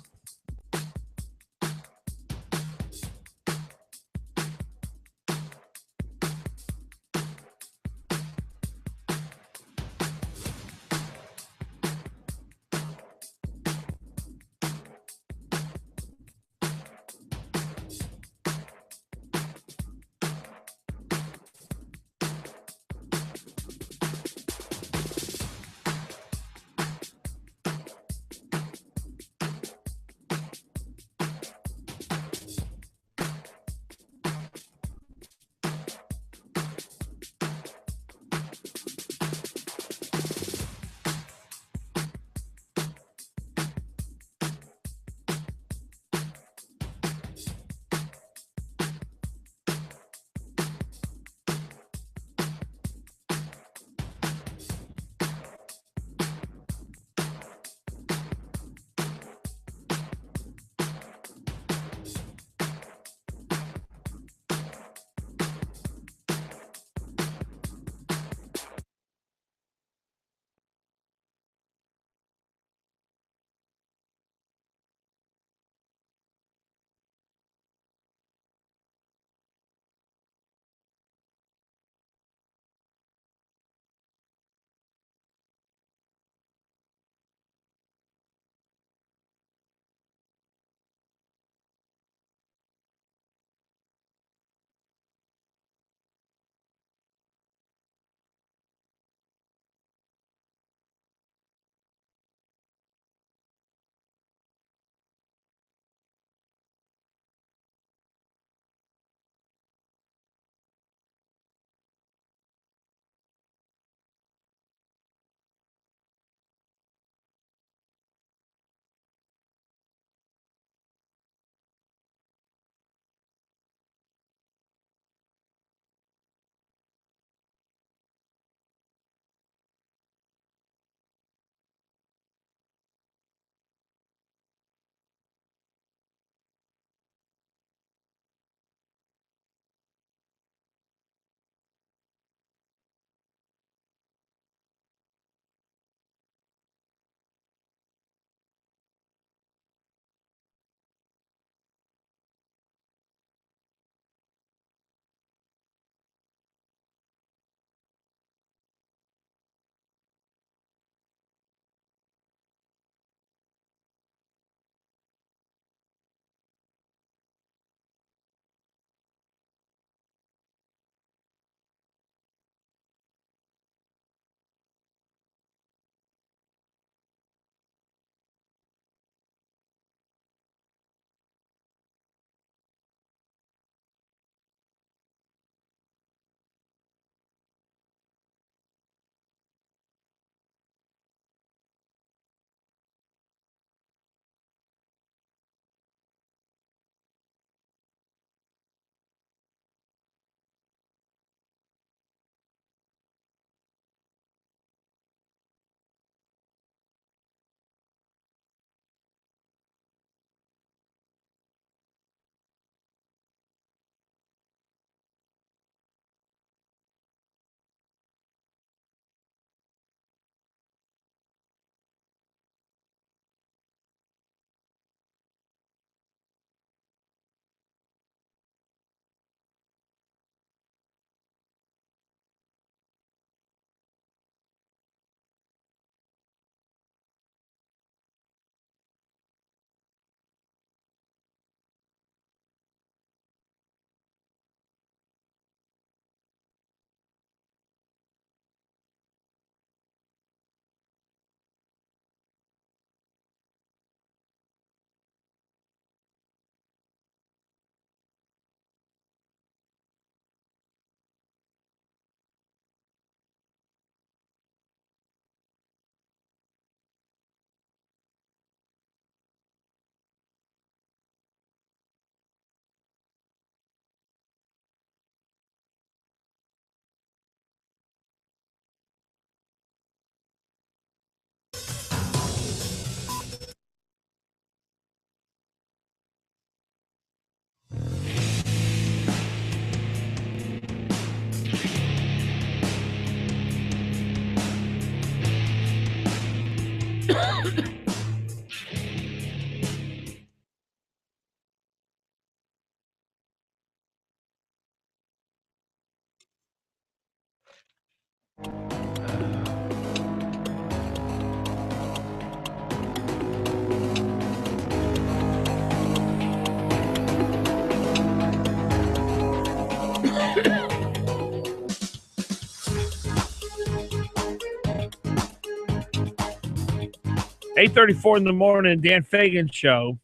8:34 in the morning, Dan Fagan Show.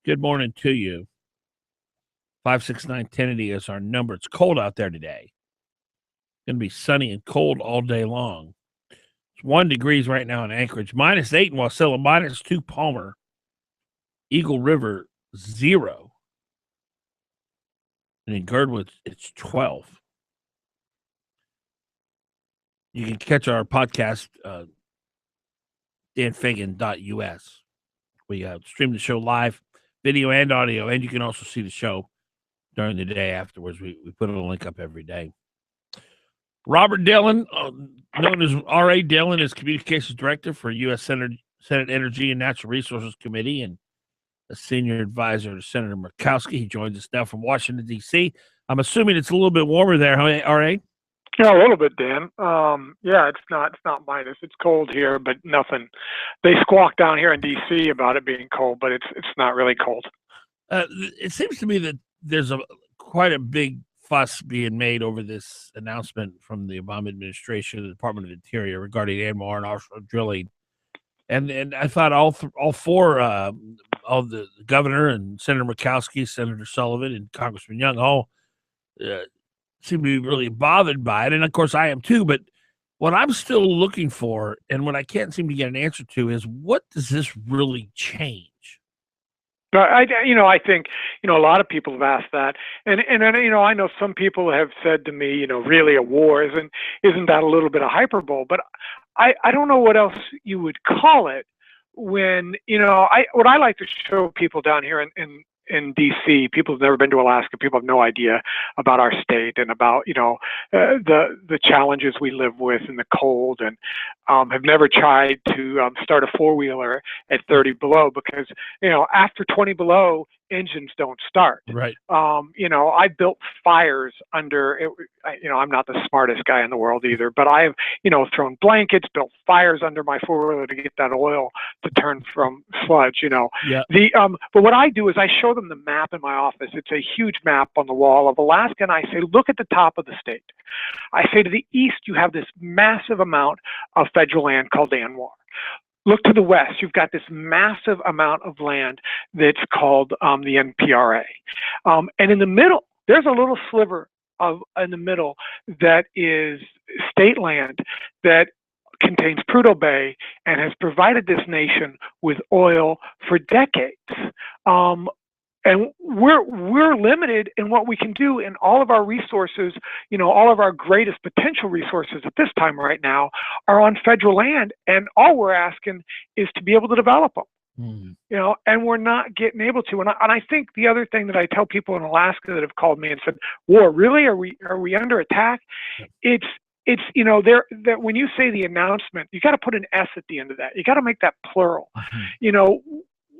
Good morning to you. 569-1080 is our number. It's cold out there today. It's going to be sunny and cold all day long. It's 1 degrees right now in Anchorage, -8 in Wasilla, -2 Palmer, Eagle River 0. And in Girdwood, it's 12. You can catch our podcast, danfagan.us. We stream the show live, video and audio, and you can also see the show during the day afterwards. We put a link up every day. Robert Dillon, known as R.A. Dillon, is Communications Director for U.S. Senate Energy and Natural Resources Committee and a senior advisor to Senator Murkowski. He joins us now from Washington, D.C. I'm assuming it's a little bit warmer there, huh, R.A.? Yeah, a little bit, Dan. Yeah, it's not minus. It's cold here, but nothing. They squawk down here in D.C. about it being cold, but it's not really cold. It seems to me that there's quite a big fuss being made over this announcement from the Obama administration, the Department of Interior, regarding ANWR and offshore drilling. And I thought all four, the governor and Senator Murkowski, Senator Sullivan, and Congressman Young all seem to be really bothered by it. And, of course, I am too. But what I'm still looking for and what I can't seem to get an answer to is, what does this really change? I think, a lot of people have asked that. And I know some people have said to me, really a war, isn't that a little bit of hyperbole? But I don't know what else you would call it when, what I like to show people down here in DC, people who've never been to Alaska, people have no idea about our state and about, the challenges we live with in the cold, and have never tried to start a four-wheeler at 30 below because, after 20 below, engines don't start. Right. I built fires under it. I'm not the smartest guy in the world either, but I have, thrown blankets, built fires under my four-wheeler to get that oil to turn from sludge, Yeah. But what I do is I show them the map in my office. It's a huge map on the wall of Alaska, and I say, look at the top of the state. I say, to the east, you have this massive amount of federal land called ANWR. Look to the west, you've got this massive amount of land that's called the NPRA. And in the middle, there's a little sliver in the middle that is state land that contains Prudhoe Bay and has provided this nation with oil for decades. And we're limited in what we can do, and all of our resources, all of our greatest potential resources at this time right now are on federal land, and all we're asking is to be able to develop them. And we're not getting able to. And I think the other thing that I tell people in Alaska that have called me and said, "War, really? Are we under attack?" It's that when you say the announcement, you got to put an S at the end of that. You got to make that plural.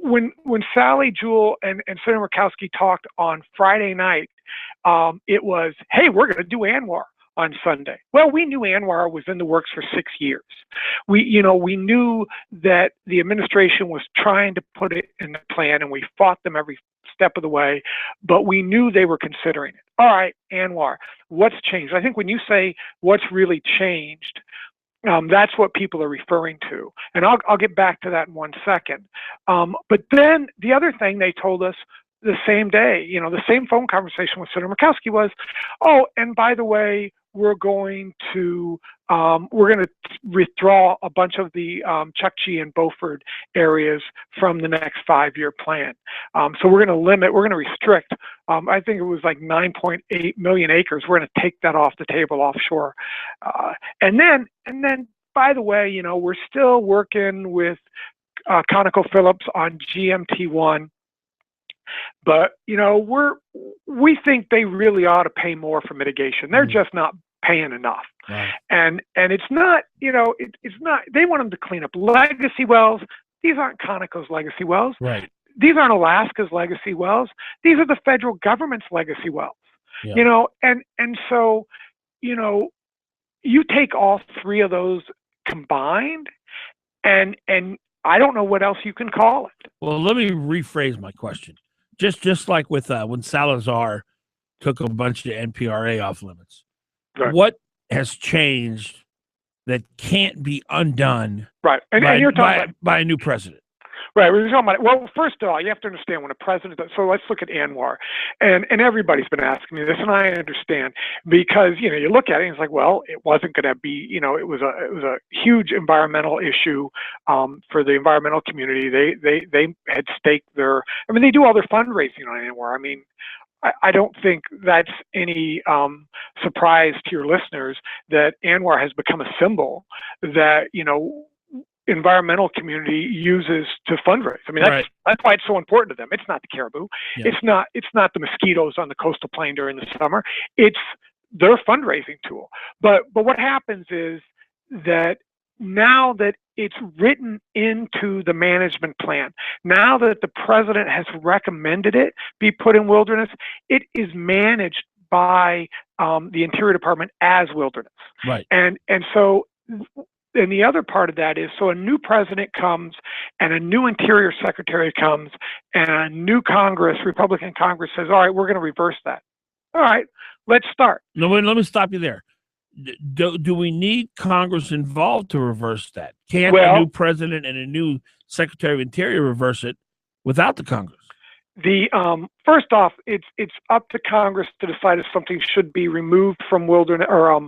When Sally Jewell and Senator Murkowski talked on Friday night, it was, hey, we're going to do ANWR on Sunday. Well, we knew ANWR was in the works for 6 years. We knew that the administration was trying to put it in the plan, and we fought them every step of the way, but we knew they were considering it. All right, ANWR, what's changed? I think when you say what's really changed, that's what people are referring to. And I'll get back to that in 1 second. But then the other thing they told us the same day, the same phone conversation with Senator Murkowski was, oh, and by the way, we're going to withdraw a bunch of the Chukchi and Beaufort areas from the next 5-year plan. So we're going to restrict, I think it was like 9.8 million acres. We're going to take that off the table offshore. And then, by the way, we're still working with ConocoPhillips on GMT1. But, we think they really ought to pay more for mitigation. They're just not paying enough. Right. And it's not, it's not, they want them to clean up legacy wells. These aren't Conoco's legacy wells. Right. These aren't Alaska's legacy wells. These are the federal government's legacy wells. Yeah. And so, you take all three of those combined, and I don't know what else you can call it. Well, let me rephrase my question. Just like with when Salazar took a bunch of NPRA off limits, Right. What has changed that can't be undone right. And you're talking by a new president. Right. We're talking about it. Well, first of all, you have to understand when a president. So let's look at Anwar, and everybody's been asking me this, and I understand because you look at it and it's like, well, it wasn't going to be. It was a huge environmental issue for the environmental community. They had staked their. I mean, they do all their fundraising on Anwar. I mean, I don't think that's any surprise to your listeners that Anwar has become a symbol that environmental community uses to fundraise. I mean, that's why it's so important to them. It's not the caribou. Yeah. It's not the mosquitoes on the coastal plain during the summer. It's their fundraising tool. But what happens is that now that it's written into the management plan, now that the president has recommended it be put in wilderness, it is managed by the Interior Department as wilderness. Right. And so. And the other part of that is, so a new president comes and a new Interior Secretary comes and a new Congress, Republican Congress says, all right, we're going to reverse that. All right, let's start. No, wait, let me stop you there. Do we need Congress involved to reverse that? Can't a new president and a new Secretary of Interior reverse it without the Congress? First off, it's up to Congress to decide if something should be removed from wilderness or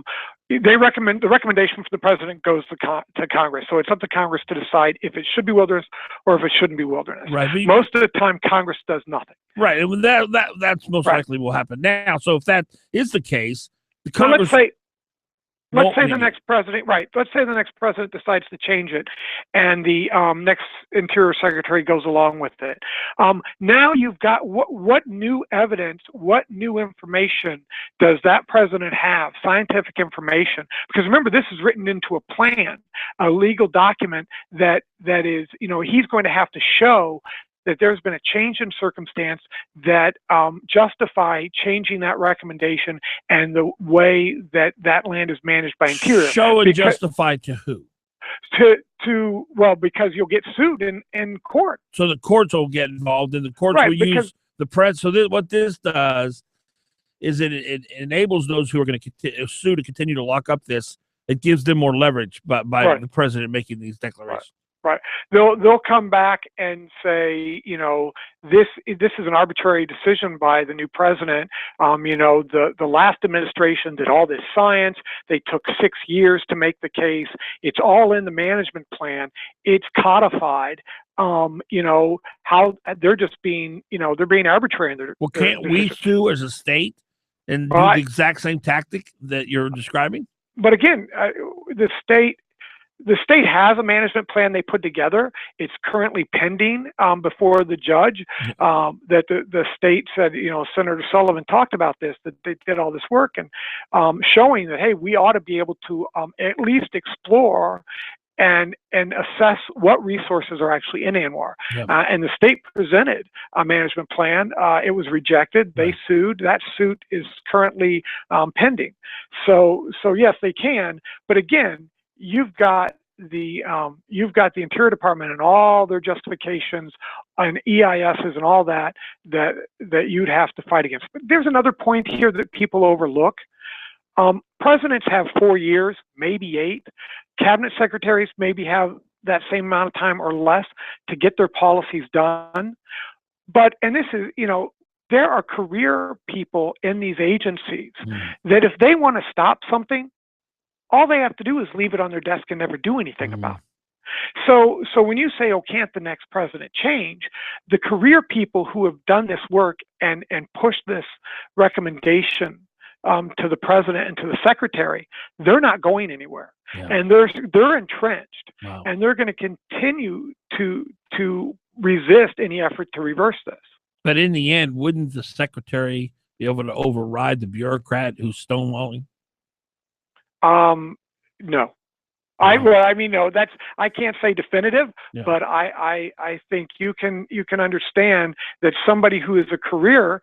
the recommendation from the president goes to Congress. So it's up to Congress to decide if it should be wilderness or if it shouldn't be wilderness. Right. Most of the time, Congress does nothing. Right. And that's most likely will happen now. So if that is the case, the Congress. Let's say the next president, right? Let's say the next president decides to change it, and the next Interior Secretary goes along with it. Now you've got what new evidence, what new information does that president have? Scientific information, because remember, this is written into a plan, a legal document that is, he's going to have to show that there's been a change in circumstance that justify changing that recommendation and the way that land is managed by Interior. Show and justify to who? Because you'll get sued in court. So the courts will get involved, and the courts will use the press. So what this does is it enables those who are going to sue to continue to lock up this. It gives them more leverage by the president making these declarations. Right. They'll come back and say, this is an arbitrary decision by the new president. The last administration did all this science. They took 6 years to make the case. It's all in the management plan. It's codified. How they're just being, they're being arbitrary. Well, can't we sue as a state and do the exact same tactic that you're describing? But again, the state has a management plan they put together. It's currently pending before the judge. That the state said, Senator Sullivan talked about this, that they did all this work and showing that, hey, we ought to be able to at least explore and assess what resources are actually in Anwar. Yeah. And the state presented a management plan. It was rejected. They sued. That suit is currently pending. So yes, they can. But again, you've got the Interior Department and all their justifications and EISs and all that you'd have to fight against. But there's another point here that people overlook. Presidents have 4 years, maybe 8. Cabinet secretaries maybe have that same amount of time or less to get their policies done. And this is, there are career people in these agencies that if they want to stop something, all they have to do is leave it on their desk and never do anything about it. So when you say, can't the next president change? The career people who have done this work and pushed this recommendation to the president and to the secretary, they're not going anywhere. Yeah. And they're entrenched. Wow. And they're going to continue to resist any effort to reverse this. But in the end, wouldn't the secretary be able to override the bureaucrat who's stonewalling? No. No, that's, I can't say definitive, but I think you can understand that somebody who is a career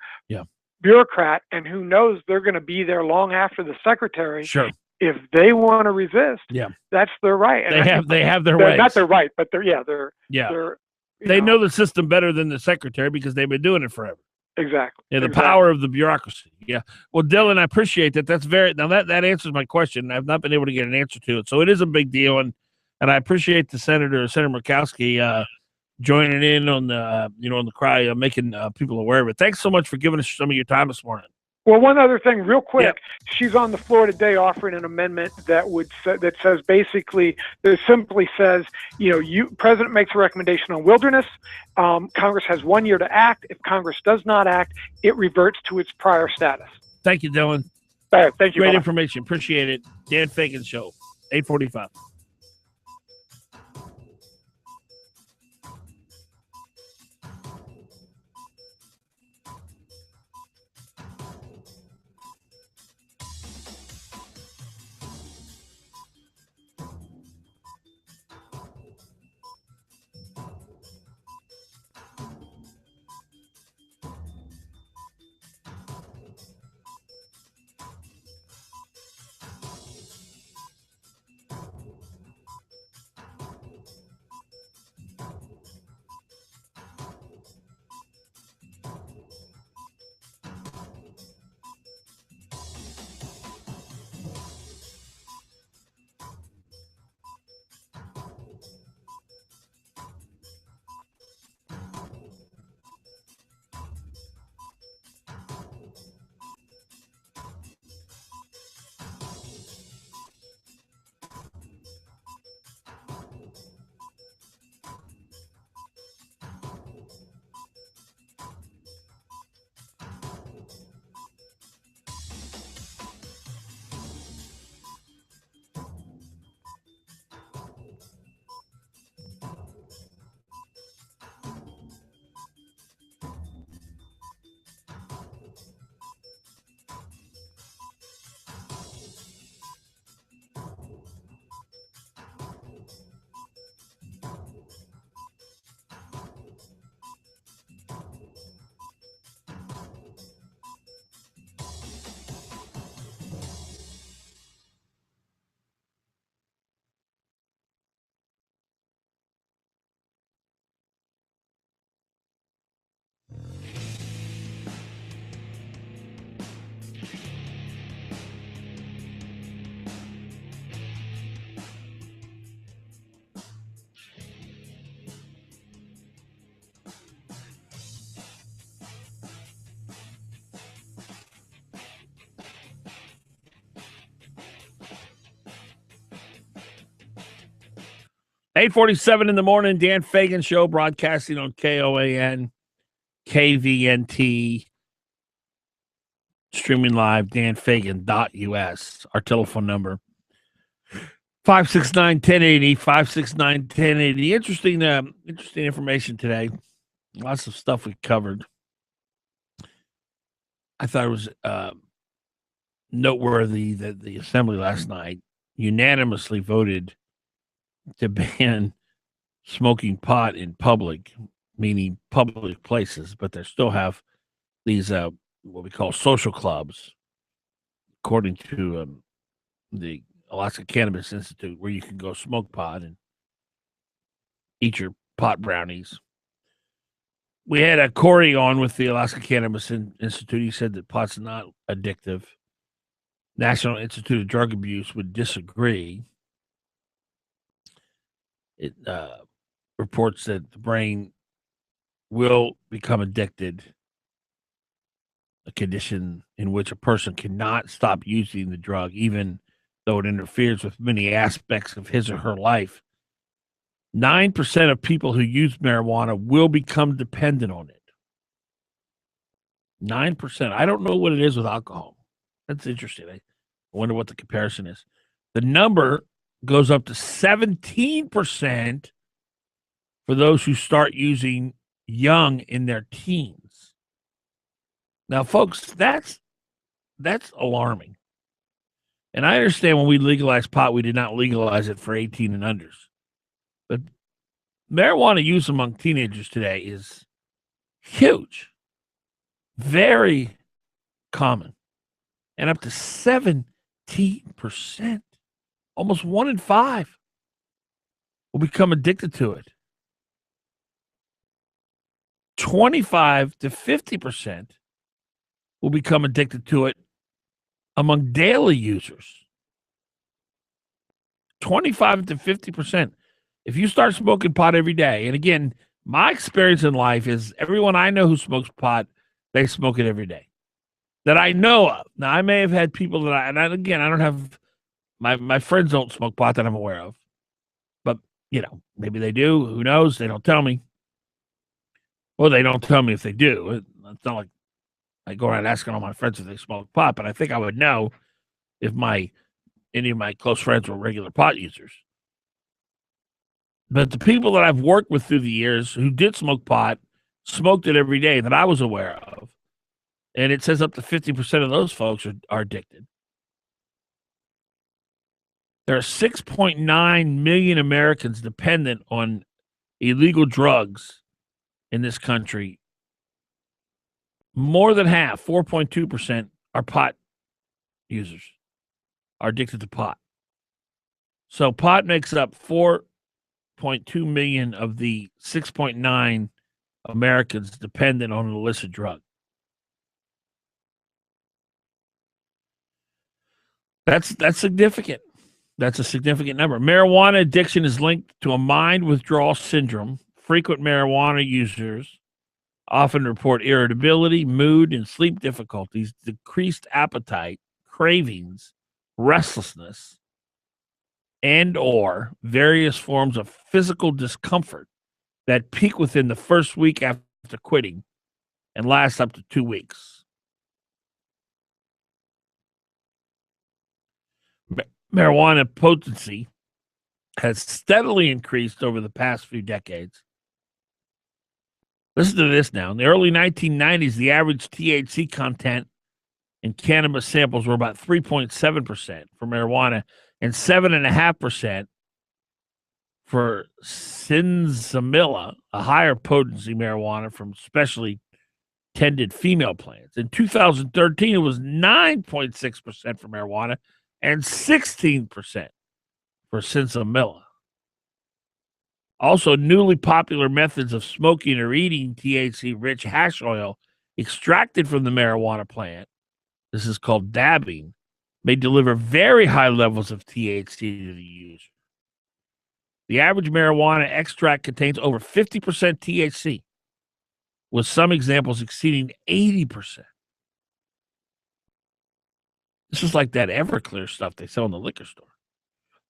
bureaucrat and who knows they're going to be there long after the secretary. Sure. If they want to resist, that's their right. And they have their ways. Not their right, but they know the system better than the secretary because they've been doing it forever. Exactly. Yeah, the power of the bureaucracy. Yeah. Well, Dylan, I appreciate that. That's that answers my question. I've not been able to get an answer to it, so it is a big deal, and I appreciate the Senator Murkowski joining in on the on the cry, making people aware of it. Thanks so much for giving us some of your time this morning. Well, one other thing, real quick, she's on the floor today offering an amendment that says basically, that simply says, President makes a recommendation on wilderness. Congress has 1 year to act. If Congress does not act, it reverts to its prior status. Thank you, Dylan. All right, thank you. Great information. Appreciate it. Dan Fagan Show, 8:45. $8:47 in the morning, Dan Fagan Show, broadcasting on KOAN, KVNT, streaming live, danfagan.us. Our telephone number, 569-1080, 569-1080. Interesting information today. Lots of stuff we covered. I thought it was noteworthy that the Assembly last night unanimously voted to ban smoking pot in public, meaning public places, but they still have these what we call social clubs, according to the Alaska Cannabis Institute, where you can go smoke pot and eat your pot brownies. We had Corey on with the Alaska Cannabis Institute. He said that pot's not addictive. National Institute of Drug Abuse would disagree. It reports that the brain will become addicted, a condition in which a person cannot stop using the drug, even though it interferes with many aspects of his or her life. 9% of people who use marijuana will become dependent on it. 9%. I don't know what it is with alcohol. That's interesting. I wonder what the comparison is. The number goes up to 17% for those who start using young in their teens. Now, folks, that's alarming. And I understand when we legalized pot, we did not legalize it for 18 and unders. But marijuana use among teenagers today is huge, very common, and up to 17%. Almost 1 in 5 will become addicted to it. 25 to 50% will become addicted to it among daily users. 25 to 50%. If you start smoking pot every day, and again, my experience in life is everyone I know who smokes pot, they smoke it every day that I know of. Now, I may have had people that I don't have, my friends don't smoke pot that I'm aware of, but, maybe they do. Who knows? They don't tell me. Well, they don't tell me if they do. It's not like I go around asking all my friends if they smoke pot, but I think I would know if any of my close friends were regular pot users. But the people that I've worked with through the years who did smoke pot, smoked it every day that I was aware of. And it says up to 50% of those folks are addicted. There are 6.9 million Americans dependent on illegal drugs in this country. More than half, 4.2%, are pot users, are addicted to pot. So pot makes up 4.2 million of the 6.9 Americans dependent on an illicit drug. That's significant. That's a significant number. Marijuana addiction is linked to a mind withdrawal syndrome. Frequent marijuana users often report irritability, mood, and sleep difficulties, decreased appetite, cravings, restlessness, and or various forms of physical discomfort that peak within the first week after quitting and last up to 2 weeks. Marijuana potency has steadily increased over the past few decades. Listen to this now. In the early 1990s, the average THC content in cannabis samples were about 3.7% for marijuana and 7.5% for sinsemilla, a higher potency marijuana from specially tended female plants. In 2013, it was 9.6% for marijuana and 16% for sinsemilla. Also, newly popular methods of smoking or eating THC-rich hash oil extracted from the marijuana plant, this is called dabbing, may deliver very high levels of THC to the user. The average marijuana extract contains over 50% THC, with some examples exceeding 80%. This is like that Everclear stuff they sell in the liquor store.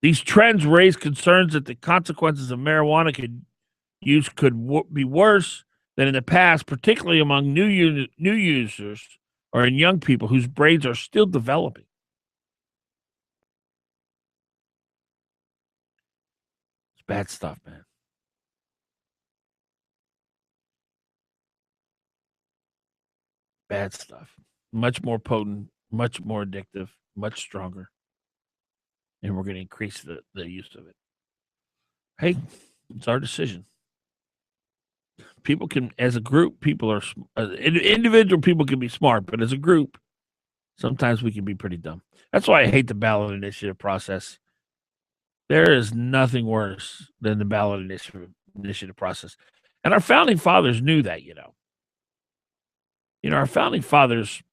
These trends raise concerns that the consequences of marijuana could be worse than in the past, particularly among new users or in young people whose brains are still developing. It's bad stuff, man. Bad stuff. Much more potent, much more addictive, much stronger. And we're going to increase the use of it. Hey, it's our decision. People can, as a group, individual people can be smart, but as a group, sometimes we can be pretty dumb. That's why I hate the ballot initiative process. There is nothing worse than the ballot initiative process. And our founding fathers knew that, our founding fathers,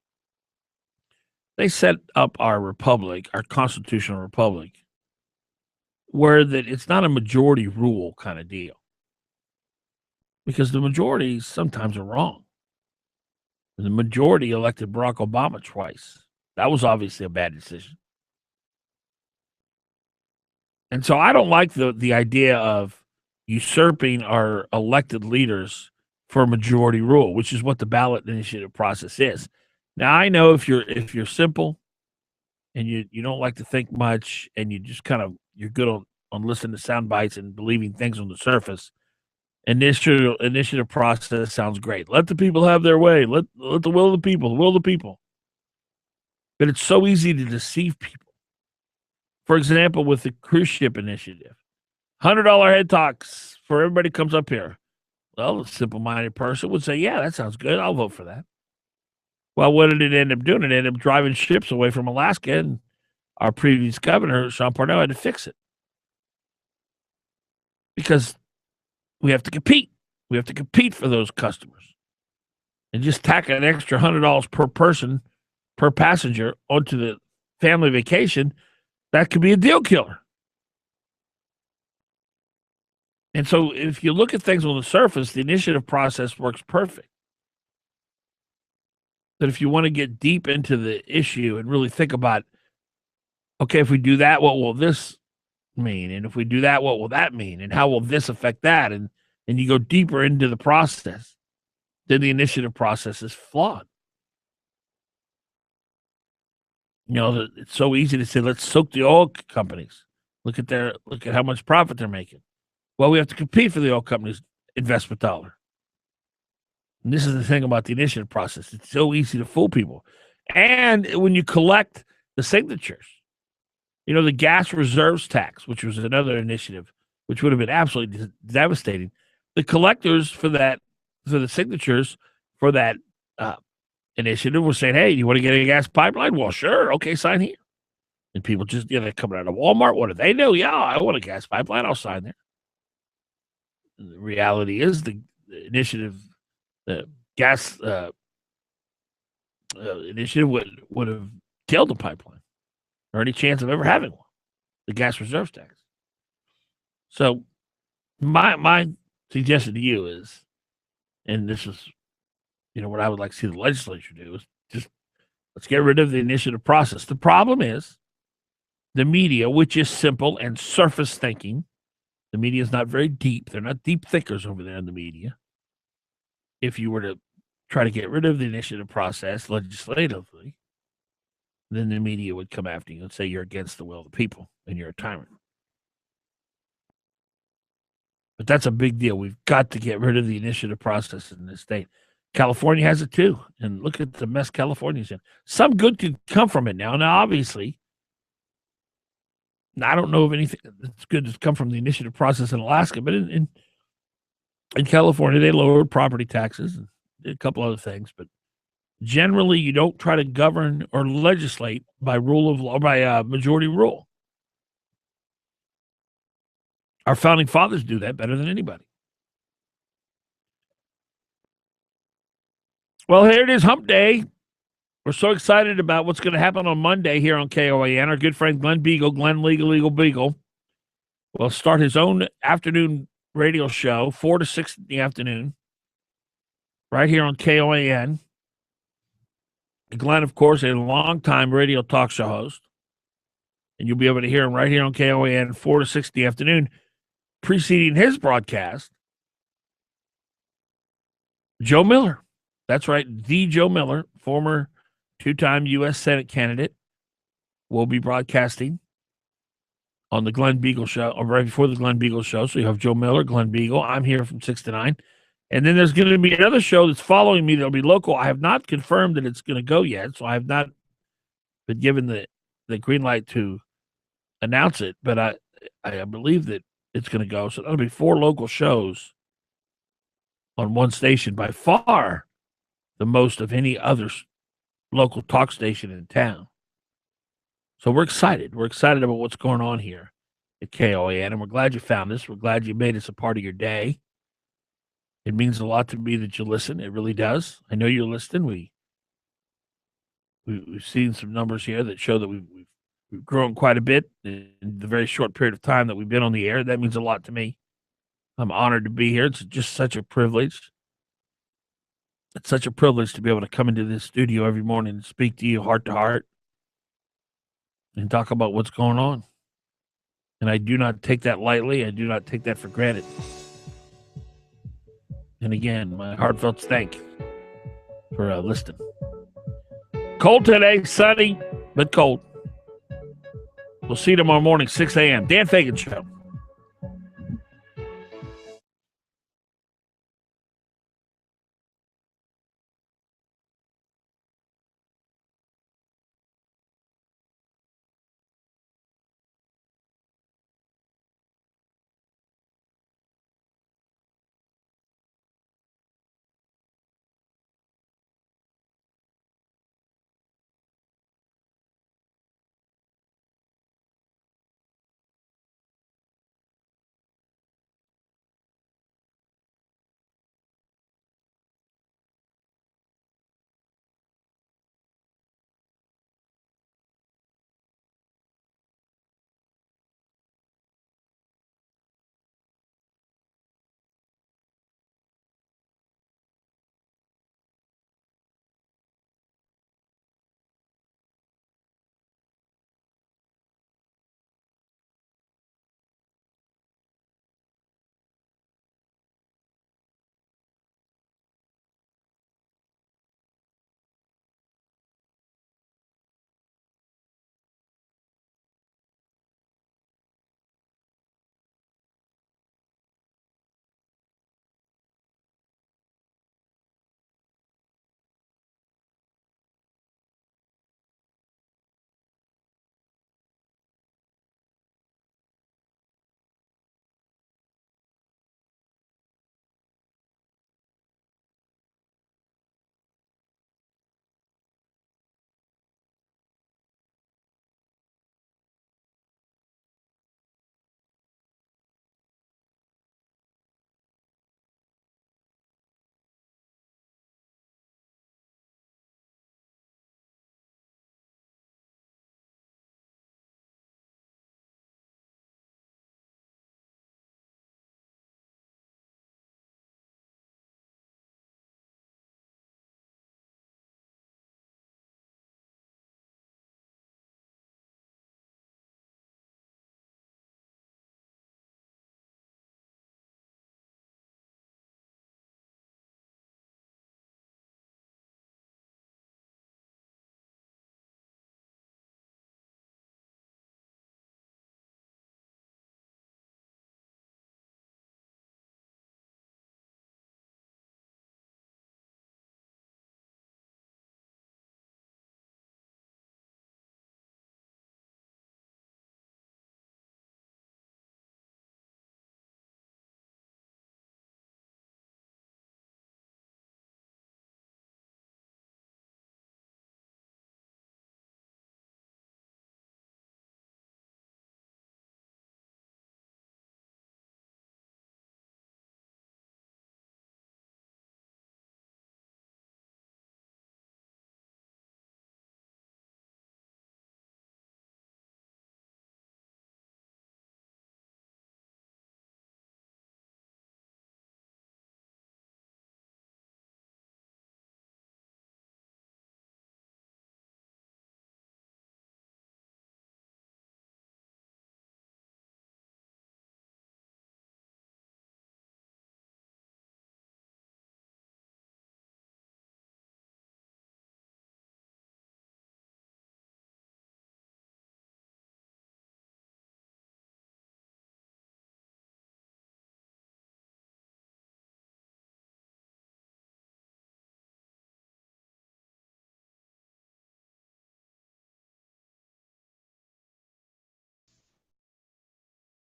they set up our republic, our constitutional republic, where that it's not a majority rule kind of deal. Because the majority sometimes are wrong. The majority elected Barack Obama twice. That was obviously a bad decision. And so I don't like the idea of usurping our elected leaders for a majority rule, which is what the ballot initiative process is. Now, I know if you're simple and you don't like to think much and you just you're good on listening to sound bites and believing things on the surface, initiative process sounds great. Let the people have their way. Let the will of the people. But it's so easy to deceive people. For example, with the cruise ship initiative, $100 head talks for everybody comes up here. Well, a simple-minded person would say, yeah, that sounds good. I'll vote for that. Well, what did it end up doing? It ended up driving ships away from Alaska, and our previous governor, Sean Parnell, had to fix it. Because we have to compete. We have to compete for those customers. And just tack an extra $100 per person, per passenger onto the family vacation, that could be a deal killer. And so if you look at things on the surface, the initiative process works perfect. But if you want to get deep into the issue and really think about, okay, if we do that, what will this mean? And if we do that, what will that mean? And how will this affect that? And you go deeper into the process, then the initiative process is flawed. You know, it's so easy to say, let's soak the oil companies. Look at how much profit they're making. Well, we have to compete for the oil company's investment dollar. And this is the thing about the initiative process. It's so easy to fool people. And when you collect the signatures, you know, the gas reserves tax, which was another initiative, which would have been absolutely devastating. The collectors for the signatures for that initiative were saying, hey, you want to get a gas pipeline? Well, sure. Okay, sign here. And people just, they're coming out of Walmart. What do they know? Yeah, I want a gas pipeline. I'll sign there. And the reality is the initiative, the gas initiative would have killed the pipeline or any chance of ever having one, the gas reserves tax. So my suggestion to you is, and this is, what I would like to see the legislature do, is just let's get rid of the initiative process. The problem is the media, which is simple and surface thinking. The media is not very deep. They're not deep thinkers over there in the media. If you were to try to get rid of the initiative process legislatively, then the media would come after you and say you're against the will of the people and you're a tyrant. But that's a big deal. We've got to get rid of the initiative process in this state. California has it too. And look at the mess California's in. Some good could come from it now. Now, obviously, I don't know of anything that's good that's come from the initiative process in Alaska, but in California, they lowered property taxes and did a couple other things. But generally, you don't try to govern or legislate by rule of law, by majority rule. Our founding fathers do that better than anybody. Well, here it is, Hump Day. We're so excited about what's going to happen on Monday here on KOAN. Our good friend Glenn Legal Eagle Beagle, will start his own afternoon radio show, 4 to 6 in the afternoon, right here on KOAN. Glenn, of course, a longtime radio talk show host. And you'll be able to hear him right here on KOAN, 4 to 6 in the afternoon. Preceding his broadcast, Joe Miller. That's right, the Joe Miller, former two-time U.S. Senate candidate, will be broadcasting on the Glenn Beagle Show, or right before the Glenn Beagle Show. So you have Joe Miller, Glenn Beagle. I'm here from 6 to 9. And then there's going to be another show that's following me that'll be local. I have not confirmed that it's going to go yet, so I have not been given the green light to announce it, but I believe that it's going to go. So that'll be 4 local shows on one station, by far the most of any other local talk station in town. So we're excited. We're excited about what's going on here at KOAN, and we're glad you found this. We're glad you made us a part of your day. It means a lot to me that you listen. It really does. I know you're listening. We've seen some numbers here that show that we've grown quite a bit in the very short period of time that we've been on the air. That means a lot to me. I'm honored to be here. It's just such a privilege. It's such a privilege to be able to come into this studio every morning and speak to you heart to heart and talk about what's going on. And I do not take that lightly. I do not take that for granted. And again, my heartfelt thank you for listening. Cold today, sunny, but cold. We'll see you tomorrow morning, 6 a.m. Dan Fagan Show.